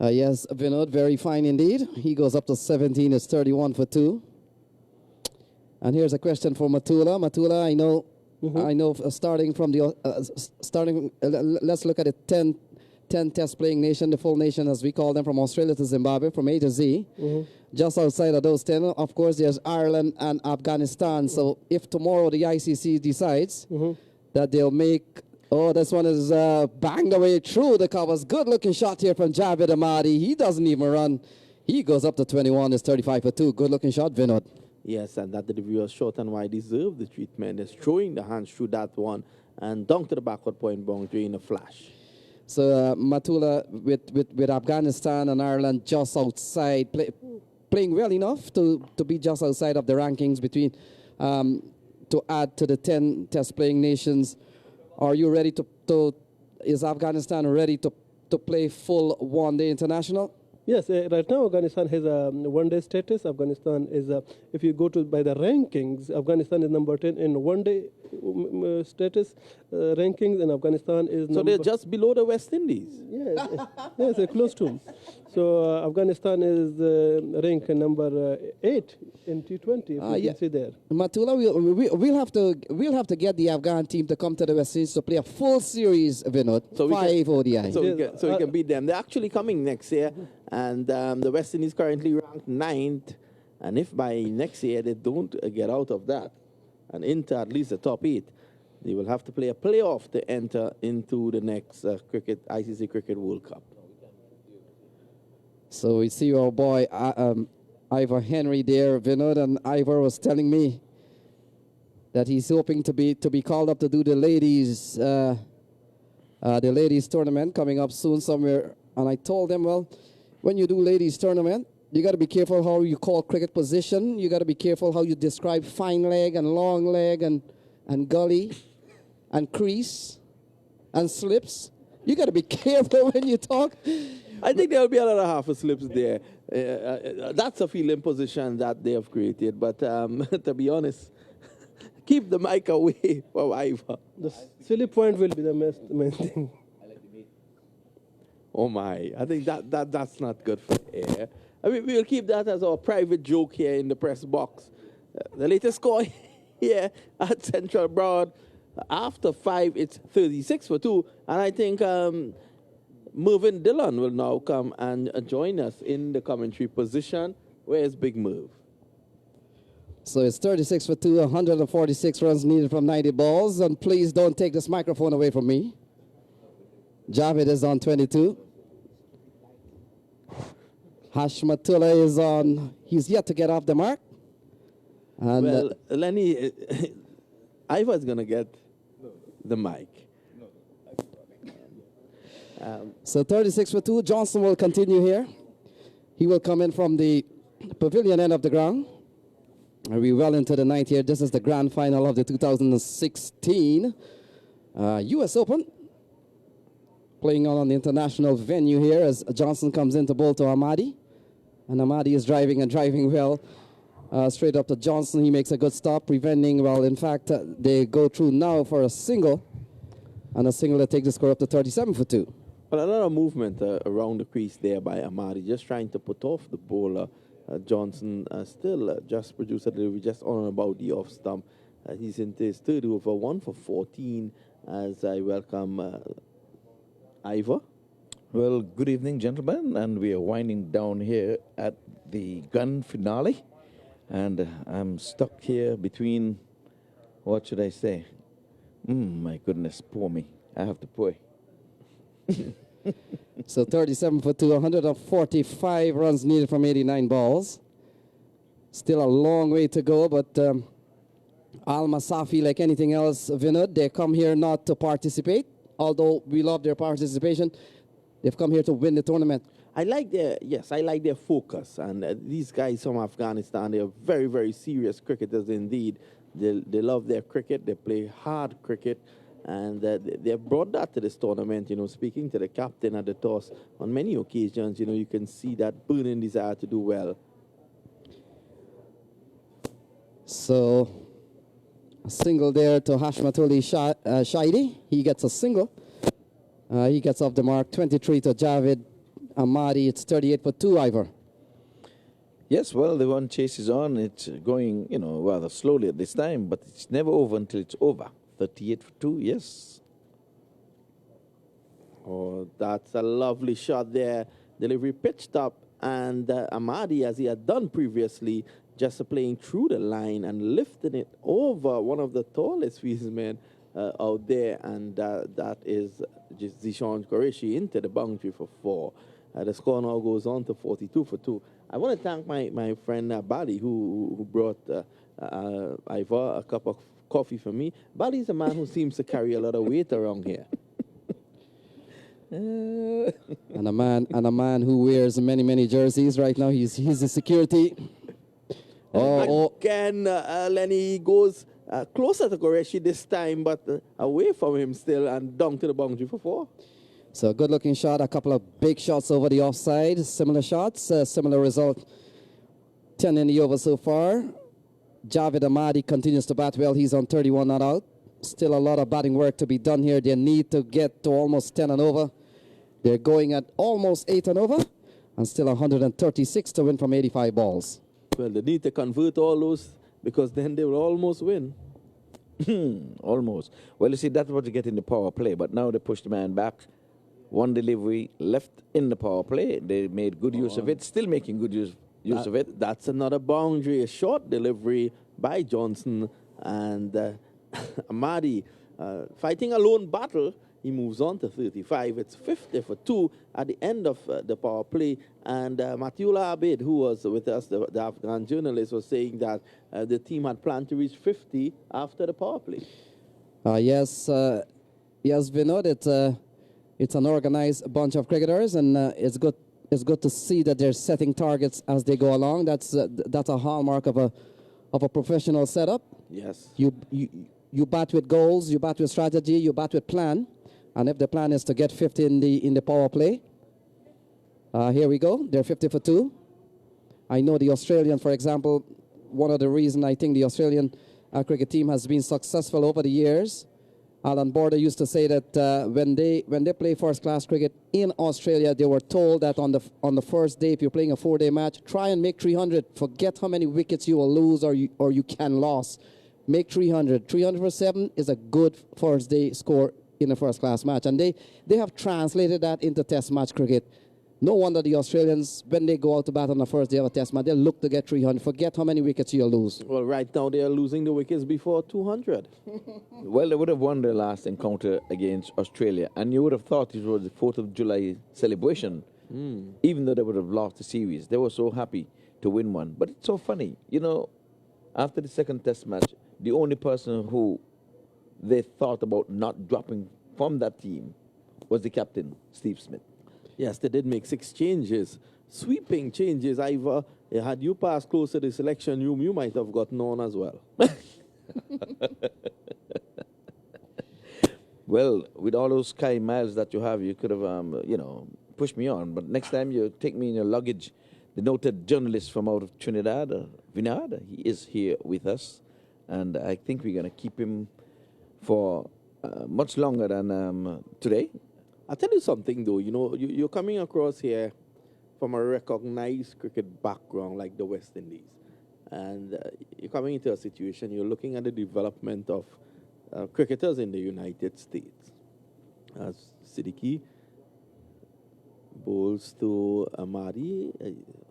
Vinod, very fine indeed. He goes up to 17, it's 31 for 2. And here's a question for Matula. Matula, I know starting from the, let's look at it, 10 test playing nation, the full nation as we call them, from Australia to Zimbabwe, from A to Z. Just outside of those 10, of course, there's Ireland and Afghanistan. So if tomorrow the ICC decides that they'll make, this one is banged away through the covers. Good looking shot here from Javed Ahmadi. He doesn't even run. He goes up to 21, it's 35 for 2. Good looking shot, Vinod. Yes, and that the reviewer short and wide deserved the treatment. Is throwing the hands through that one and down to the backward point boundary in a flash. So Matula with Afghanistan and Ireland just outside, playing well enough to be just outside of the rankings between to add to the 10 test playing nations. Are you ready is Afghanistan ready to play full one-day international? Yes, right now Afghanistan has a one-day status. Afghanistan is, if you go by the rankings, Afghanistan is number 10 in one-day status rankings, and Afghanistan is so they're just below the West Indies. Yes, yes, they're close to them. So Afghanistan is ranked number 8 in T20. If you can see there. Matula, we'll have to get the Afghan team to come to the West Indies to play a full series, Vinod. So 5 ODI. So we can beat them. They're actually coming next year, and the West Indies currently ranked 9th. And if by next year they don't get out of that and into at least the top 8, they will have to play a playoff to enter into the next ICC Cricket World Cup. So we see our boy Ivor Henry there, Vinod, and Ivor was telling me that he's hoping to be called up to do the ladies tournament coming up soon somewhere. And I told them, well, when you do ladies tournament, you got to be careful how you call cricket position. You got to be careful how you describe fine leg and long leg and gully and crease and slips. You got to be careful when you talk. I think there'll be a lot of half slips there. That's a fielding position that they have created. But to be honest, keep the mic away from Ivor. The silly point will be the main thing. Oh my! I think that's not good for air. I mean, we'll keep that as our private joke here in the press box. The latest score here at Central Broad, after 5, it's 36 for 2. And I think Mervyn Dillon will now come and join us in the commentary position. Where's Big Merv? So it's 36 for 2, 146 runs needed from 90 balls. And please don't take this microphone away from me. Javed is on 22. Hashmatullah is on, he's yet to get off the mark. And well, Lenny, Ivor's going to get the mic. So 36 for 2, Johnson will continue here. He will come in from the pavilion end of the ground. And we're well into the 9th here. This is the grand final of the 2016 U.S. Open. Playing on the international venue here as Johnson comes in to bowl to Ahmadi. And Ahmadi is driving and driving well. Straight up to Johnson, he makes a good stop, preventing, well, in fact, they go through now for a single. And a single that takes the score up to 37 for 2. Well, a lot of movement around the crease there by Ahmadi, just trying to put off the bowler. Johnson still just produced a delivery just on and about the off stump. He's into his third over, 1 for 14, as I welcome Ivor. Well, good evening, gentlemen, and we are winding down here at the gun finale. And I'm stuck here between, what should I say? My goodness, poor me. I have to pray. So 37 for 2, 145 runs needed from 89 balls. Still a long way to go, but Al-Masafi, like anything else, Vinod, they come here not to participate. Although we love their participation, they've come here to win the tournament. I like their focus. And these guys from Afghanistan, they are very, very serious cricketers indeed. They love their cricket. They play hard cricket. And they have brought that to this tournament, speaking to the captain at the toss. On many occasions, you can see that burning desire to do well. So a single there to Hashmatullah Shaidi. He gets a single. He gets off the mark. 23 to Javed Ahmadi. It's 38 for 2, Ivor. Yes, well, the one chases on. It's going, rather slowly at this time, but it's never over until it's over. 38 for 2, yes. Oh, that's a lovely shot there. Delivery pitched up, and Ahmadi, as he had done previously, just playing through the line and lifting it over one of the tallest fieldsmen out there, and that is Zishan Qureshi into the boundary for 4. The score now goes on to 42 for 2. I want to thank my friend Bali, who brought Ivor a cup of coffee for me. Bali's a man who seems to carry a lot of weight around here. And a man who wears many jerseys right now. He's the security. Again, Lenny goes closer to Qureshi this time, but away from him still, and down to the boundary for 4. So good looking shot, a couple of big shots over the offside, similar shots, similar result. 10 in the over so far. Javed Ahmadi continues to bat well. He's on 31 not out. Still a lot of batting work to be done here. They need to get to almost 10 and over. They're going at almost 8 and over, and still 136 to win from 85 balls. Well, they need to convert all those, because then they will almost win. Almost. Well, you see, that's what you get in the power play. But now they push the man back. One delivery left in the power play. They made good use of it. Still making good use of it. That's another boundary. A short delivery by Johnson. And Ahmadi, fighting a lone battle, he moves on to 35. It's 50 for 2 at the end of the power play. And Matiullah Abid, who was with us, the Afghan journalist, was saying that the team had planned to reach 50 after the power play. Yes, Vinod, it's an organized bunch of cricketers, and it's good to see that they're setting targets as they go along. That's a hallmark of a professional setup. Yes. You bat with goals, you bat with strategy, you bat with plan, and if the plan is to get 50 in the power play, Here we go. They're 50 for 2. I know the Australian, for example, one of the reasons I think the Australian cricket team has been successful over the years. Alan Border used to say that when they play first-class cricket in Australia, they were told that on the first day, if you're playing a 4-day match, try and make 300. Forget how many wickets you will lose or you can lose. Make 300. 300 for 7 is a good first-day score in a first-class match. And they have translated that into test match cricket. No wonder the Australians, when they go out to bat on the first day of a test match, they look to get 300. Forget how many wickets you'll lose. Well, right now they are losing the wickets before 200. Well, they would have won their last encounter against Australia, and you would have thought it was the 4th of July celebration, even though they would have lost the series. They were so happy to win one. But it's so funny. You know, after the second test match, the only person who they thought about not dropping from that team was the captain, Steve Smith. Yes, they did make 6 changes, sweeping changes. Ivor, had you passed close to the selection room, you might have gotten on as well. Well, with all those Sky miles that you have, you could have, pushed me on. But next time you take me in your luggage, the noted journalist from out of Trinidad, Vinod, he is here with us. And I think we're going to keep him for much longer than today. I'll tell you something, though. You know, you're coming across here from a recognized cricket background like the West Indies. And you're coming into a situation, you're looking at the development of cricketers in the United States. As Siddiqui bowls to Amadi,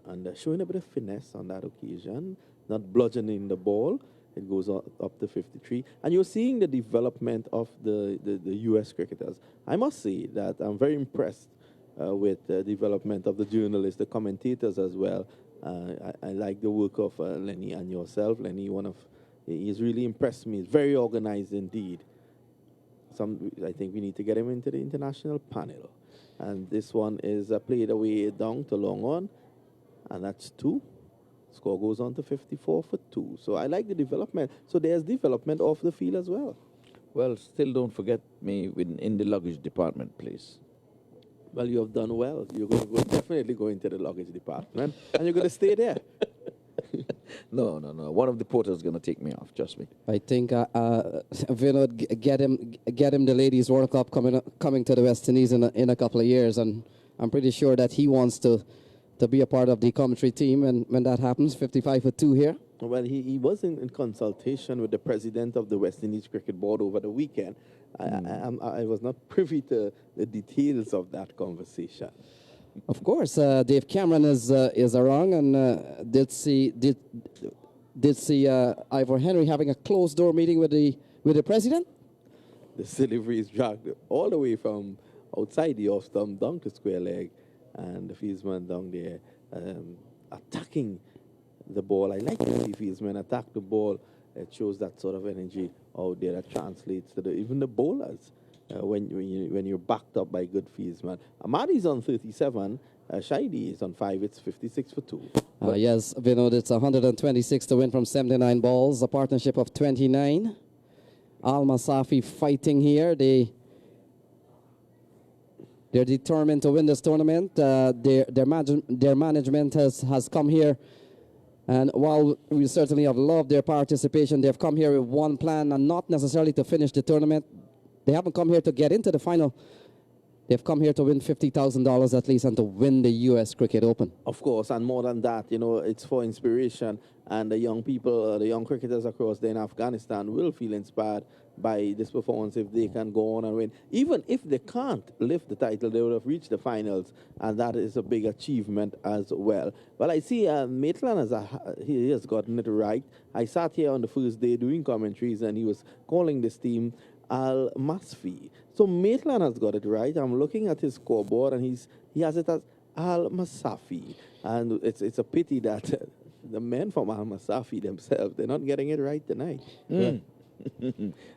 and showing a bit of finesse on that occasion, not bludgeoning the ball. It goes up to 53. And you're seeing the development of the U.S. cricketers. I must say that I'm very impressed with the development of the journalists, the commentators as well. I like the work of Lenny and yourself. Lenny, he's really impressed me. He's very organized indeed. I think we need to get him into the international panel. And this one is played away down to long on, and that's 2. Score goes on to 54 for 2. So I like the development. So there's development off the field as well. Well, still don't forget me in the luggage department, please. Well, you have done well. You're going to definitely go into the luggage department, and you're going to stay there. No. One of the porters is going to take me off, trust me. I think Vinod, get him the Ladies World Cup coming to the West Indies in a couple of years, and I'm pretty sure that he wants to be a part of the commentary team, and when that happens, 55 for 2 here. Well, he was in consultation with the president of the West Indies Cricket Board over the weekend. I was not privy to the details of that conversation. Of course, Dave Cameron is around, and did see Ivor Henry having a closed door meeting with the president. The delivery is dragged all the way from outside the off stump down to square leg, and the fieldsman down there attacking the ball. I like to see fieldsmen attack the ball. It shows that sort of energy out there that translates to even the bowlers when you're backed up by good fieldsmen. Amadi's on 37. Shaidi is on 5. It's 56 for 2. Yes, Vinod, it's 126 to win from 79 balls. A partnership of 29. Al-Masafi fighting here. They're determined to win this tournament. Their management has come here, and while we certainly have loved their participation, they've come here with one plan and not necessarily to finish the tournament. They haven't come here to get into the final. They've come here to win $50,000 at least and to win the U.S. Cricket Open. Of course, and more than that, it's for inspiration. And the young people, the young cricketers across there in Afghanistan will feel inspired by this performance if they can go on and win. Even if they can't lift the title, they would have reached the finals, and that is a big achievement as well. Well, I see Maitland he has gotten it right. I sat here on the first day doing commentaries, and he was calling this team Al-Masafi. So Maitland has got it right. I'm looking at his scoreboard, and he has it as Al-Masafi. And it's a pity that the men from Al-Masafi themselves, they're not getting it right tonight.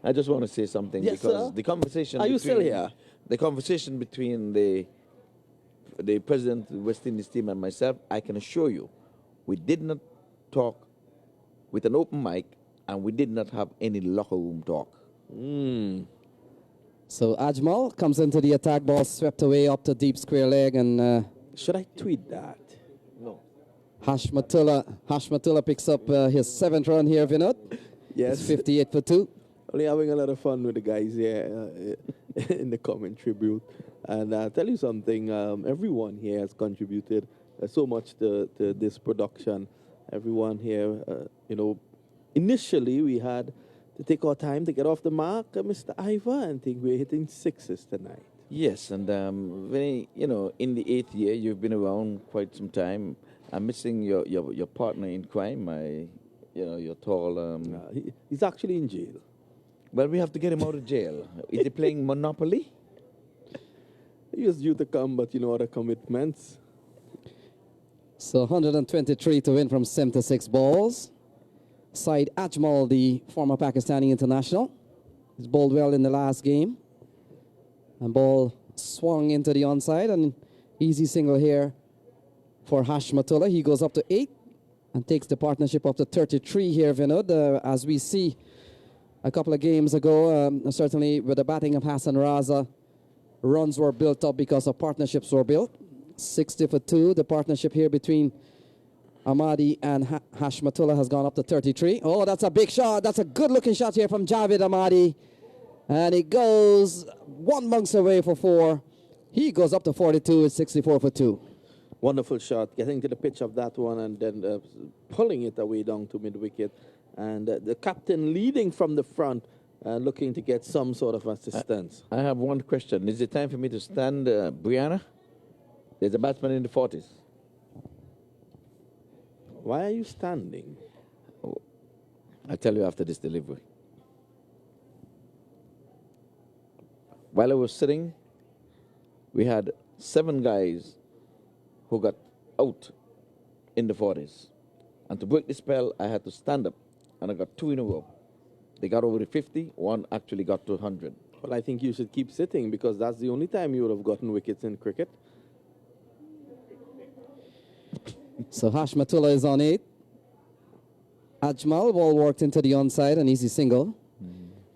I just want to say something, yes, because sir? the conversation... Are you still here? The conversation between the president of the West Indies team and myself, I can assure you, we did not talk with an open mic, and we did not have any locker room talk. So Ajmal comes into the attack, ball swept away up to deep square leg, and Should I tweet that? No. Hashmatullah picks up his 7th run here, Vinod. Yes. It's 58 for 2. Only having a lot of fun with the guys here in the commentary booth. And I'll tell you something, everyone here has contributed so much to this production. Everyone here, initially we had to take our time to get off the mark, Mr. Ivor, and think we're hitting 6s tonight. Yes, and in the 8th year, you've been around quite some time. I'm missing your partner in crime, your tall... he's actually in jail. Well, we have to get him out of jail. Is he playing Monopoly? He was due to come, but other commitments. So 123 to win from 76 balls. Saeed Ajmal, the former Pakistani international. He's bowled well in the last game. And ball swung into the onside, and easy single here for Hashmatullah. He goes up to 8 and takes the partnership up to 33 here, Vinod. As we see a couple of games ago, certainly with the batting of Hassan Raza, runs were built up because of partnerships were built. 60 for 2. The partnership here between Ahmadi and Hashmatullah has gone up to 33. Oh, that's a big shot. That's a good-looking shot here from Javed Ahmadi. And it goes 1 bunks away for 4. He goes up to 42. It's 64 for 2. Wonderful shot, getting to the pitch of that one and then pulling it away down to mid-wicket. And the captain leading from the front, looking to get some sort of assistance. I have one question. Is it time for me to stand Brianna? There's a batsman in the 40s. Why are you standing? Oh, I'll tell you after this delivery. While I was sitting, we had 7 guys who got out in the 40s. And to break the spell, I had to stand up, and I got 2 in a row. They got over the 50, one actually got to 100. Well, I think you should keep sitting because that's the only time you would have gotten wickets in cricket. So Hashmatullah is on 8. Ajmal, ball worked into the onside, an easy single.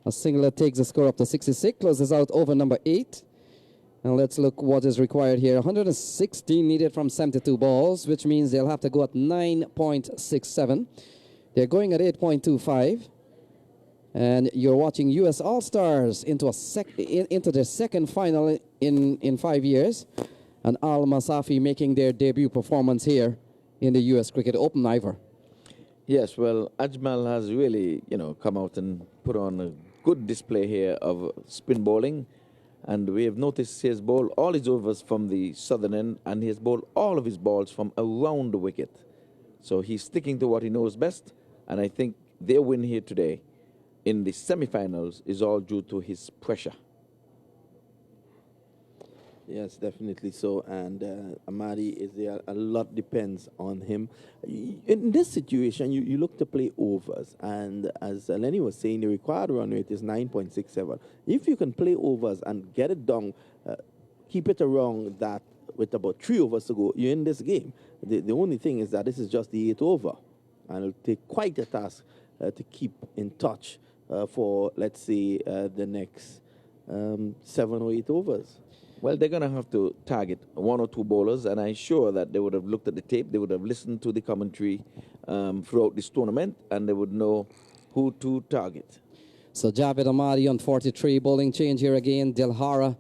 A single that takes the score up to 66, closes out over number 8. And let's look what is required here. 116 needed from 72 balls, which means they'll have to go at 9.67. They're going at 8.25. And you're watching U.S. All-Stars into their second final in 5 years. And Al-Masafi making their debut performance here in the U.S. Cricket Open, Ivor. Yes, well, Ajmal has really, come out and put on a good display here of spin bowling. And we have noticed he has bowled all his overs from the southern end, and he has bowled all of his balls from around the wicket. So he's sticking to what he knows best, and I think their win here today in the semi-finals is all due to his pressure. Yes, definitely so. And Ahmadi is there. A lot depends on him. In this situation, you look to play overs. And as Lenny was saying, the required run rate is 9.67. If you can play overs and get it down, keep it around that with about 3 overs to go, you're in this game. The only thing is that this is just the 8th over. And it'll take quite a task to keep in touch for, let's say, the next 7 or 8 overs. Well, they're going to have to target 1 or 2 bowlers, and I'm sure that they would have looked at the tape, they would have listened to the commentary throughout this tournament, and they would know who to target. So Javed Ahmadi on 43, bowling change here again. Dilhara,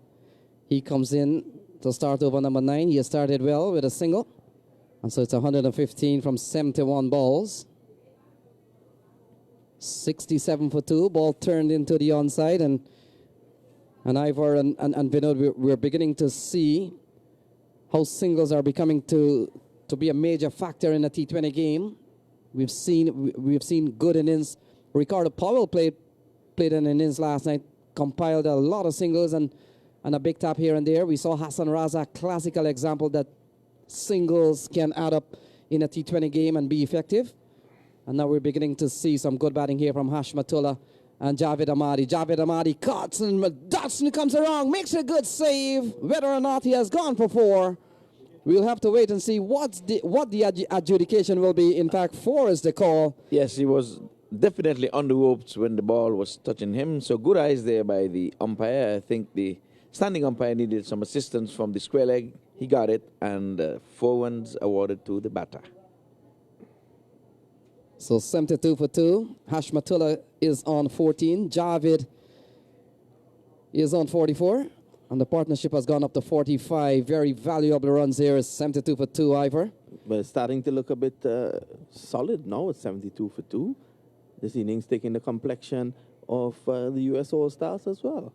he comes in to start over number 9. He has started well with a single. And so it's 115 from 71 balls. 67 for 2, ball turned into the onside, and Ivor and Vinod, we're beginning to see how singles are becoming to be a major factor in a T20 game. We've seen good innings. Ricardo Powell played an innings last night, compiled a lot of singles and a big tap here and there. We saw Hassan Raza, classical example that singles can add up in a T20 game and be effective. And now we're beginning to see some good batting here from Hashmatullah and Javed Ahmadi. Javed Ahmadi cuts, and Dodson comes around, makes a good save. Whether or not he has gone for 4, we'll have to wait and see what the adjudication will be. In fact, 4 is the call. Yes, he was definitely on the ropes when the ball was touching him. So good eyes there by the umpire. I think the standing umpire needed some assistance from the square leg. He got it, and 4 runs awarded to the batter. So 72 for 2. Hashmatullah is on 14. Javid is on 44. And the partnership has gone up to 45. Very valuable runs here. 72 for 2, Ivor. But it's starting to look a bit solid now. It's 72 for 2. This innings taking the complexion of the U.S. All-Stars as well.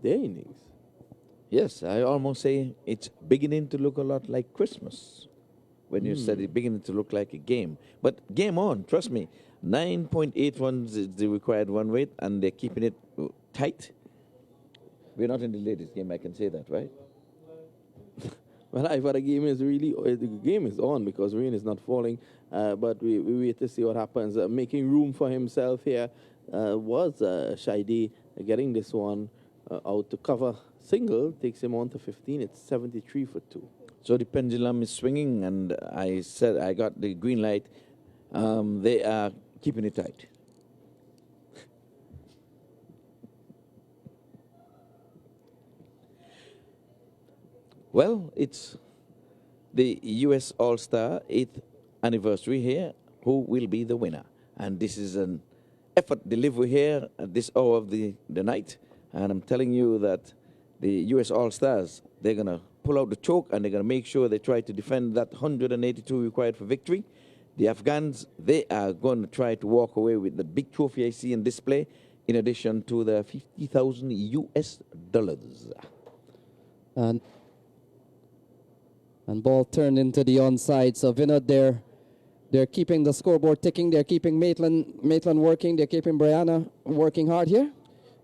Their innings. Yes, I almost say it's beginning to look a lot like Christmas when you said it's beginning to look like a game. But game on, trust me. 9.8 runs is the required run rate, and they're keeping it tight. We're not in the latest game, I can say that, right? Well, I thought the game is the game is on because rain is not falling. But we wait to see what happens. Making room for himself here was Shaidi getting this one out to cover single, takes him on to 15. It's 73 for 2. So the pendulum is swinging, and I said I got the green light. They are keeping it tight. Well, it's the U.S. All-Star 8th anniversary here. Who will be the winner? And this is an effort delivery here at this hour of the night. And I'm telling you that the U.S. All-Stars, they're going to pull out the choke, and they're going to make sure they try to defend that 182 required for victory. The Afghans, they are going to try to walk away with the big trophy I see in display, in addition to the $50,000 US. And ball turned into the onside. So Vinod, they're keeping the scoreboard ticking. They're keeping Maitland working. They're keeping Brianna working hard here.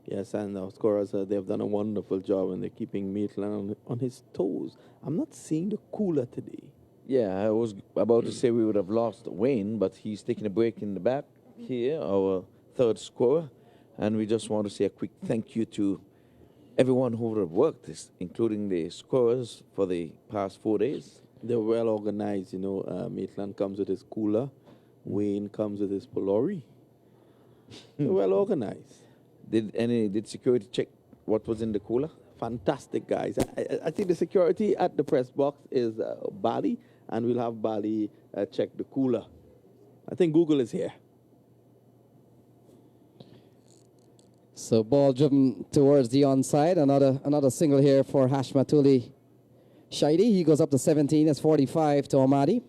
Yes, and our scorers, they've done a wonderful job, and they're keeping Maitland on his toes. I'm not seeing the cooler today. Yeah, I was about to say we would have lost Wayne, but he's taking a break in the back here, our third scorer. And we just want to say a quick thank you to everyone who would have worked this, including the scorers for the past 4 days. They're well organized, you know. Maitland comes with his cooler. Wayne comes with his Polari. They're well organized. Did security check what was in the cooler? Fantastic, guys. I think the security at the press box is Bali, and we'll have Bali check the cooler. I think Google is here. So ball driven towards the onside. Another single here for Hashmatullah Shaidi. He goes up to 17. It's 45 to Ahmadi.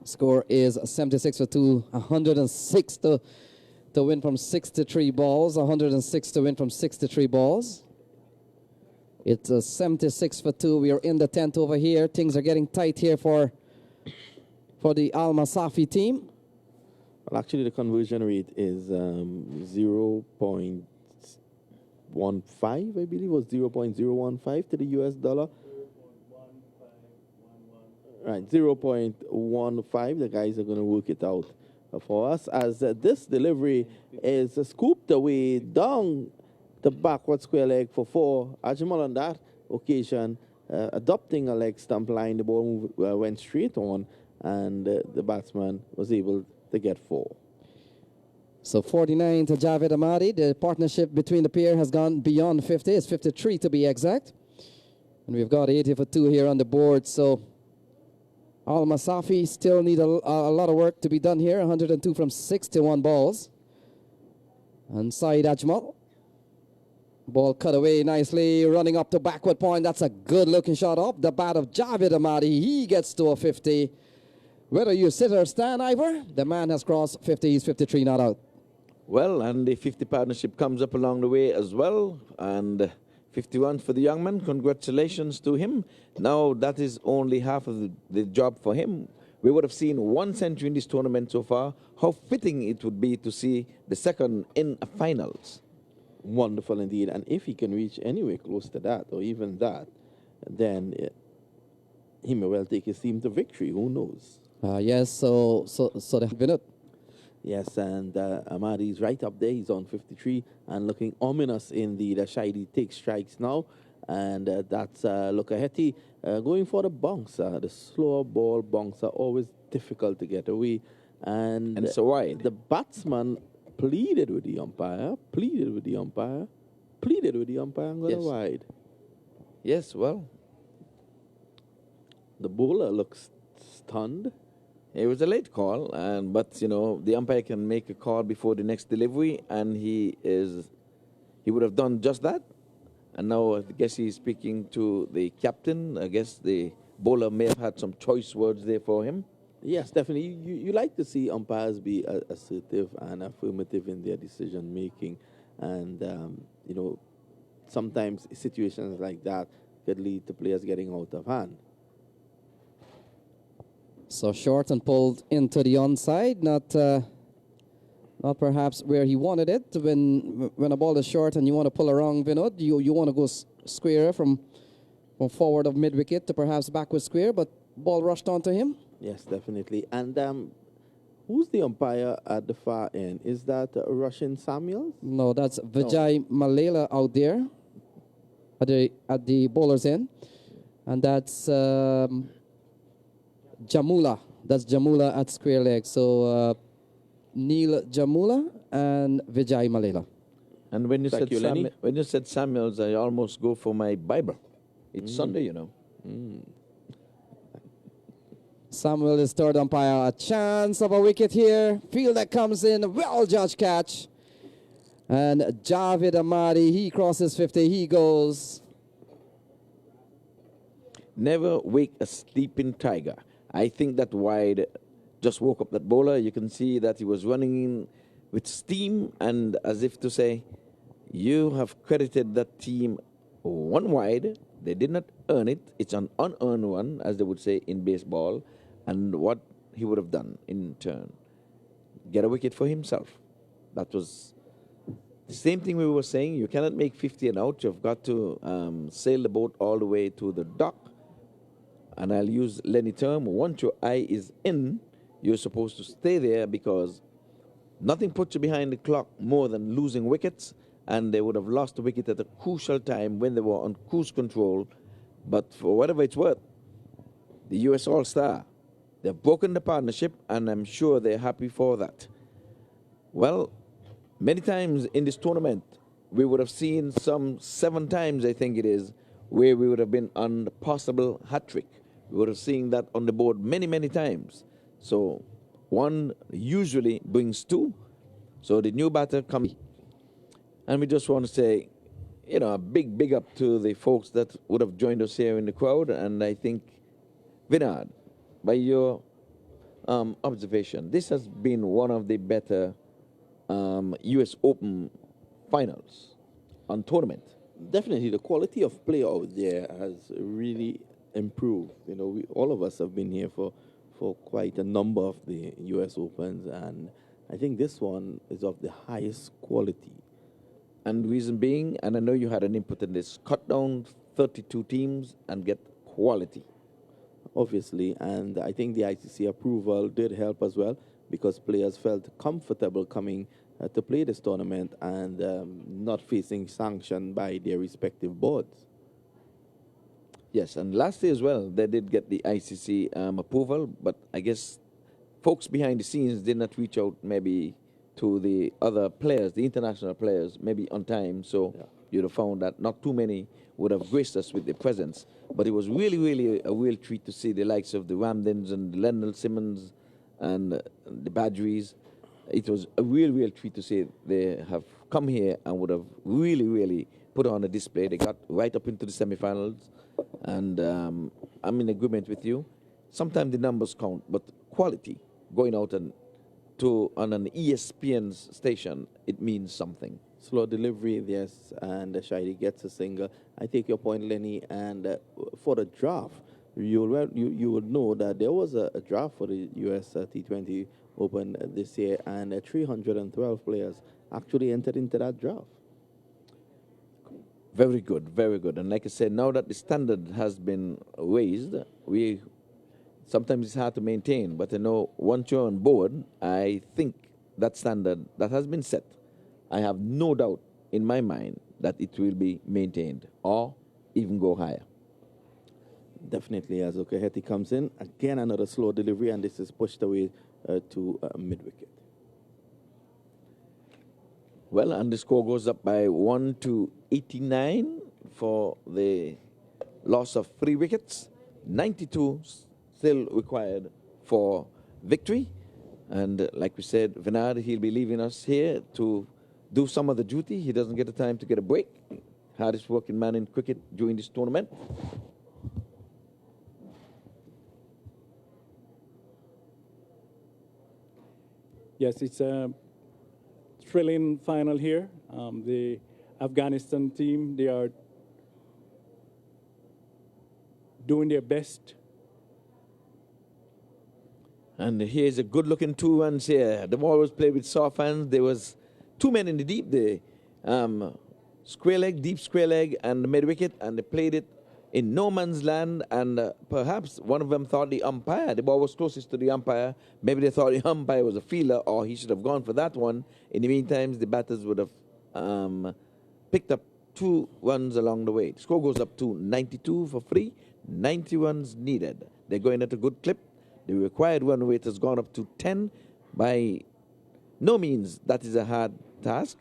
Score is 76 for 2. 106 to win from 63 balls. 106 to win from 63 balls. It's 76 for 2. We are in the 10th over here. Things are getting tight here for the Al-Masafi team. Well, actually, the conversion rate is 0.15, I believe, was 0.015 to the US dollar. Right, 0.15. The guys are going to work it out for us, as this delivery is scooped away down the backward square leg for 4. Ajmal on that occasion, adopting a leg stump line, the ball went straight on, and the batsman was able to get 4. So 49 to Javed Ahmadi. The partnership between the pair has gone beyond 50. It's 53 to be exact. And we've got 80 for 2 here on the board. So Al-Masafi still need a lot of work to be done here. 102 from 61 balls. And Saeed Ajmal. Ball cut away nicely, running up to backward point. That's a good looking shot up the bat of Javed Ahmadi. He gets to a 50. Whether you sit or stand, Ivor, the man has crossed 50. He's 53 not out. Well, and the 50 partnership comes up along the way as well. And 51 for the young man. Congratulations to him. Now, that is only half of the job for him. We would have seen 1 century in this tournament so far. How fitting it would be to see the second in finals. Wonderful indeed. And if he can reach anywhere close to that, or even that, then he may well take his team to victory. Who knows? Yes, so the Vinod. Yes, and Ahmadi's right up there. He's on 53 and looking ominous indeed. Shaidi takes strikes now, and that's Lokaheti going for the bouncer. The slower ball bouncer, always difficult to get away. And so wide. The batsman pleaded with the umpire, and got Yes. wide. Yes, well, The bowler looks stunned. It was a late call, but you know the umpire can make a call before the next delivery, and he would have done just that. And now I guess he's speaking to the captain. I guess the bowler may have had some choice words there for him. Yes, definitely. You like to see umpires be assertive and affirmative in their decision making, and you know, sometimes situations like that could lead to players getting out of hand. So short and pulled into the onside, not perhaps where he wanted it. When a ball is short and you want to pull around, Vinod, you want to go square from forward of mid wicket to perhaps backward square, but ball rushed onto him. Yes, definitely. And who's the umpire at the far end? Is that Russian Samuels? No, that's Vijay Malela out there at the bowler's end, and that's Jamula. That's Jamula at square leg. So Neil Jamula and Vijay Malela. And when you said Samuels, I almost go for my Bible. It's Sunday, you know. Samuel is third umpire. A chance of a wicket here. Fielder comes in. Well judged catch. And Javed Amadi, he crosses 50. He goes. Never wake a sleeping tiger. I think that wide just woke up that bowler. You can see that he was running in with steam and as if to say, you have credited that team one wide. They did not earn it. It's an unearned one, as they would say in baseball. And what he would have done in turn, get a wicket for himself. That was the same thing we were saying. You cannot make 50 and out. You've got to sail the boat all the way to the dock. And I'll use Lenny term. Once your eye is in, you're supposed to stay there because nothing puts you behind the clock more than losing wickets. And they would have lost the wicket at a crucial time when they were on cruise control. But for whatever it's worth, the U.S. All-Star, they've broken the partnership, and I'm sure they're happy for that. Well, many times in this tournament, we would have seen some 7 times, I think it is, where we would have been on the possible hat-trick. We would have seen that on the board many, many times. So 1 usually brings 2. So the new batter comes. And we just want to say, you know, a big up to the folks that would have joined us here in the crowd. And I think, Vinod, by your observation, this has been one of the better U.S. Open finals on tournament. Definitely, the quality of play out there has really improved. You know, all of us have been here for quite a number of the U.S. Opens, and I think this one is of the highest quality. And reason being, and I know you had an input in this, cut down 32 teams and get quality. Obviously, and I think the ICC approval did help as well because players felt comfortable coming to play this tournament and not facing sanction by their respective boards. Yes, and last year as well, they did get the ICC approval, but I guess folks behind the scenes did not reach out maybe to the other players, the international players, maybe on time, so you'd have found that not too many would have graced us with their presence. But it was really a real treat to see the likes of the Ramdens and the Lendl Simmons and the Badgeries. It was a real treat to see they have come here and would have really put on a display. They got right up into the semifinals, and I'm in agreement with you. Sometimes the numbers count, but quality, going out and on an ESPN station, it means something. Slow delivery, yes, and Shady gets a single. I take your point, Lenny, and for the draft, you would know that there was a draft for the U.S. T20 Open this year, and 312 players actually entered into that draft. Very good. And like I said, now that the standard has been raised, sometimes it's hard to maintain, but I know once you're on board, I think that standard that has been set, I have no doubt in my mind that it will be maintained or even go higher. Definitely, as Okeheti comes in. Again, another slow delivery, and this is pushed away to mid-wicket. Well, and the score goes up by 1 to 89 for the loss of 3 wickets. 92 still required for victory. And like we said, Vinard, he'll be leaving us here to do some of the duty. He doesn't get the time to get a break. Hardest working man in cricket during this tournament. Yes, it's a thrilling final here. The Afghanistan team, they are doing their best. And here's a good-looking 2 runs here. The ball was played with soft hands. There was 2 men in the deep there. Square leg, deep square leg, and the mid-wicket, and they played it in no man's land, and perhaps one of them thought the umpire, the ball was closest to the umpire. Maybe they thought the umpire was a fielder, or he should have gone for that one. In the meantime, the batters would have picked up 2 runs along the way. The score goes up to 92 for 3, 90 runs needed. They're going at a good clip. The required run rate has gone up to 10. By no means that is a hard task,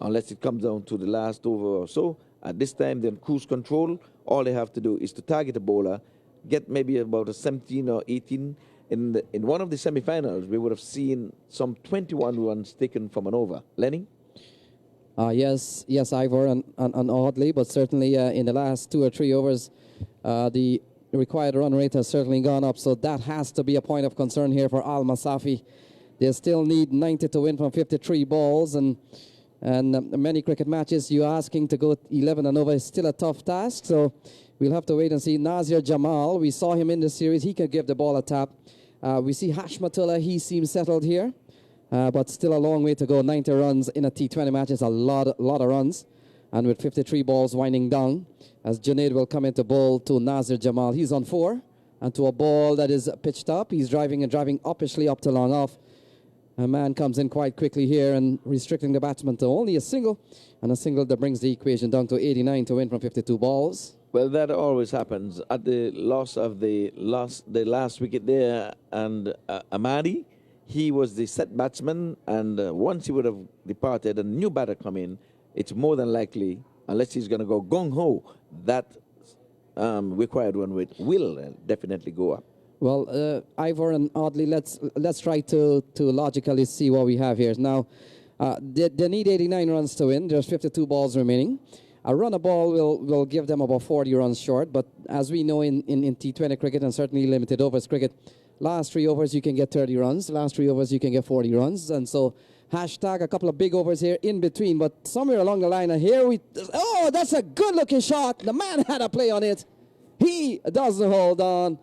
unless it comes down to the last over or so. At this time, they're in cruise control. All they have to do is to target a bowler, get maybe about a 17 or 18. In one of the semifinals, we would have seen some 21 runs taken from an over. Lenny? Yes, Ivor, and oddly, but certainly in the last 2 or 3 overs, the required run rate has certainly gone up, so that has to be a point of concern here for Al-Masafi. They still need 90 to win from 53 balls, and many cricket matches, you asking to go 11 and over is still a tough task, so we'll have to wait and see. Nazir Jamal, we saw him in the series. He can give the ball a tap. We see Hashmatullah, he seems settled here, but still a long way to go. 90 runs in a T20 match is a lot of runs, and with 53 balls winding down, as Junaid will come into bowl to Nazir Jamal. He's on 4, and to a ball that is pitched up. He's driving uppishly up to long off. A man comes in quite quickly here and restricting the batsman to only a single, and a single that brings the equation down to 89 to win from 52 balls. Well, that always happens. At the loss of the last wicket there, and Amadi, he was the set batsman, and once he would have departed and a new batter come in, it's more than likely, unless he's going to go gung-ho, that required run rate will definitely go up. Well, Ivor and Audley, let's try to logically see what we have here. Now, they need 89 runs to win. There's 52 balls remaining. A run a ball will give them about 40 runs short, but as we know in T20 cricket and certainly limited overs cricket, last 3 overs you can get 30 runs, last 3 overs you can get 40 runs, and so hashtag a couple of big overs here in between, but somewhere along the line, and here oh, that's a good-looking shot. The man had a play on it. He doesn't hold on.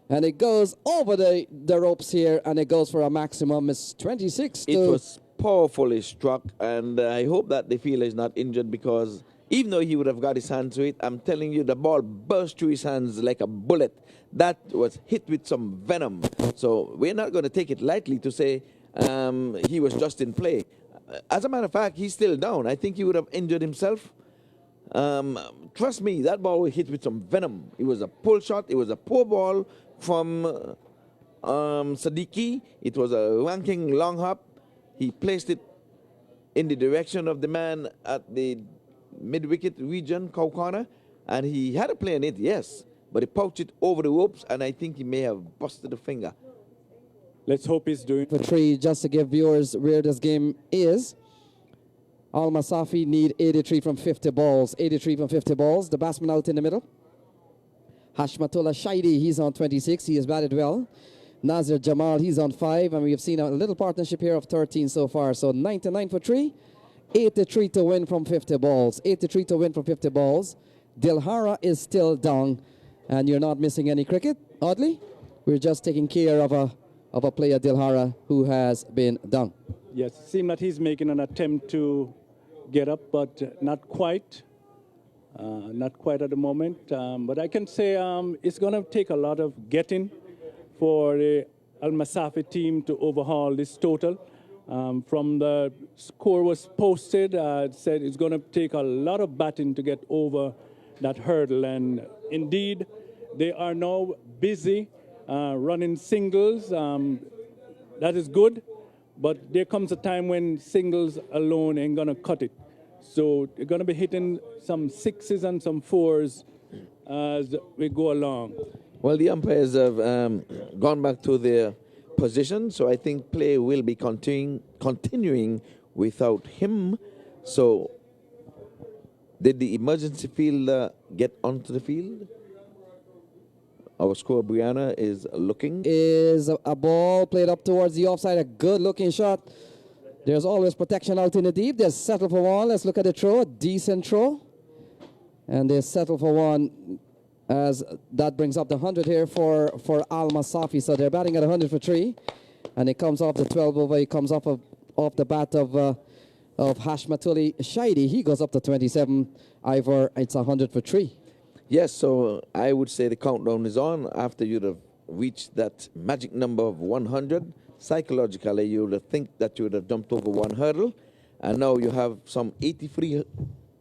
And it goes over the ropes here, and it goes for a maximum. It's 26 to... It was powerfully struck, and I hope that the fielder is not injured, because even though he would have got his hands to it, I'm telling you, the ball burst through his hands like a bullet. That was hit with some venom. So we're not going to take it lightly to say he was just in play. As a matter of fact, he's still down. I think he would have injured himself. Trust me, that ball was hit with some venom. It was a pull shot. It was a poor ball from Siddiqui. It was a ranking long hop. He placed it in the direction of the man at the mid-wicket region, cow corner, and he had a play on it, yes, but he pouched it over the ropes, and I think he may have busted a finger. Let's hope he's doing for 3, just to give viewers where this game is. Al-Masafi need 83 from 50 balls. 83 from 50 balls. The batsman out in the middle. Hashmatullah Shaidi, he's on 26. He has batted well. Nazir Jamal, he's on 5. And we have seen a little partnership here of 13 so far. So 99 for 3. 83 to win from 50 balls. 83 to win from 50 balls. Dilhara is still down. And you're not missing any cricket, oddly. We're just taking care of a player, Dilhara, who has been down. Yes, it seems that he's making an attempt to get up, but not quite. Not quite at the moment. But I can say it's going to take a lot of getting for the Al-Masafi team to overhaul this total. From the score was posted, it said it's going to take a lot of batting to get over that hurdle. And indeed, they are now busy running singles. That is good. But there comes a time when singles alone ain't going to cut it. So you're going to be hitting some 6s and some 4s as we go along. Well, the umpires have gone back to their position, so I think play will be continuing without him. So, did the emergency fielder get onto the field? Our score, Brianna, is looking. Is a ball played up towards the offside, a good looking shot. There's always protection out in the deep. There's settle for one. Let's look at the throw, a decent throw. And they settle for one as that brings up the 100 here for Al-Masafi. So they're batting at 100 for 3. And it comes off the 12 over. It comes off the bat of Hashmatullah Shaidi. He goes up to 27. Ivor, it's 100 for 3. Yes, so I would say the countdown is on after you'd have reached that magic number of 100. Psychologically, you would have think that you would have jumped over one hurdle, and now you have some 83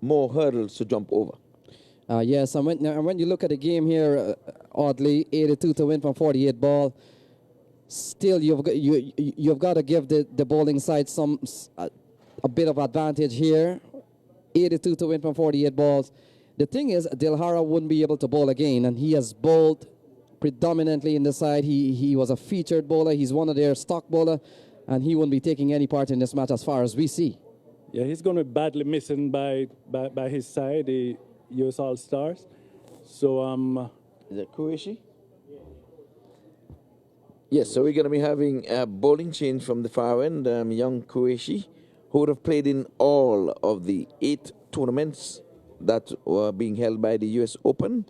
more hurdles to jump over. Yes, and when you look at the game here, oddly, 82 to win from 48 ball, still you've got to give the bowling side a bit of advantage here. 82 to win from 48 balls. The thing is, Dilhara wouldn't be able to bowl again, and he has bowled predominantly in the side. He was a featured bowler. He's one of their stock bowler, and he wouldn't be taking any part in this match as far as we see. Yeah, he's going to be badly missing by his side, the US All-Stars. So, is that Qureshi? Yes, so we're going to be having a bowling change from the far end. Young Qureshi, who would have played in all of the 8 tournaments that were being held by the US Open.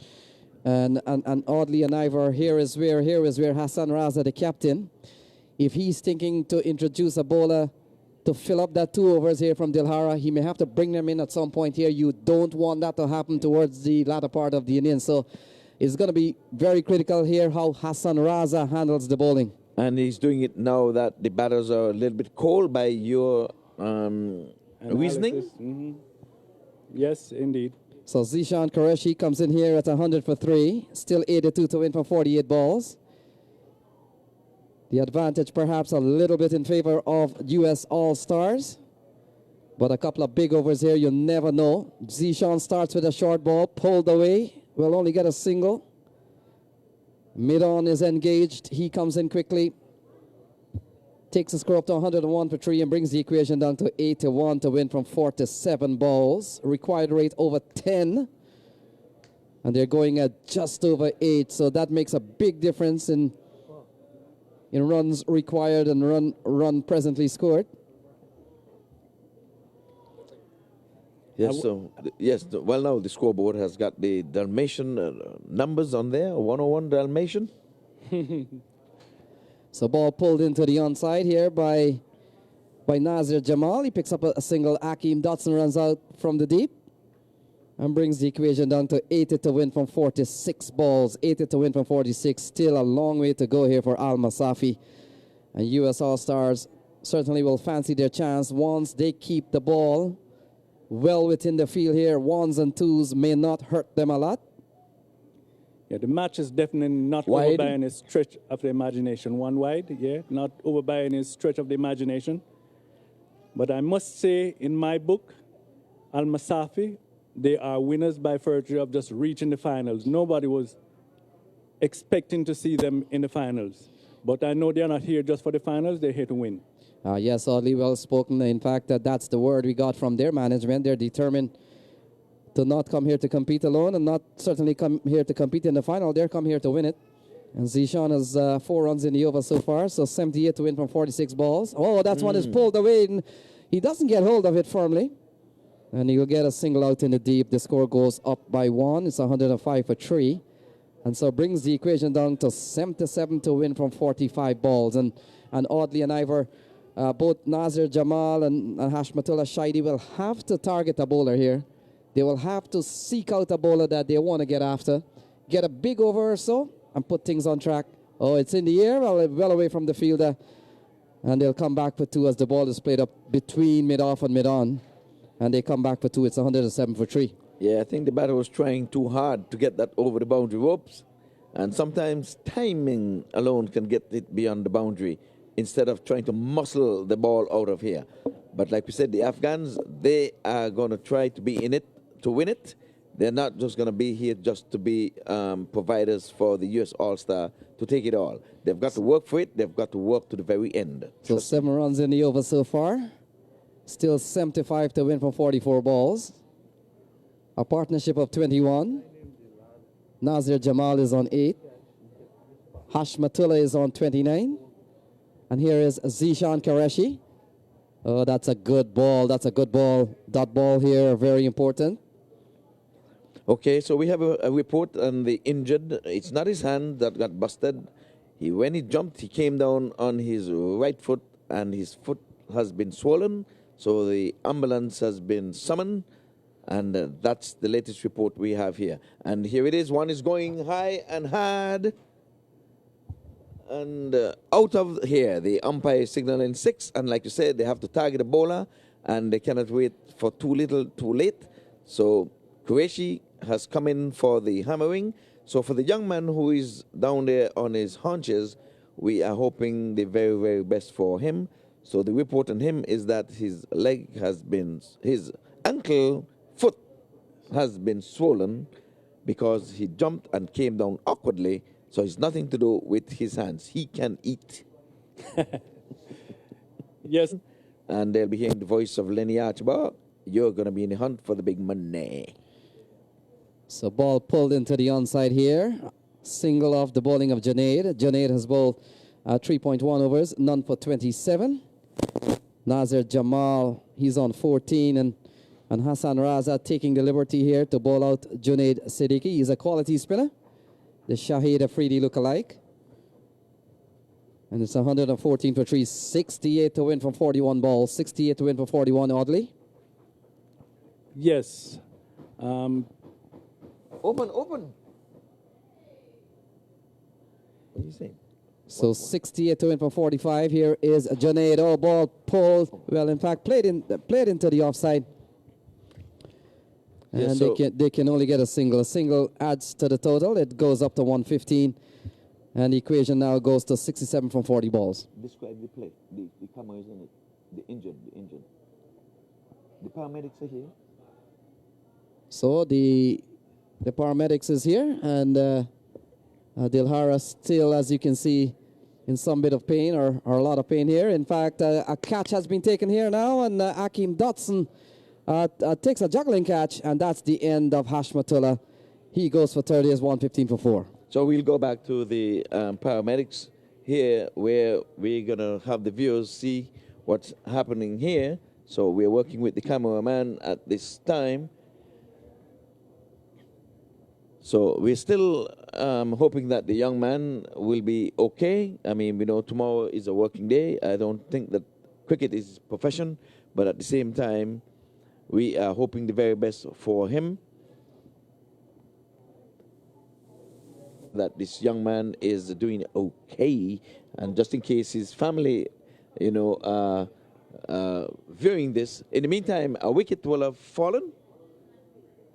And oddly enough, here is where Hassan Raza, the captain, if he's thinking to introduce a bowler to fill up that 2 overs here from Dilhara, he may have to bring them in at some point here. You don't want that to happen towards the latter part of the innings. So it's going to be very critical here how Hassan Raza handles the bowling. And he's doing it now that the batters are a little bit cold by your reasoning. Mm-hmm. Yes, indeed. So Zishan Qureshi comes in here at 100 for 3. Still 82 to win from 48 balls. The advantage perhaps a little bit in favor of US All-Stars. But a couple of big overs here, you never know. Zishan starts with a short ball, pulled away. Will only get a single. Mid-on is engaged. He comes in quickly. Takes the score up to 101 for 3 and brings the equation down to 81 to win from 47 balls. Required rate over 10. And they're going at just over 8. So that makes a big difference in runs required and run presently scored. Yes, well, now the scoreboard has got the Dalmatian numbers on there, 101 Dalmatian. So ball pulled into the onside here by Nazir Jamal. He picks up a single. Akeem Dotson runs out from the deep and brings the equation down to 80 to win from 46 balls. 80 to win from 46. Still a long way to go here for Al-Masafi. And US All-Stars certainly will fancy their chance once they keep the ball well within the field here. 1s and 2s may not hurt them a lot. Yeah, the match is definitely not Wide. over by any stretch of the imagination. One wide, yeah, not over by any stretch of the imagination. But I must say, in my book, Al-Masafi, they are winners by virtue of just reaching the finals. Nobody was expecting to see them in the finals. But I know they're not here just for the finals, they're here to win. Yes, oddly well spoken. In fact, that's the word we got from their management. They're determined to not come here to compete alone and not certainly come here to compete in the final. They're come here to win it. And Zishan has 4 runs in the over so far, so 78 to win from 46 balls. Oh, that one is pulled away, and he doesn't get hold of it firmly. And he'll get a single out in the deep. The score goes up by 1. It's 105 for 3. And so brings the equation down to 77 to win from 45 balls. And oddly enough, both Nazir Jamal and Hashmatullah Shaidi will have to target a bowler here. They will have to seek out a bowler that they want to get after, get a big over or so, and put things on track. Oh, it's in the air, well away from the fielder. And they'll come back for 2 as the ball is played up between mid-off and mid-on. And they come back for 2. It's 107 for 3. Yeah, I think the batter was trying too hard to get that over the boundary ropes. And sometimes timing alone can get it beyond the boundary instead of trying to muscle the ball out of here. But like we said, the Afghans, they are going to try to be in it to win it They're not just going to be here just to be providers for the U.S. All-Star to take it all. They've got to work for it. They've got to work to the very end. So 7 runs in the over so far. Still 75 to win from 44 balls. A partnership of 21. Nazir Jamal is on 8. Hashmatullah is on 29. And here is Zishan Qureshi. Oh, that's a good ball. That's a good ball. Dot ball here, very important. Okay, so we have a report on the injured. It's not his hand that got busted. When he jumped, he came down on his right foot, and his foot has been swollen. So the ambulance has been summoned, and that's the latest report we have here. And here it is. One is going high and hard. And out of here, the umpire is signaling 6. And like you said, they have to target the bowler, and they cannot wait for too little, too late. So Qureshi has come in for the hammering. So for the young man who is down there on his haunches, we are hoping the very, very best for him. So the report on him is that his ankle foot has been swollen because he jumped and came down awkwardly. So it's nothing to do with his hands. He can eat. Yes. And they'll be hearing the voice of Lenny Archibald. You're going to be in the hunt for the big money. So ball pulled into the onside here. Single off the bowling of Junaid. Junaid has bowled 3.1 overs, none for 27. Nazir Jamal, he's on 14. And Hassan Raza taking the liberty here to bowl out Junaid Siddiqui. He's a quality spinner. The Shahid Afridi look-alike. And it's 114 for 3. 68 to win from 41 balls. 68 to win from 41, oddly. Yes. Open. What are you saying? So 68 to win from 45. Here is Junaid. Oh, ball pulled. Well, in fact, played into the offside. Yeah, And so they can only get a single. A single adds to the total. It goes up to 115. And the equation now goes to 67 from 40 balls. describe the play. The camera is in it. The injured. The paramedics are here. So the paramedics is here, and Dilhara still, as you can see, in some bit of pain or a lot of pain here. In fact, a catch has been taken here now, and Akeem Dotson takes a juggling catch, and that's the end of Hashmatullah. He goes for 30 as 115 for 4. So we'll go back to the paramedics here, where we're going to have the viewers see what's happening here. So we're working with the cameraman at this time. So we're still hoping that the young man will be okay. I mean, we know tomorrow is a working day. I don't think that cricket is his profession, but at the same time, we are hoping the very best for him. That this young man is doing okay, and just in case his family, viewing this. In the meantime, a wicket will have fallen.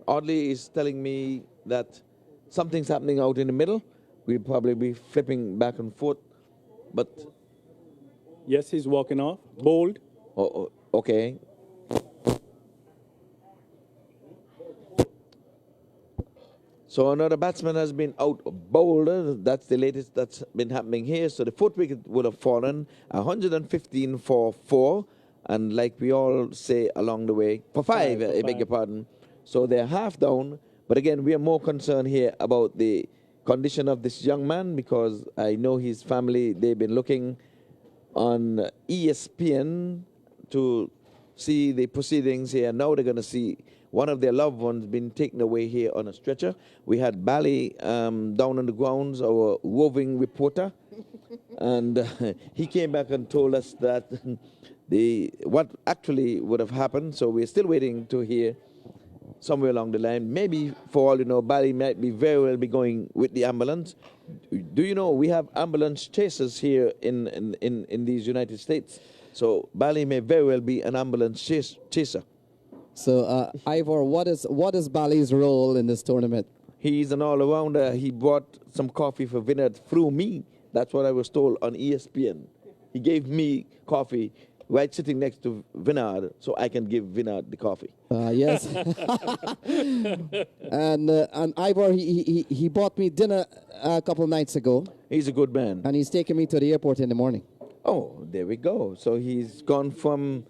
Audley is telling me that something's happening out in the middle. We'll probably be flipping back and forth, but... Yes, he's walking off. Bold. Oh, okay. So another batsman has been out bowled. That's the latest that's been happening here. So the fourth wicket would have fallen, 115 for 4. And like we all say along the way, for 5, I beg your pardon. So they're half down. But again, we are more concerned here about the condition of this young man, because I know his family, they've been looking on ESPN to see the proceedings here. Now they're going to see one of their loved ones being taken away here on a stretcher. We had Bally down on the grounds, our roving reporter, and he came back and told us that what actually would have happened. So we're still waiting to hear somewhere along the line. Maybe, for all you know, Bally might very well be going with the ambulance. Do you know we have ambulance chasers here in these United States? So Bally may very well be an ambulance chaser. So, Ivor, what is Bali's role in this tournament? He's an all-arounder. He brought some coffee for Vinod through me. That's what I was told on ESPN. He gave me coffee right sitting next to Vinard, so I can give Vinard the coffee. Yes. And Ivor, he bought me dinner a couple nights ago. He's a good man. And he's taking me to the airport in the morning. Oh, there we go. So he's gone from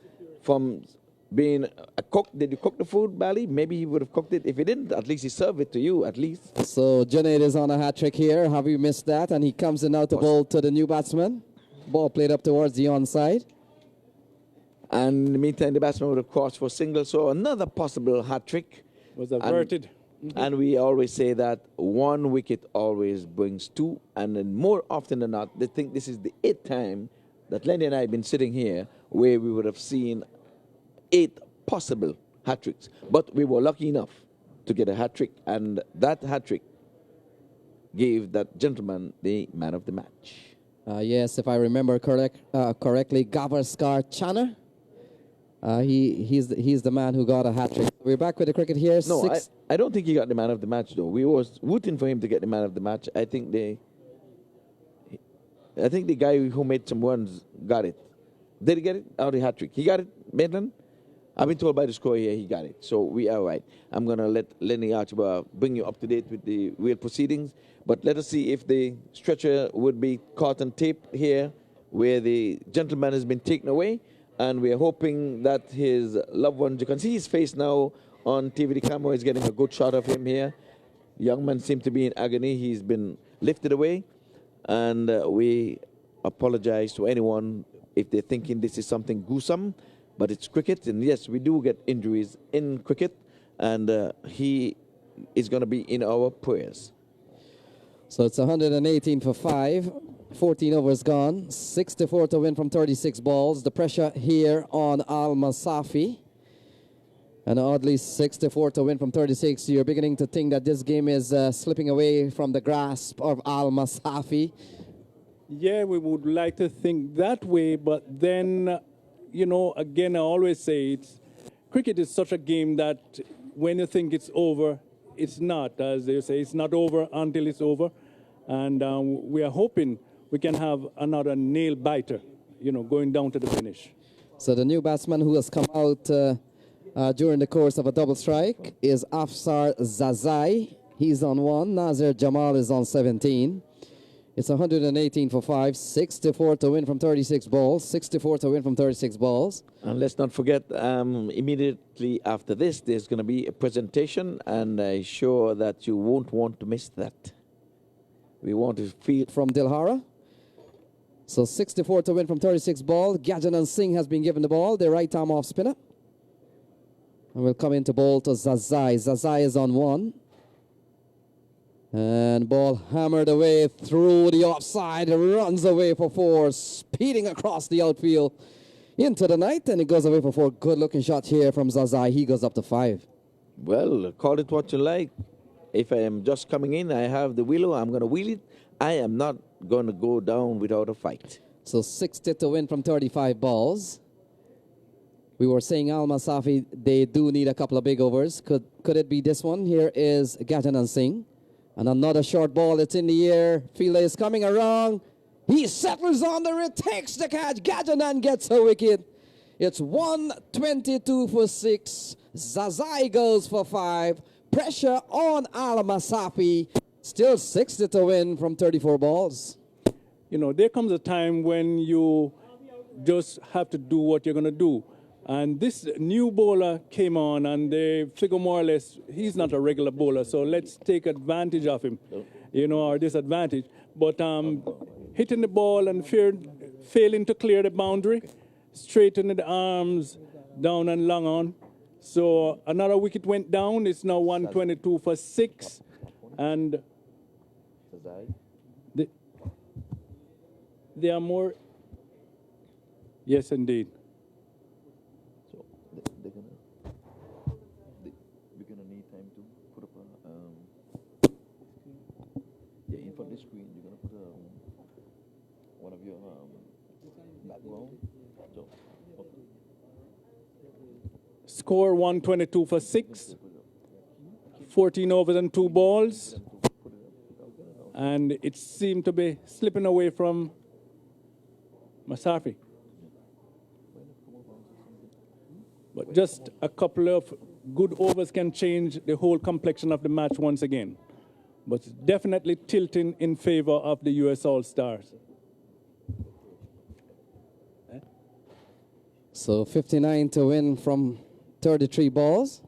being a cook. Did you cook the food, Bally? Maybe he would have cooked it. If he didn't, at least he served it to you, at least. So Junaid is on a hat trick here. Have you missed that? And he comes in now to bowl to the new batsman. Ball played up towards the onside. And in the meantime, the batsman would have crossed for single. So another possible hat trick. Was averted. And we always say that one wicket always brings two. And then more often than not, they think this is the 8th time that Lenny and I have been sitting here where we would have seen 8 possible hat tricks. But we were lucky enough to get a hat trick. And that hat trick gave that gentleman the man of the match. Yes, if I remember correctly, Gavaskar Channer. He's the man who got a hat trick. We're back with the cricket here. No, I don't think he got the man of the match, though. We was rooting for him to get the man of the match. I think the guy who made some runs got it. Did he get it? Out of the hat trick. He got it, Maitland? I've been told by the score here he got it. So we are right. I'm going to let Lenny Archibald bring you up to date with the real proceedings. But let us see if the stretcher would be caught on tape here where the gentleman has been taken away. And we are hoping that his loved ones, you can see his face now on TV. The camera is getting a good shot of him here. The young man seems to be in agony. He's been lifted away. And we apologize to anyone if they're thinking this is something gruesome. But it's cricket. And yes, we do get injuries in cricket. And he is going to be in our prayers. So it's 118 for 5. 14 overs gone. 64 to win from 36 balls. The pressure here on Al-Masafi. And oddly, 64 to win from 36. You're beginning to think that this game is slipping away from the grasp of Al-Masafi. Yeah, we would like to think that way, but then, you know, again, I always say cricket is such a game that when you think it's over, it's not. As they say, it's not over until it's over. And we are hoping we can have another nail biter, you know, going down to the finish. So the new batsman who has come out during the course of a double strike is Afsar Zazai. He's on 1. Nazir Jamal is on 17. It's 118 for 5. 64 to win from 36 balls. 64 to win from 36 balls. And let's not forget, immediately after this, there's going to be a presentation, and I'm sure that you won't want to miss that. We want to feel from Dilhara. So 64 to win from 36 ball. Gajanan Singh has been given the ball, the right arm off spinner. And we'll come into ball to Zazai. Zazai is on 1. And ball hammered away through the offside. Runs away for 4. Speeding across the outfield into the night. And it goes away for 4. Good looking shot here from Zazai. He goes up to 5. Well, call it what you like. If I am just coming in, I have the wheeler, I'm going to wheel it. I am not going to go down without a fight. So 60 to win from 35 balls. We were saying Al-Masafi, they do need a couple of big overs. Could it be this one? Here is Gajanan Singh. And another short ball. It's in the air. Fielder is coming around. He settles under it, takes the catch. Gajanan gets a wicket. It's 122 for 6. Zazai goes for 5. Pressure on Al-Masafi. Still 60 to win from 34 balls. You know, there comes a time when you just have to do what you're going to do. And this new bowler came on, and they figure more or less he's not a regular bowler, so let's take advantage of him, you know, or disadvantage. But hitting the ball and failing to clear the boundary, straightening the arms down and long on. So another wicket went down. It's now 122 for 6. And there are more. Yes, indeed. So we're gonna need time to put up a in front of the screen. You're gonna put one of your background. So, okay. Score 122 for 6. 14 overs and 2 balls. And it seemed to be slipping away from Masafi. But just a couple of good overs can change the whole complexion of the match once again. But definitely tilting in favor of the U.S. All-Stars. So 59 to win from 33 balls.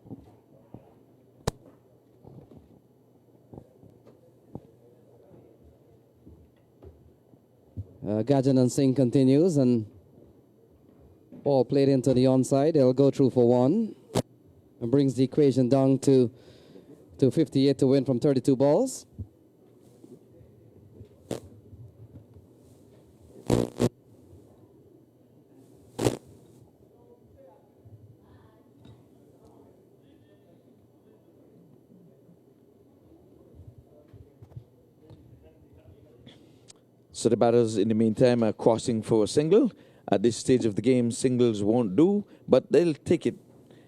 Gajan Singh continues, and ball played into the onside. They'll go through for one, and brings the equation down to 58 to win from 32 balls. So the batters, in the meantime, are crossing for a single. At this stage of the game, singles won't do, but they'll take it.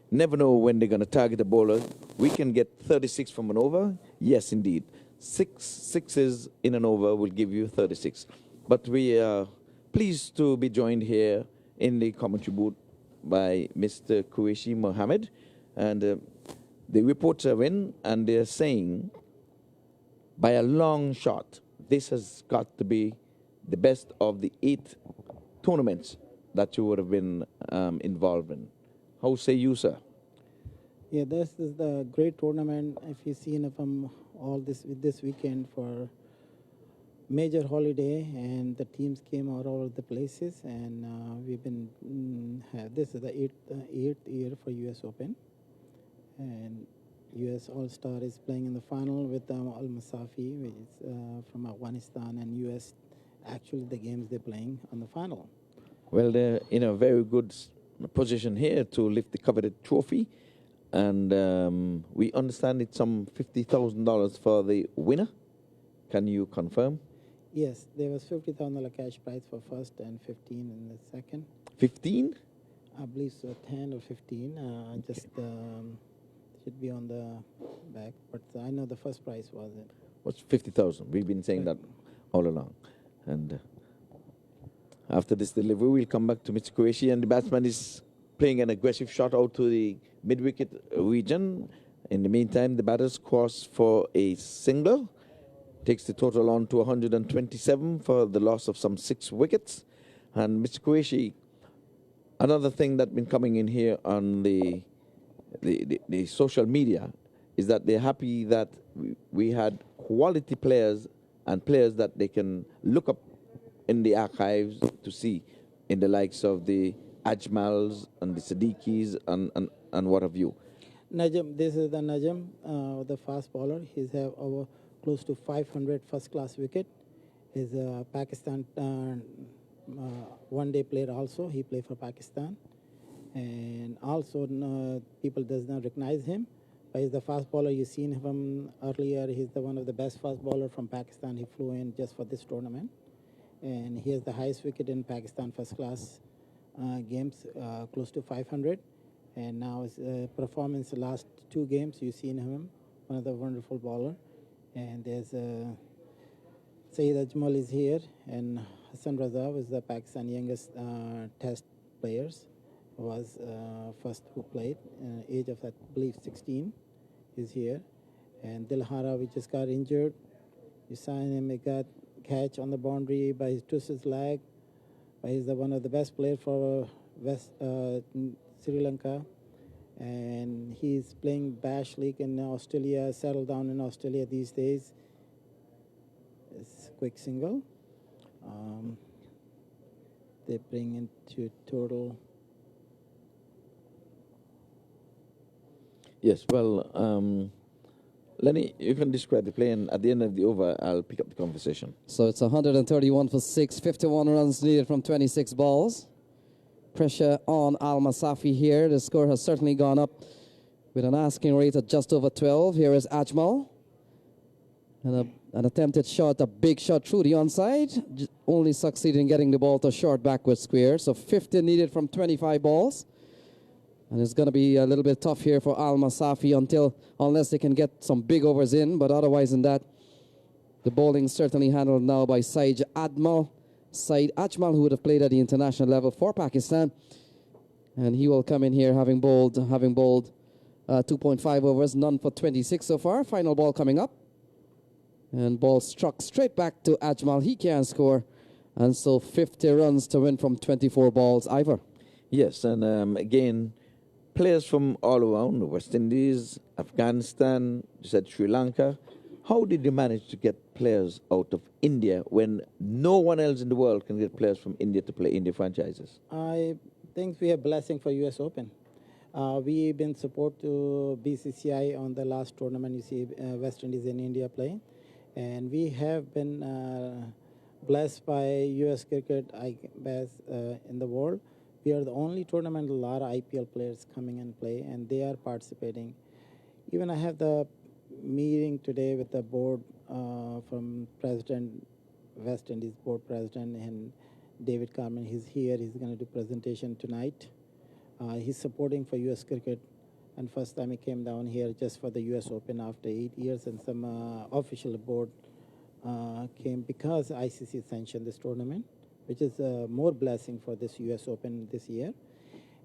Never know when they're going to target the bowler. We can get 36 from an over. Yes, indeed. Six sixes in an over will give you 36. But we are pleased to be joined here in the commentary booth by Mr. Qureshi Mohammed. And the reports are in, and they're saying, by a long shot, this has got to be the best of the 8 tournaments that you would have been involved in. How say you, sir? Yeah, this is the great tournament. If you've seen from all this weekend for major holiday, and the teams came out all of the places, and we've been this is the eighth year for U.S. Open, and U.S. All-Star is playing in the final with Al-Masafi, which is from Afghanistan, and U.S. actually the games they're playing on the final. Well, they're in a very good position here to lift the coveted trophy, and we understand it's some $50,000 for the winner. Can you confirm? Yes, there was $50,000 cash prize for first and 15 in the second. 15? I believe so, 10 or 15. Just should be on the back, but I know the first prize was it. What's 50,000? We've been saying that all along. And after this delivery, we'll come back to Mr. Qureshi, and the batsman is playing an aggressive shot out to the mid-wicket region. In the meantime, the batters cross for a single. Takes the total on to 127 for the loss of some 6 wickets. And Mr. Qureshi, another thing that's been coming in here on the social media is that they're happy that we had quality players and players that they can look up in the archives to see, in the likes of the Ajmals and the Siddiquis and what have you. Najam, this is the Najam, the fast bowler. He's have over close to 500 first-class wicket. He's a Pakistan one-day player also. He played for Pakistan. And also people does not recognize him, but he's the fast bowler. You've seen him earlier. He's one of the best fast bowler from Pakistan. He flew in just for this tournament. And he has the highest wicket in Pakistan first-class games, close to 500. And now his performance the last 2 games, you've seen him, one of the wonderful bowler. And there's Saeed Ajmal is here, and Hassan Raza was the Pakistan youngest test players, was first who played, age of I believe 16, is here. And Dilhara, we just got injured. You saw him, he got catch on the boundary by his twisted leg. But he's one of the best players for Sri Lanka. And he's playing Bash League in Australia, settled down in Australia these days. It's a quick single. They bring into total. Yes, well, Lenny, you can describe the play, and at the end of the over, I'll pick up the conversation. So it's 131 for 6, 51 runs needed from 26 balls. Pressure on Al-Masafi here. The score has certainly gone up with an asking rate of just over 12. Here is Ajmal. And an attempted shot, a big shot through the onside. Only succeeded in getting the ball to short backward square. So 50 needed from 25 balls. And it's going to be a little bit tough here for Al-Masafi unless they can get some big overs in. But otherwise than that, the bowling certainly handled now by Saeed Ajmal, who would have played at the international level for Pakistan. And he will come in here having bowled 2.5 overs, none for 26 so far. Final ball coming up. And ball struck straight back to Ajmal. He can score. And so 50 runs to win from 24 balls. Ivor. Yes, and again, players from all around, the West Indies, Afghanistan, you said Sri Lanka. How did you manage to get players out of India when no one else in the world can get players from India to play India franchises? I think we have blessing for US Open. We've been support to BCCI on the last tournament. You see West Indies and India playing. And we have been blessed by US cricket, I guess, in the world. We are the only tournament, a lot of IPL players coming and play, and they are participating. Even I have the meeting today with the board from President, West Indies board president, and David Carmen. He's here. He's going to do presentation tonight. He's supporting for US cricket, and first time he came down here just for the US Open after 8 years, and some official board came because ICC sanctioned this tournament, which is more blessing for this US Open this year.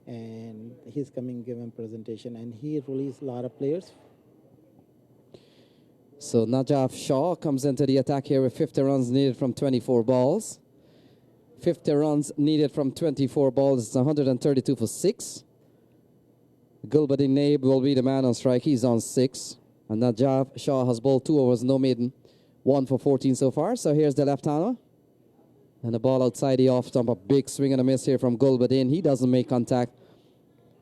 And he's coming giving presentation, and he released a lot of players. So Najaf Shah comes into the attack here with 50 runs needed from 24 balls. 50 runs needed from 24 balls. It's 132 for 6. Gulbadin Naib will be the man on strike. He's on 6. And Najaf Shah has bowled 2 overs, no maiden. 1 for 14 so far. So here's the left-hander. And the ball outside the off stump. A big swing and a miss here from Gulbadin. He doesn't make contact.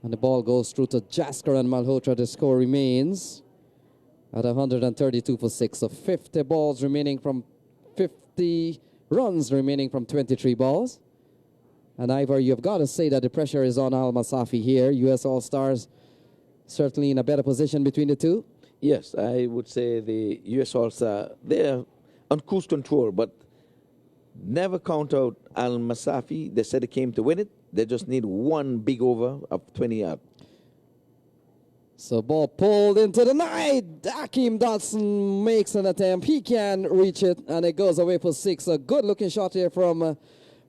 And the ball goes through to Jaskar and Malhotra. The score remains at 132 for 6. So 50 balls remaining from 50 runs remaining from 23 balls. And Ivor, you've got to say that the pressure is on Al-Masafi here. US All-Stars certainly in a better position between the two. Yes, I would say the US All-Star, they're on cruise control, but never count out Al-Masafi. They said they came to win it. They just need one big over of 20 yards. So ball pulled into the night. Hakeem Dodson makes an attempt. He can reach it, and it goes away for 6. A good-looking shot here from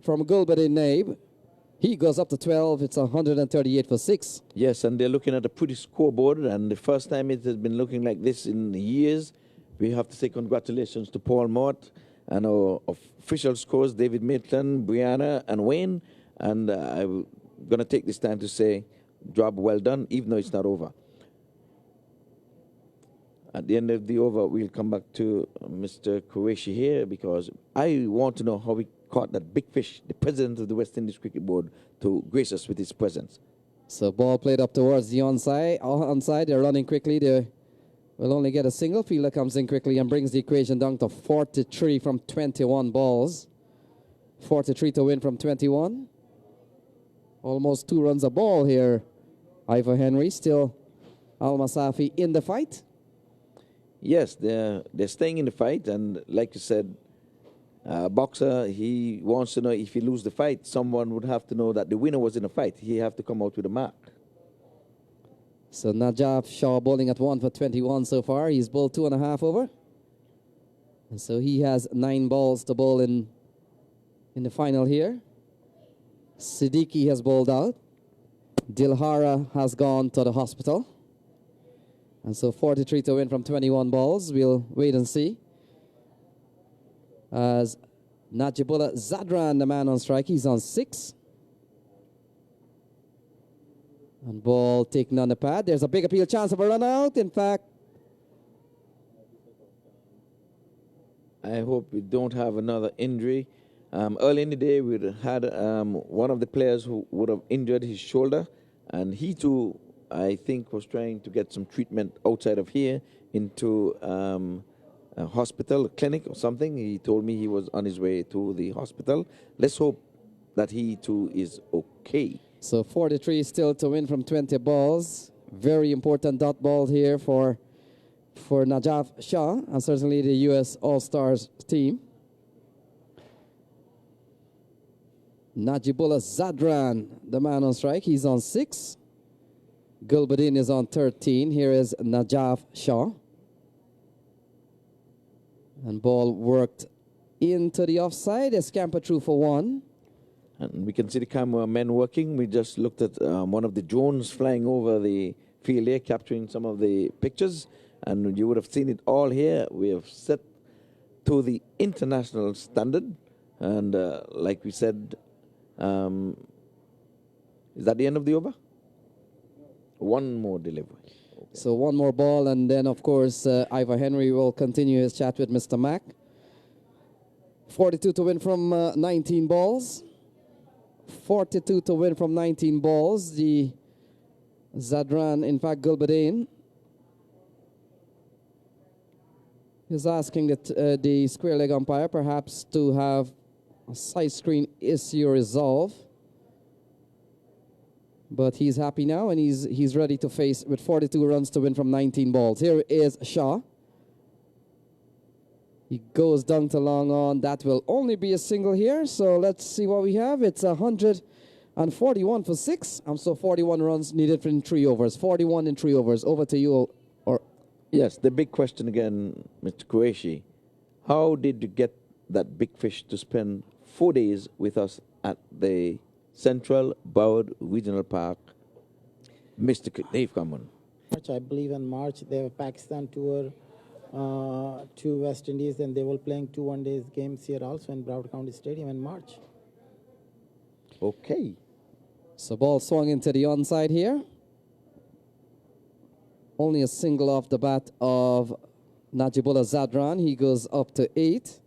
Gulbadin Naib. He goes up to 12. It's 138 for 6. Yes, and they're looking at a pretty scoreboard, and the first time it has been looking like this in years. We have to say congratulations to Paul Mott and our official scores, David Maitland, Brianna, and Wayne. And I'm going to take this time to say, job well done, even though it's not over. At the end of the over, we'll come back to Mr. Qureshi here because I want to know how he caught that big fish, the president of the West Indies Cricket Board, to grace us with his presence. So ball played up towards the onside. They're running quickly. They will only get a single. Fielder comes in quickly and brings the equation down to 43 from 21 balls. 43 to win from 21. Almost 2 runs a ball here. Ivor Henry, still Al-Masafi in the fight. Yes, they're staying in the fight, and like you said, boxer, he wants to know if he lose the fight, someone would have to know that the winner was in a fight. He have to come out with a mark. So Najaf Shah bowling at 1 for 21 so far. He's bowled 2.5 over. And so he has 9 balls to bowl in the final here. Siddiqui has bowled out. Dilhara has gone to the hospital. And so 43 to win from 21 balls. We'll wait and see. As Najibullah Zadran, the man on strike, he's on 6. And ball taken on the pad. There's a big appeal chance of a run out. In fact, I hope we don't have another injury. Early in the day, we had one of the players who would have injured his shoulder, and he too, I think, was trying to get some treatment outside of here into a hospital, a clinic or something. He told me he was on his way to the hospital. Let's hope that he too is okay. So 43 still to win from 20 balls. Very important dot ball here for Najaf Shah and certainly the US All-Stars team. Najibullah Zadran, the man on strike, he's on 6. Gulbadin is on 13. Here is Najaf Shah. And ball worked into the offside. They scamper through for 1. And we can see the cameramen working. We just looked at one of the drones flying over the field here, capturing some of the pictures. And you would have seen it all here. We have set to the international standard. And like we said, is that the end of the over? One more delivery. Okay. So one more ball, and then, of course, Ivor Henry will continue his chat with Mr. Mack. 42 to win from 19 balls. 42 to win from 19 balls. The Zadran, in fact, Gulbadane, is asking the square leg umpire perhaps to have a side screen issue resolved. But he's happy now, and he's ready to face with 42 runs to win from 19 balls. Here is Shah. He goes down to long on. That will only be a single here. So let's see what we have. It's 141 for 6. So 41 runs needed in 3 overs. 41 in 3 overs. Over to you. Or yes, the big question again, Mr. Qureshi. How did you get that big fish to spend 4 days with us at the Central Broward Regional Park? Mr. Dave, come on. March, I believe in March, they have a Pakistan tour to West Indies, and they will playing 2 one-day games here also in Broward County Stadium in March. Okay. So ball swung into the onside here. Only a single off the bat of Najibullah Zadran. He goes up to 8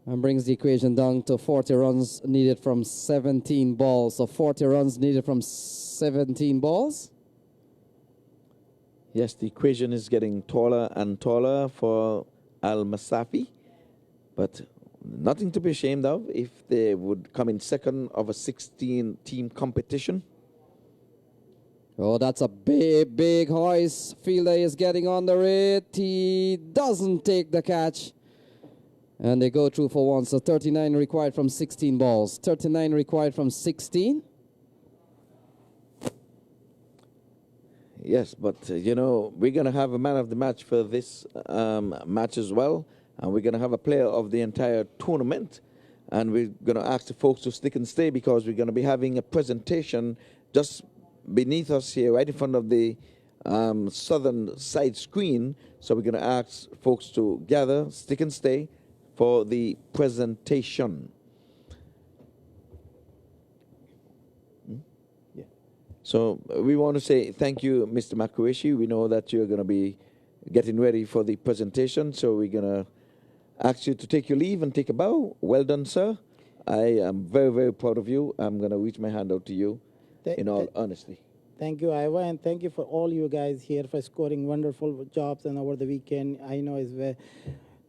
and brings the equation down to 40 runs needed from 17 balls. So 40 runs needed from 17 balls. Yes, the equation is getting taller and taller for Al-Masafi, but nothing to be ashamed of if they would come in second of a 16-team competition. Oh, that's a big, big hoist. Fielder is getting under it. He doesn't take the catch. And they go through for 1. So 39 required from 16 balls. 39 required from 16. Yes, but, you know, we're going to have a man of the match for this match as well. And we're going to have a player of the entire tournament. And we're going to ask the folks to stick and stay because we're going to be having a presentation just beneath us here, right in front of the southern side screen. So we're going to ask folks to gather, stick and stay for the presentation. Yeah. So we want to say thank you, Mr. Makueshi. We know that you're going to be getting ready for the presentation, so we're going to ask you to take your leave and take a bow. Well done, sir. I am very, very proud of you. I'm going to reach my hand out to you in all honesty. Thank you, Iowa, and thank you for all you guys here for scoring wonderful jobs and over the weekend. I know it's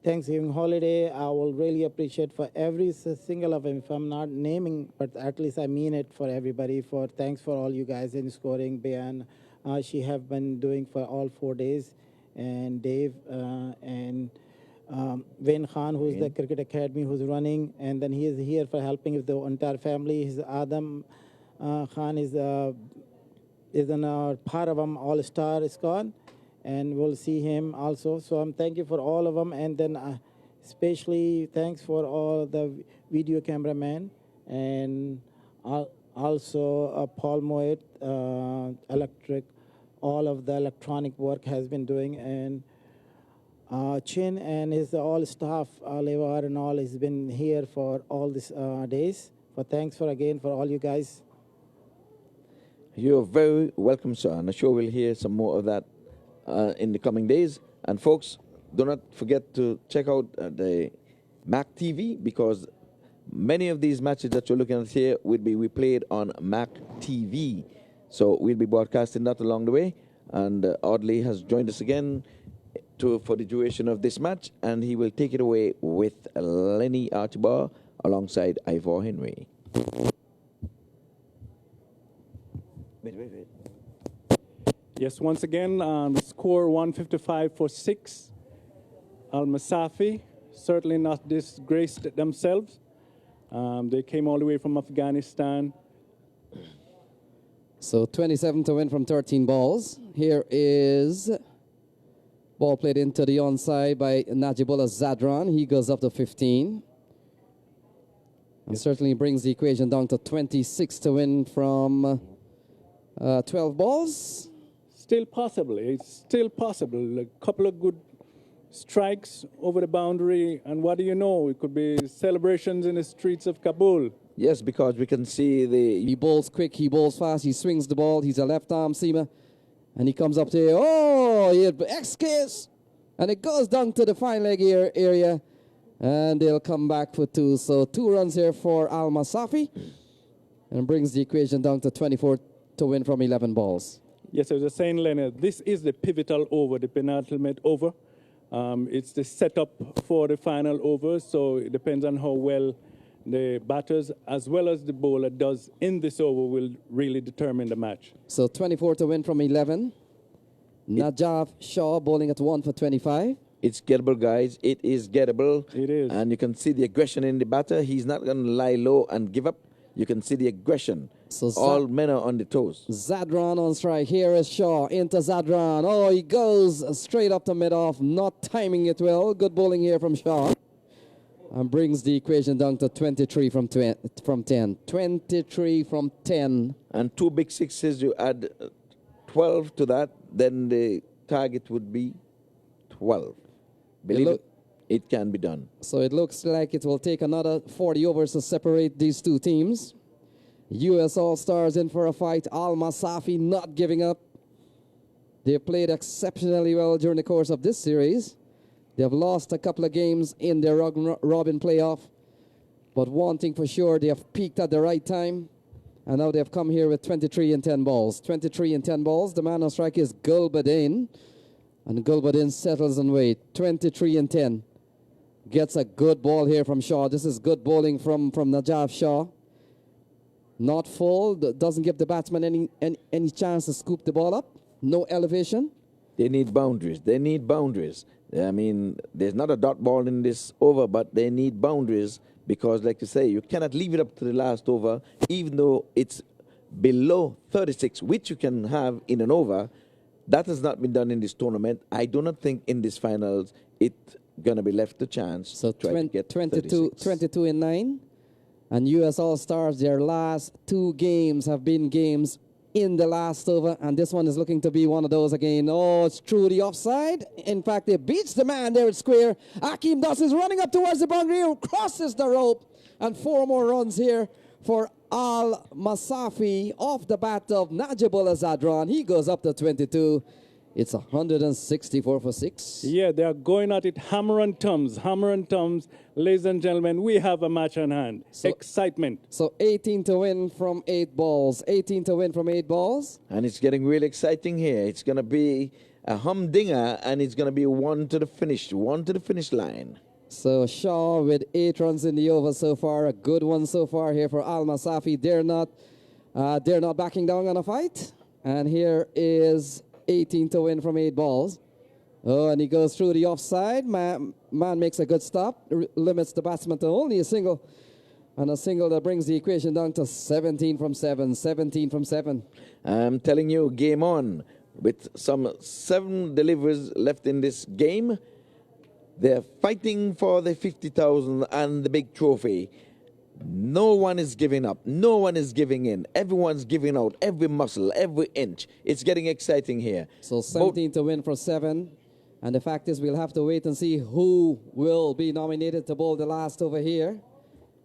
Thanksgiving holiday. I will really appreciate for every single of them. If I'm not naming, but at least I mean it for everybody. For thanks for all you guys in scoring. Bayan, she have been doing for all 4 days, and Dave and Wayne Khan, who's the cricket academy, who's running, and then he is here for helping with the entire family. His Adam Khan is in our part of All-Star squad, and we'll see him also. So thank you for all of them, and then especially thanks for all the video cameramen, and also Paul Moet, electric, all of the electronic work has been doing, and Chin and his all staff, Levar and all, has been here for all these days. But thanks for again for all you guys. You're very welcome, sir, and I'm sure we'll hear some more of that in the coming days. And folks, do not forget to check out the Mac TV, because many of these matches that you're looking at here will be replayed on Mac TV. So we'll be broadcasting that along the way. And Audley has joined us again for the duration of this match, and he will take it away with Lenny Archibald alongside Ivor Henry. Wait. Yes, once again, the score 155 for 6. Al-Masafi certainly not disgraced themselves. They came all the way from Afghanistan. So 27 to win from 13 balls. Here is ball played into the onside by Najibullah Zadran. He goes up to 15. And certainly brings the equation down to 26 to win from 12 balls. Still possible. It's still possible. A couple of good strikes over the boundary, and what do you know? It could be celebrations in the streets of Kabul. Yes, because we can see He bowls quick, he bowls fast, he swings the ball. He's a left-arm seamer. And he comes up to, oh, he X-case. And it goes down to the fine leg area. And they'll come back for 2. So 2 runs here for Al-Masafi. And brings the equation down to 24 to win from 11 balls. Yes, I was just saying, Leonard, this is the pivotal over, the penultimate over. It's the setup for the final over, so it depends on how well the batters as well as the bowler does in this over will really determine the match. So 24 to win from 11. Najaf Shaw bowling at 1 for 25. it's gettable, guys. It is gettable. It is. And you can see the aggression in the batter. He's not going to lie low and give up. You can see the aggression. So all men are on the toes. Zadran on strike. Here is Shaw into Zadran. Oh, he goes straight up to mid-off, not timing it well. Good bowling here from Shaw. And brings the equation down to 23 from 10. 23 from 10. And 2 big sixes, you add 12 to that, then the target would be 12. Believe it, it can be done. So it looks like it will take another 40 overs to separate these two teams. U.S. All-Stars in for a fight. Al-Masafi not giving up. They played exceptionally well during the course of this series. They have lost a couple of games in their robin playoff. But one thing for sure, they have peaked at the right time. And now they have come here with 23 and 10 balls. 23 and 10 balls. The man on strike is Gulbadin. And Gulbadin settles on weight. 23 and 10. Gets a good ball here from Shaw. This is good bowling from Najaf Shaw. Not full. Doesn't give the batsman any chance to scoop the ball up. No elevation. They need boundaries. They need boundaries. I mean, there's not a dot ball in this over, but they need boundaries because, like you say, you cannot leave it up to the last over, even though it's below 36, which you can have in an over. That has not been done in this tournament. I do not think in this finals it's going to be left a chance so to try to get 22 and 9. And U.S. All-Stars, their last 2 games have been games in the last over, and this one is looking to be one of those again. Oh, it's through the offside. In fact, it beats the man there at square. Akeem Das is running up towards the boundary, crosses the rope, and 4 more runs here for Al-Masafi off the bat of Najibullah Zadran. He goes up to 22. It's 164 for 6. Yeah, they are going at it hammer and thumbs, hammer and thumbs. Ladies and gentlemen, we have a match on hand. So, excitement. So 18 to win from 8 balls. 18 to win from 8 balls. And it's getting really exciting here. It's going to be a humdinger, and it's going to be one to the finish line. So Shaw with 8 runs in the over so far. A good one so far here for Al-Masafi. They're not backing down on a fight. And here is 18 to win from 8 balls. Oh, and he goes through the offside. Man makes a good stop. Limits the batsman to only a single. And a single that brings the equation down to 17 from 7. 17 from 7. I'm telling you, game on. With some 7 deliveries left in this game. They're fighting for the 50,000 and the big trophy. No one is giving up. No one is giving in. Everyone's giving out every muscle, every inch. It's getting exciting here. So 17 to win for 7. And the fact is we'll have to wait and see who will be nominated to bowl the last over here.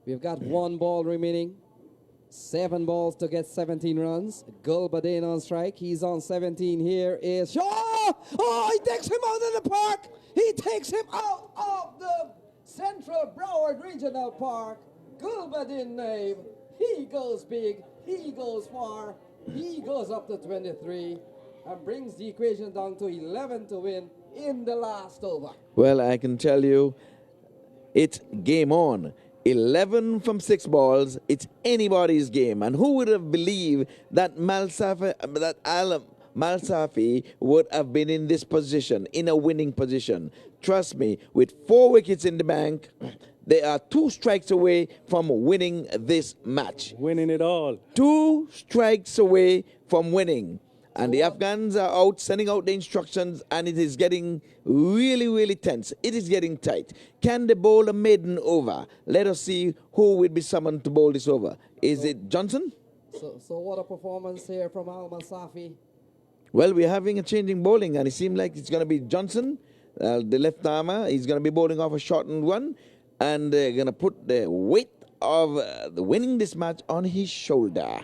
We've got 1 ball remaining. 7 balls to get 17 runs. Gulbadin on strike. He's on 17. Here is Shaw. Oh, he takes him out of the park. He takes him out of the Central Broward Regional Park. Gulbadin name. He goes big. He goes far. He goes up to 23 and brings the equation down to 11 to win in the last over. Well, I can tell you, it's game on. 11 from 6 balls. It's anybody's game. And who would have believed that Al-Masafi would have been in this position, in a winning position? Trust me, with 4 wickets in the bank, they are 2 strikes away from winning this match. Winning it all. 2 strikes away from winning. And the Afghans are out sending out the instructions, and it is getting really, really tense. It is getting tight. Can they bowl a maiden over? Let us see who will be summoned to bowl this over. Is it Johnson? So what a performance here from Al-Masafi. Well, we're having a changing bowling, and it seems like it's going to be Johnson, the left armer. He's going to be bowling off a shortened one, and they're going to put the weight of the winning this match on his shoulder.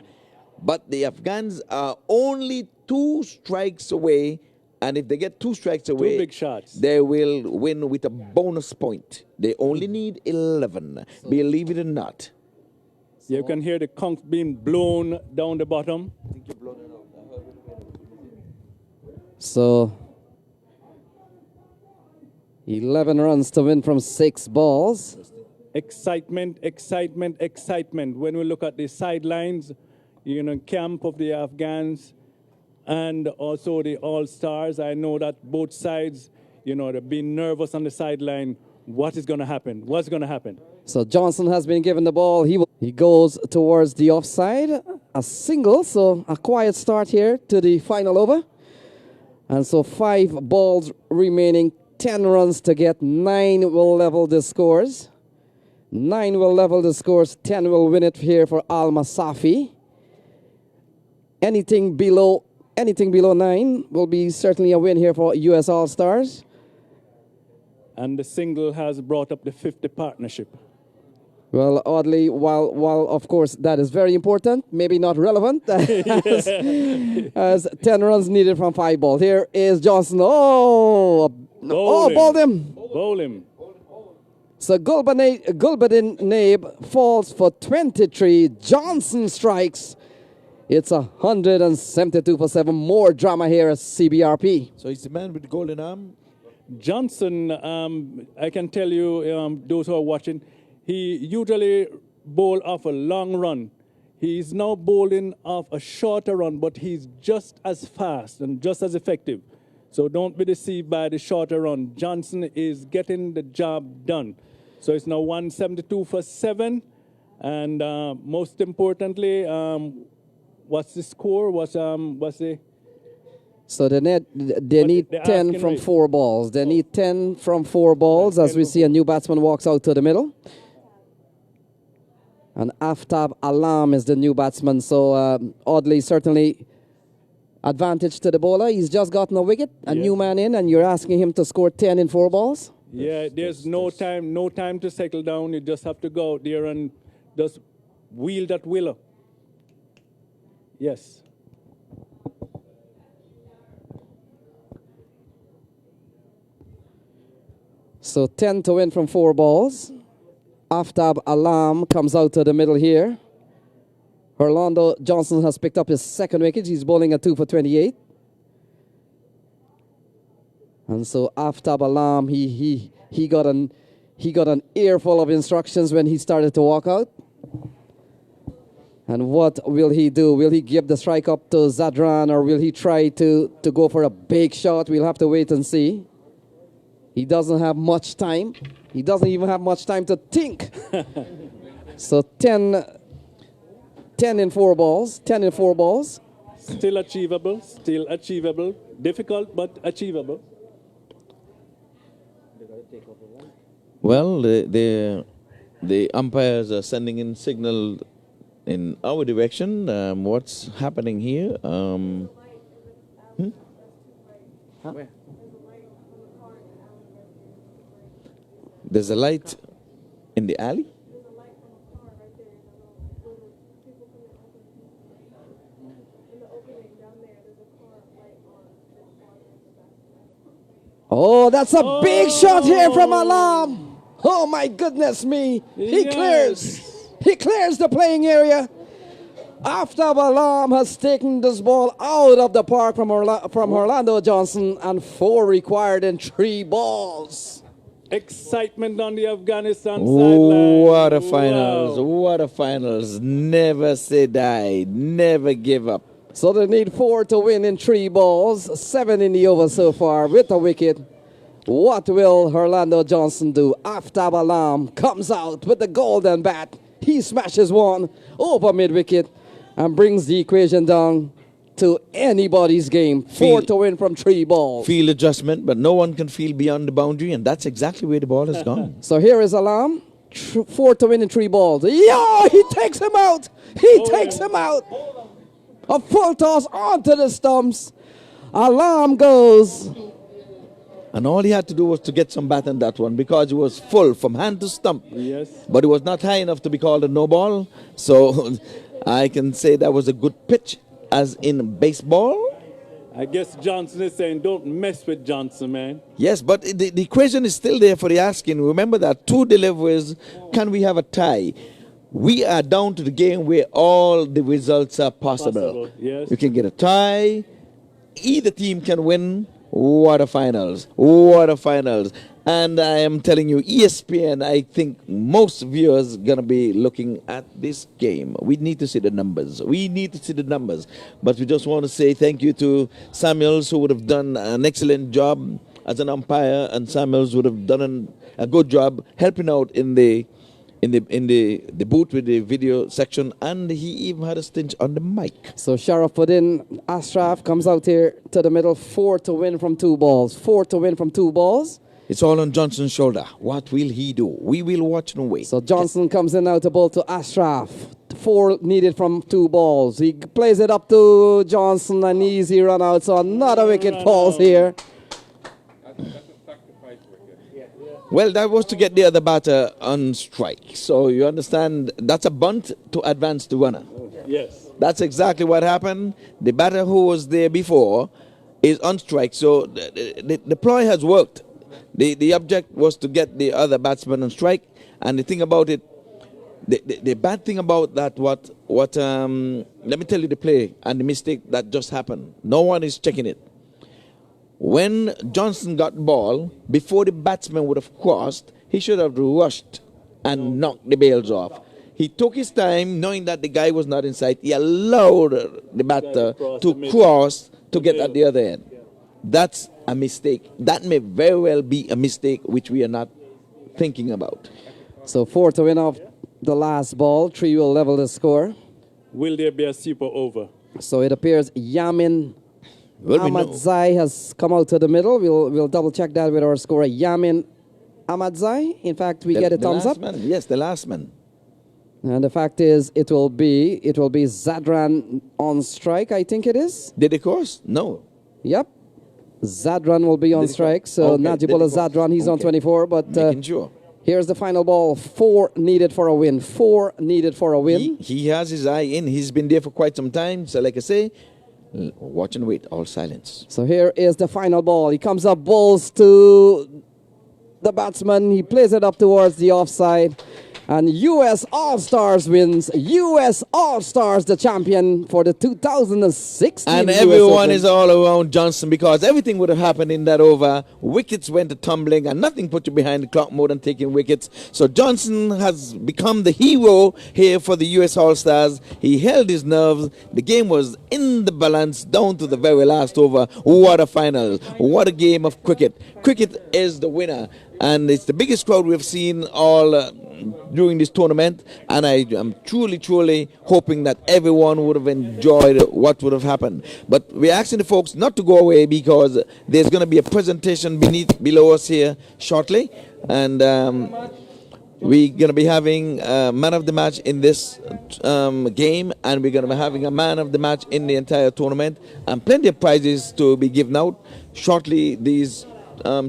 But the Afghans are only 2 strikes away, and if they get 2 strikes away, 2 big shots, they will win with a bonus point. They only need 11, believe it or not. You can hear the conch being blown down the bottom. So 11 runs to win from 6 balls. Excitement, excitement, excitement. When we look at the sidelines, camp of the Afghans and also the All-Stars, I know that both sides, they're being nervous on the sideline. What is going to happen? What's going to happen? So Johnson has been given the ball. He goes towards the offside. A single, so a quiet start here to the final over. And so 5 balls remaining, 10 runs to get. 9 will level the scores. 9 will level the scores. 10 will win it here for Al-Masafi. Anything below 9 will be certainly a win here for US All-Stars. And the single has brought up the 50 partnership. Well, oddly, while of course that is very important, maybe not relevant, as 10 runs needed from 5 balls. Here is Johnson. Bowled him. Bowl him. So Gulbadin Naib falls for 23. Johnson strikes. It's 172 for 7. More drama here at CBRP. So it's the man with the golden arm. Johnson, I can tell you, those who are watching, he usually bowl off a long run. He's now bowling off a shorter run, but he's just as fast and just as effective. So don't be deceived by the shorter run. Johnson is getting the job done. So it's now 172 for 7. And most importantly, what's the score? What's the... So they need 10 from 4 balls. They need 10 from 4 balls as we see a new batsman walks out to the middle. And Aftab Alam is the new batsman. So oddly, certainly advantage to the bowler. He's just gotten a wicket, a new man in, and you're asking him to score 10 in 4 balls? Yeah, there's no time to settle down. You just have to go out there and just wheel that wheeler. Yes. So 10 to win from 4 balls. Aftab Alam comes out to the middle here. Orlando Johnson has picked up his 2nd wicket. He's bowling a 2 for 28. And so Aftab Alam, he got an earful of instructions when he started to walk out. And what will he do? Will he give the strike up to Zadran, or will he try to go for a big shot? We'll have to wait and see. He doesn't have much time. He doesn't even have much time to think. So 10 in 4 balls. 10 in 4 balls. Still achievable. Still achievable. Difficult, but achievable. Well, the umpires are sending in signal in our direction. What's happening here? Where? There's a light in the alley. Oh, that's a big shot here from Alam. Oh my goodness me. He clears the playing area. Aftab Alam has taken this ball out of the park from Orlando Johnson, and 4 required in 3 balls. Excitement on the Afghanistan sideline. What a finals. Wow. What a finals. Never say die. Never give up. So they need 4 to win in 3 balls. 7 in the over so far with a wicket. What will Orlando Johnson do? Aftab Alam comes out with the golden bat. He smashes one over mid-wicket and brings the equation down to anybody's game. 4 to win from 3 balls. Field adjustment, but no one can field beyond the boundary, and that's exactly where the ball has gone. So here is Alam. 4 to win in 3 balls. Yeah, he takes him out. He takes him out. A full toss onto the stumps. Alarm goes. And all he had to do was to get some bat on that one because it was full from hand to stump. Yes. But it was not high enough to be called a no ball. So I can say that was a good pitch, as in baseball. I guess Johnson is saying, don't mess with Johnson, man. Yes, but the question is still there for the asking. Remember that 2 deliveries, can we have a tie? We are down to the game where all the results are possible. Yes. You can get a tie. Either team can win. What a finals. What a finals. And I am telling you, ESPN, I think most viewers going to be looking at this game. We need to see the numbers. We need to see the numbers. But we just want to say thank you to Samuels, who would have done an excellent job as an umpire, and Samuels would have done a good job helping out in the booth with the video section, and he even had a stint on the mic. So Sharafuddin Ashraf comes out here to the middle. 4 to win from 2 balls. 4 to win from 2 balls. It's all on Johnson's shoulder. What will he do? We will watch and wait. So Johnson comes in now to bowl to Ashraf. 4 needed from 2 balls. He plays it up to Johnson, an easy run out. So another wicket falls here. Well, that was to get the other batter on strike. So you understand, that's a bunt to advance the runner. Yes. That's exactly what happened. The batter who was there before is on strike. So the ploy has worked. The object was to get the other batsman on strike. And the thing about it, the bad thing about that, let me tell you the play and the mistake that just happened. No one is checking it. When Johnson got the ball, before the batsman would have crossed, he should have rushed and knocked the bails off. He took his time, knowing that the guy was not inside. He allowed the batter to cross to get at the other end. That's a mistake. That may very well be a mistake which we are not thinking about. So 4 to win off the last ball. 3 will level the score. Will there be a super over? So it appears Yamin Ahmadzai has come out to the middle. We'll double check that with our scorer, Yamin Ahmadzai. In fact, we get a thumbs up. Man. Yes, the last man. And the fact is, it will be Zadran on strike, I think it is. Did it cross? No. Yep. Zadran will be on strike. So okay. Najibullah Zadran, he's on 24. But making sure. Here's the final ball. 4 needed for a win. 4 needed for a win. He has his eye in. He's been there for quite some time. So like I say, watch and wait, all silence. So here is the final ball. He comes up, bowls to the batsman. He plays it up towards the offside. And U.S. All-Stars wins. U.S. All-Stars, the champion for the 2016 And US everyone Open. is all around Johnson because everything would have happened in that over. Wickets went tumbling and nothing put you behind the clock more than taking wickets. So Johnson has become the hero here for the U.S. All-Stars. He held his nerves. The game was in the balance down to the very last over. What a final. What a game of cricket. Cricket is the winner. And it's the biggest crowd we've seen all during this tournament, and I am truly hoping that everyone would have enjoyed what would have happened. But we're asking the folks not to go away because there's going to be a presentation below us here shortly, and we're going to be having a man of the match in this game, and we're going to be having a man of the match in the entire tournament, and plenty of prizes to be given out shortly. These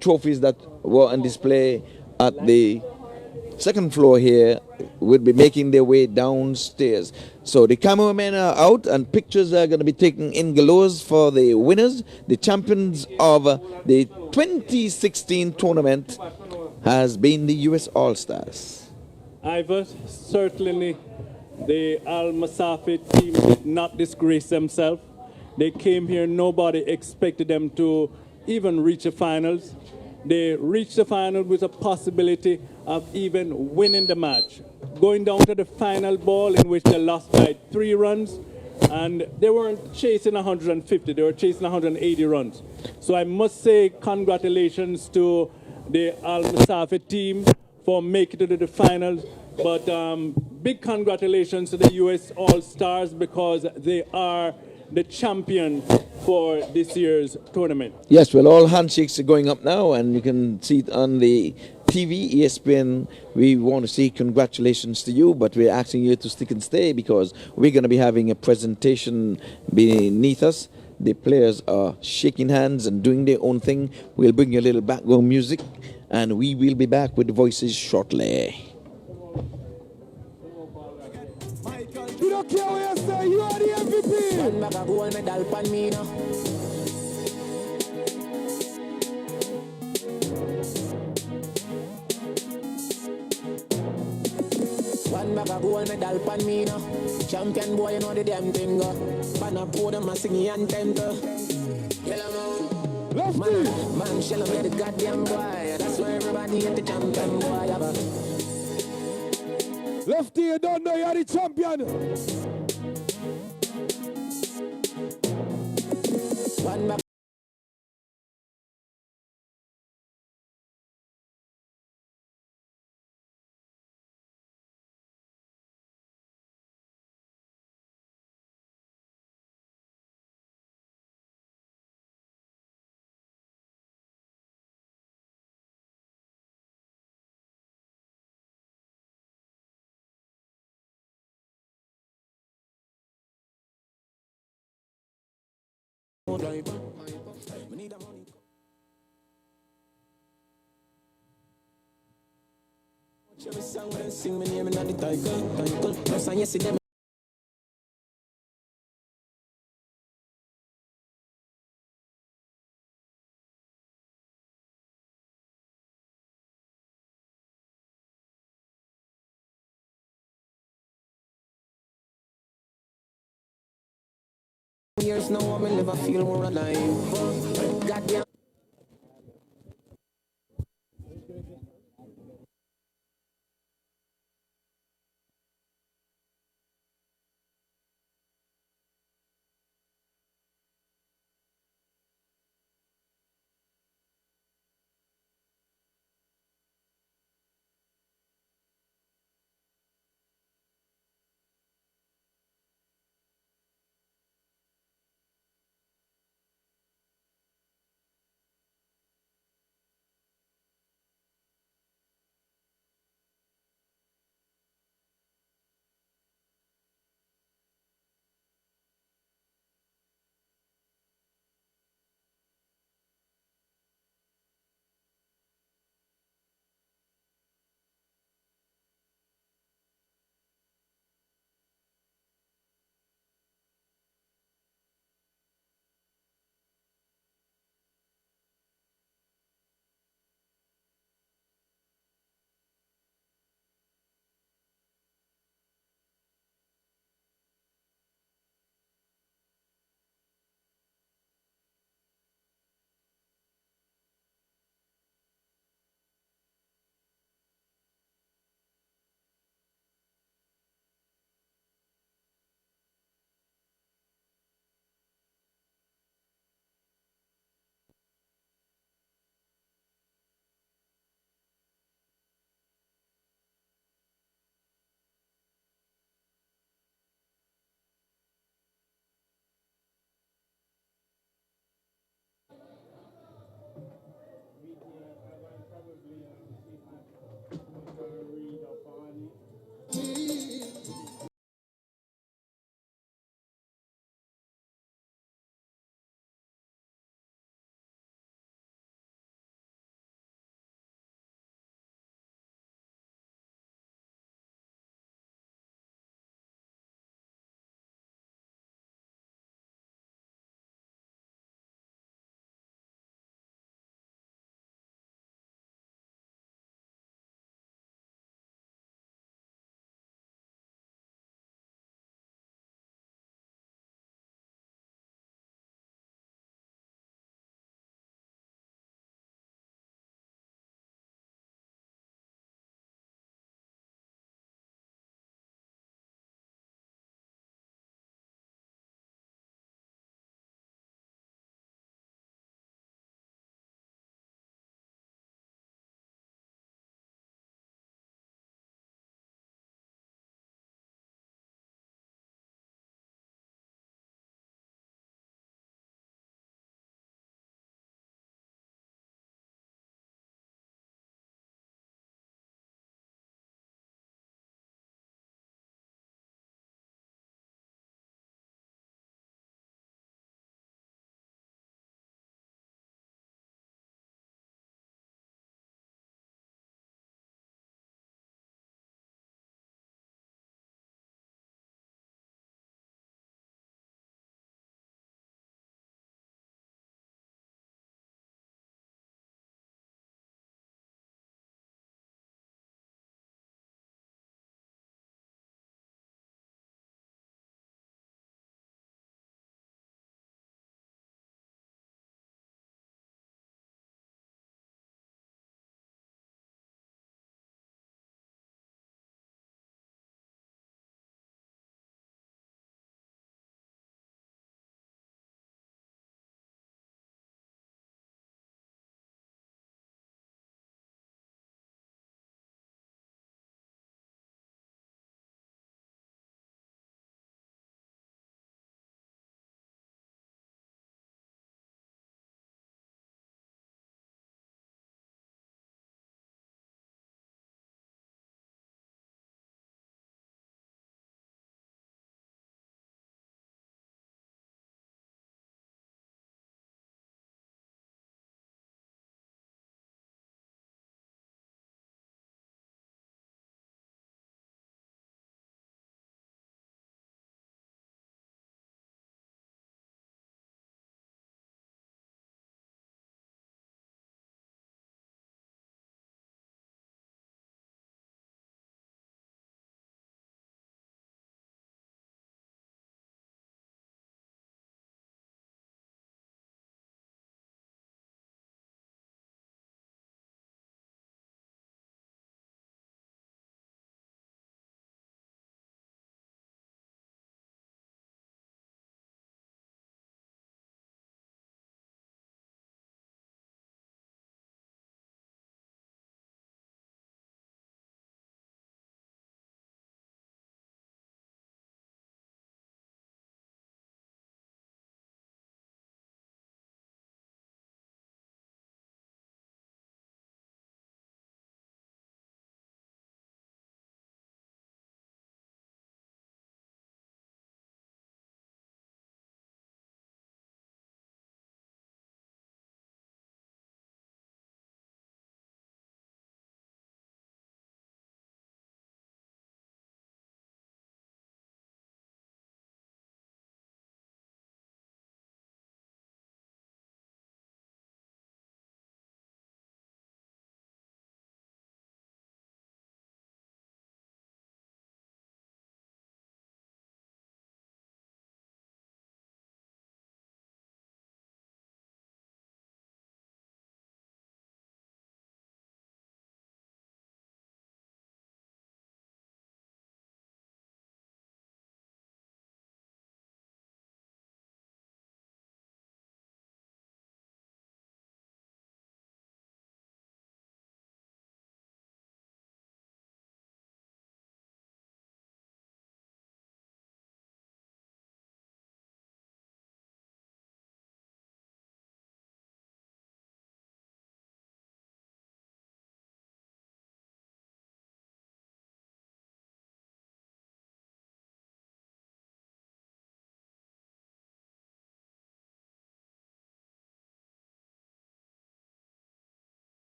trophies that were on display at the second floor here will be making their way downstairs. So the cameramen are out and pictures are going to be taken in galores for the winners. The champions of the 2016 tournament has been the U.S. All-Stars. Ivor, certainly the Al-Masafi team did not disgrace themselves. They came here, nobody expected them to even reach the finals. They reached the final with a possibility of even winning the match. Going down to the final ball in which they lost by 3 runs, and they weren't chasing 150, they were chasing 180 runs. So I must say congratulations to the Al-Masafi team for making it to the finals, but big congratulations to the U.S. All-Stars because they are the champion for this year's tournament. Yes, well, all handshakes are going up now, and you can see it on the TV, ESPN. We want to say congratulations to you, but we're asking you to stick and stay because we're going to be having a presentation beneath us. The players are shaking hands and doing their own thing. We'll bring you a little background music, and we will be back with the voices shortly. You don't care what you say, you are the MVP. One bag of gold medal pan me now. One bag of gold medal pan me now. Champion boy, you know the damn thing go. Pan a podium and sing and temper. Man, shell me the goddamn boy. That's why everybody at the champion boy. Lefty, you don't know you're the champion. One back. Sing my name in the title. Plus, I see them. Years now, I never feel more alive. Goddamn.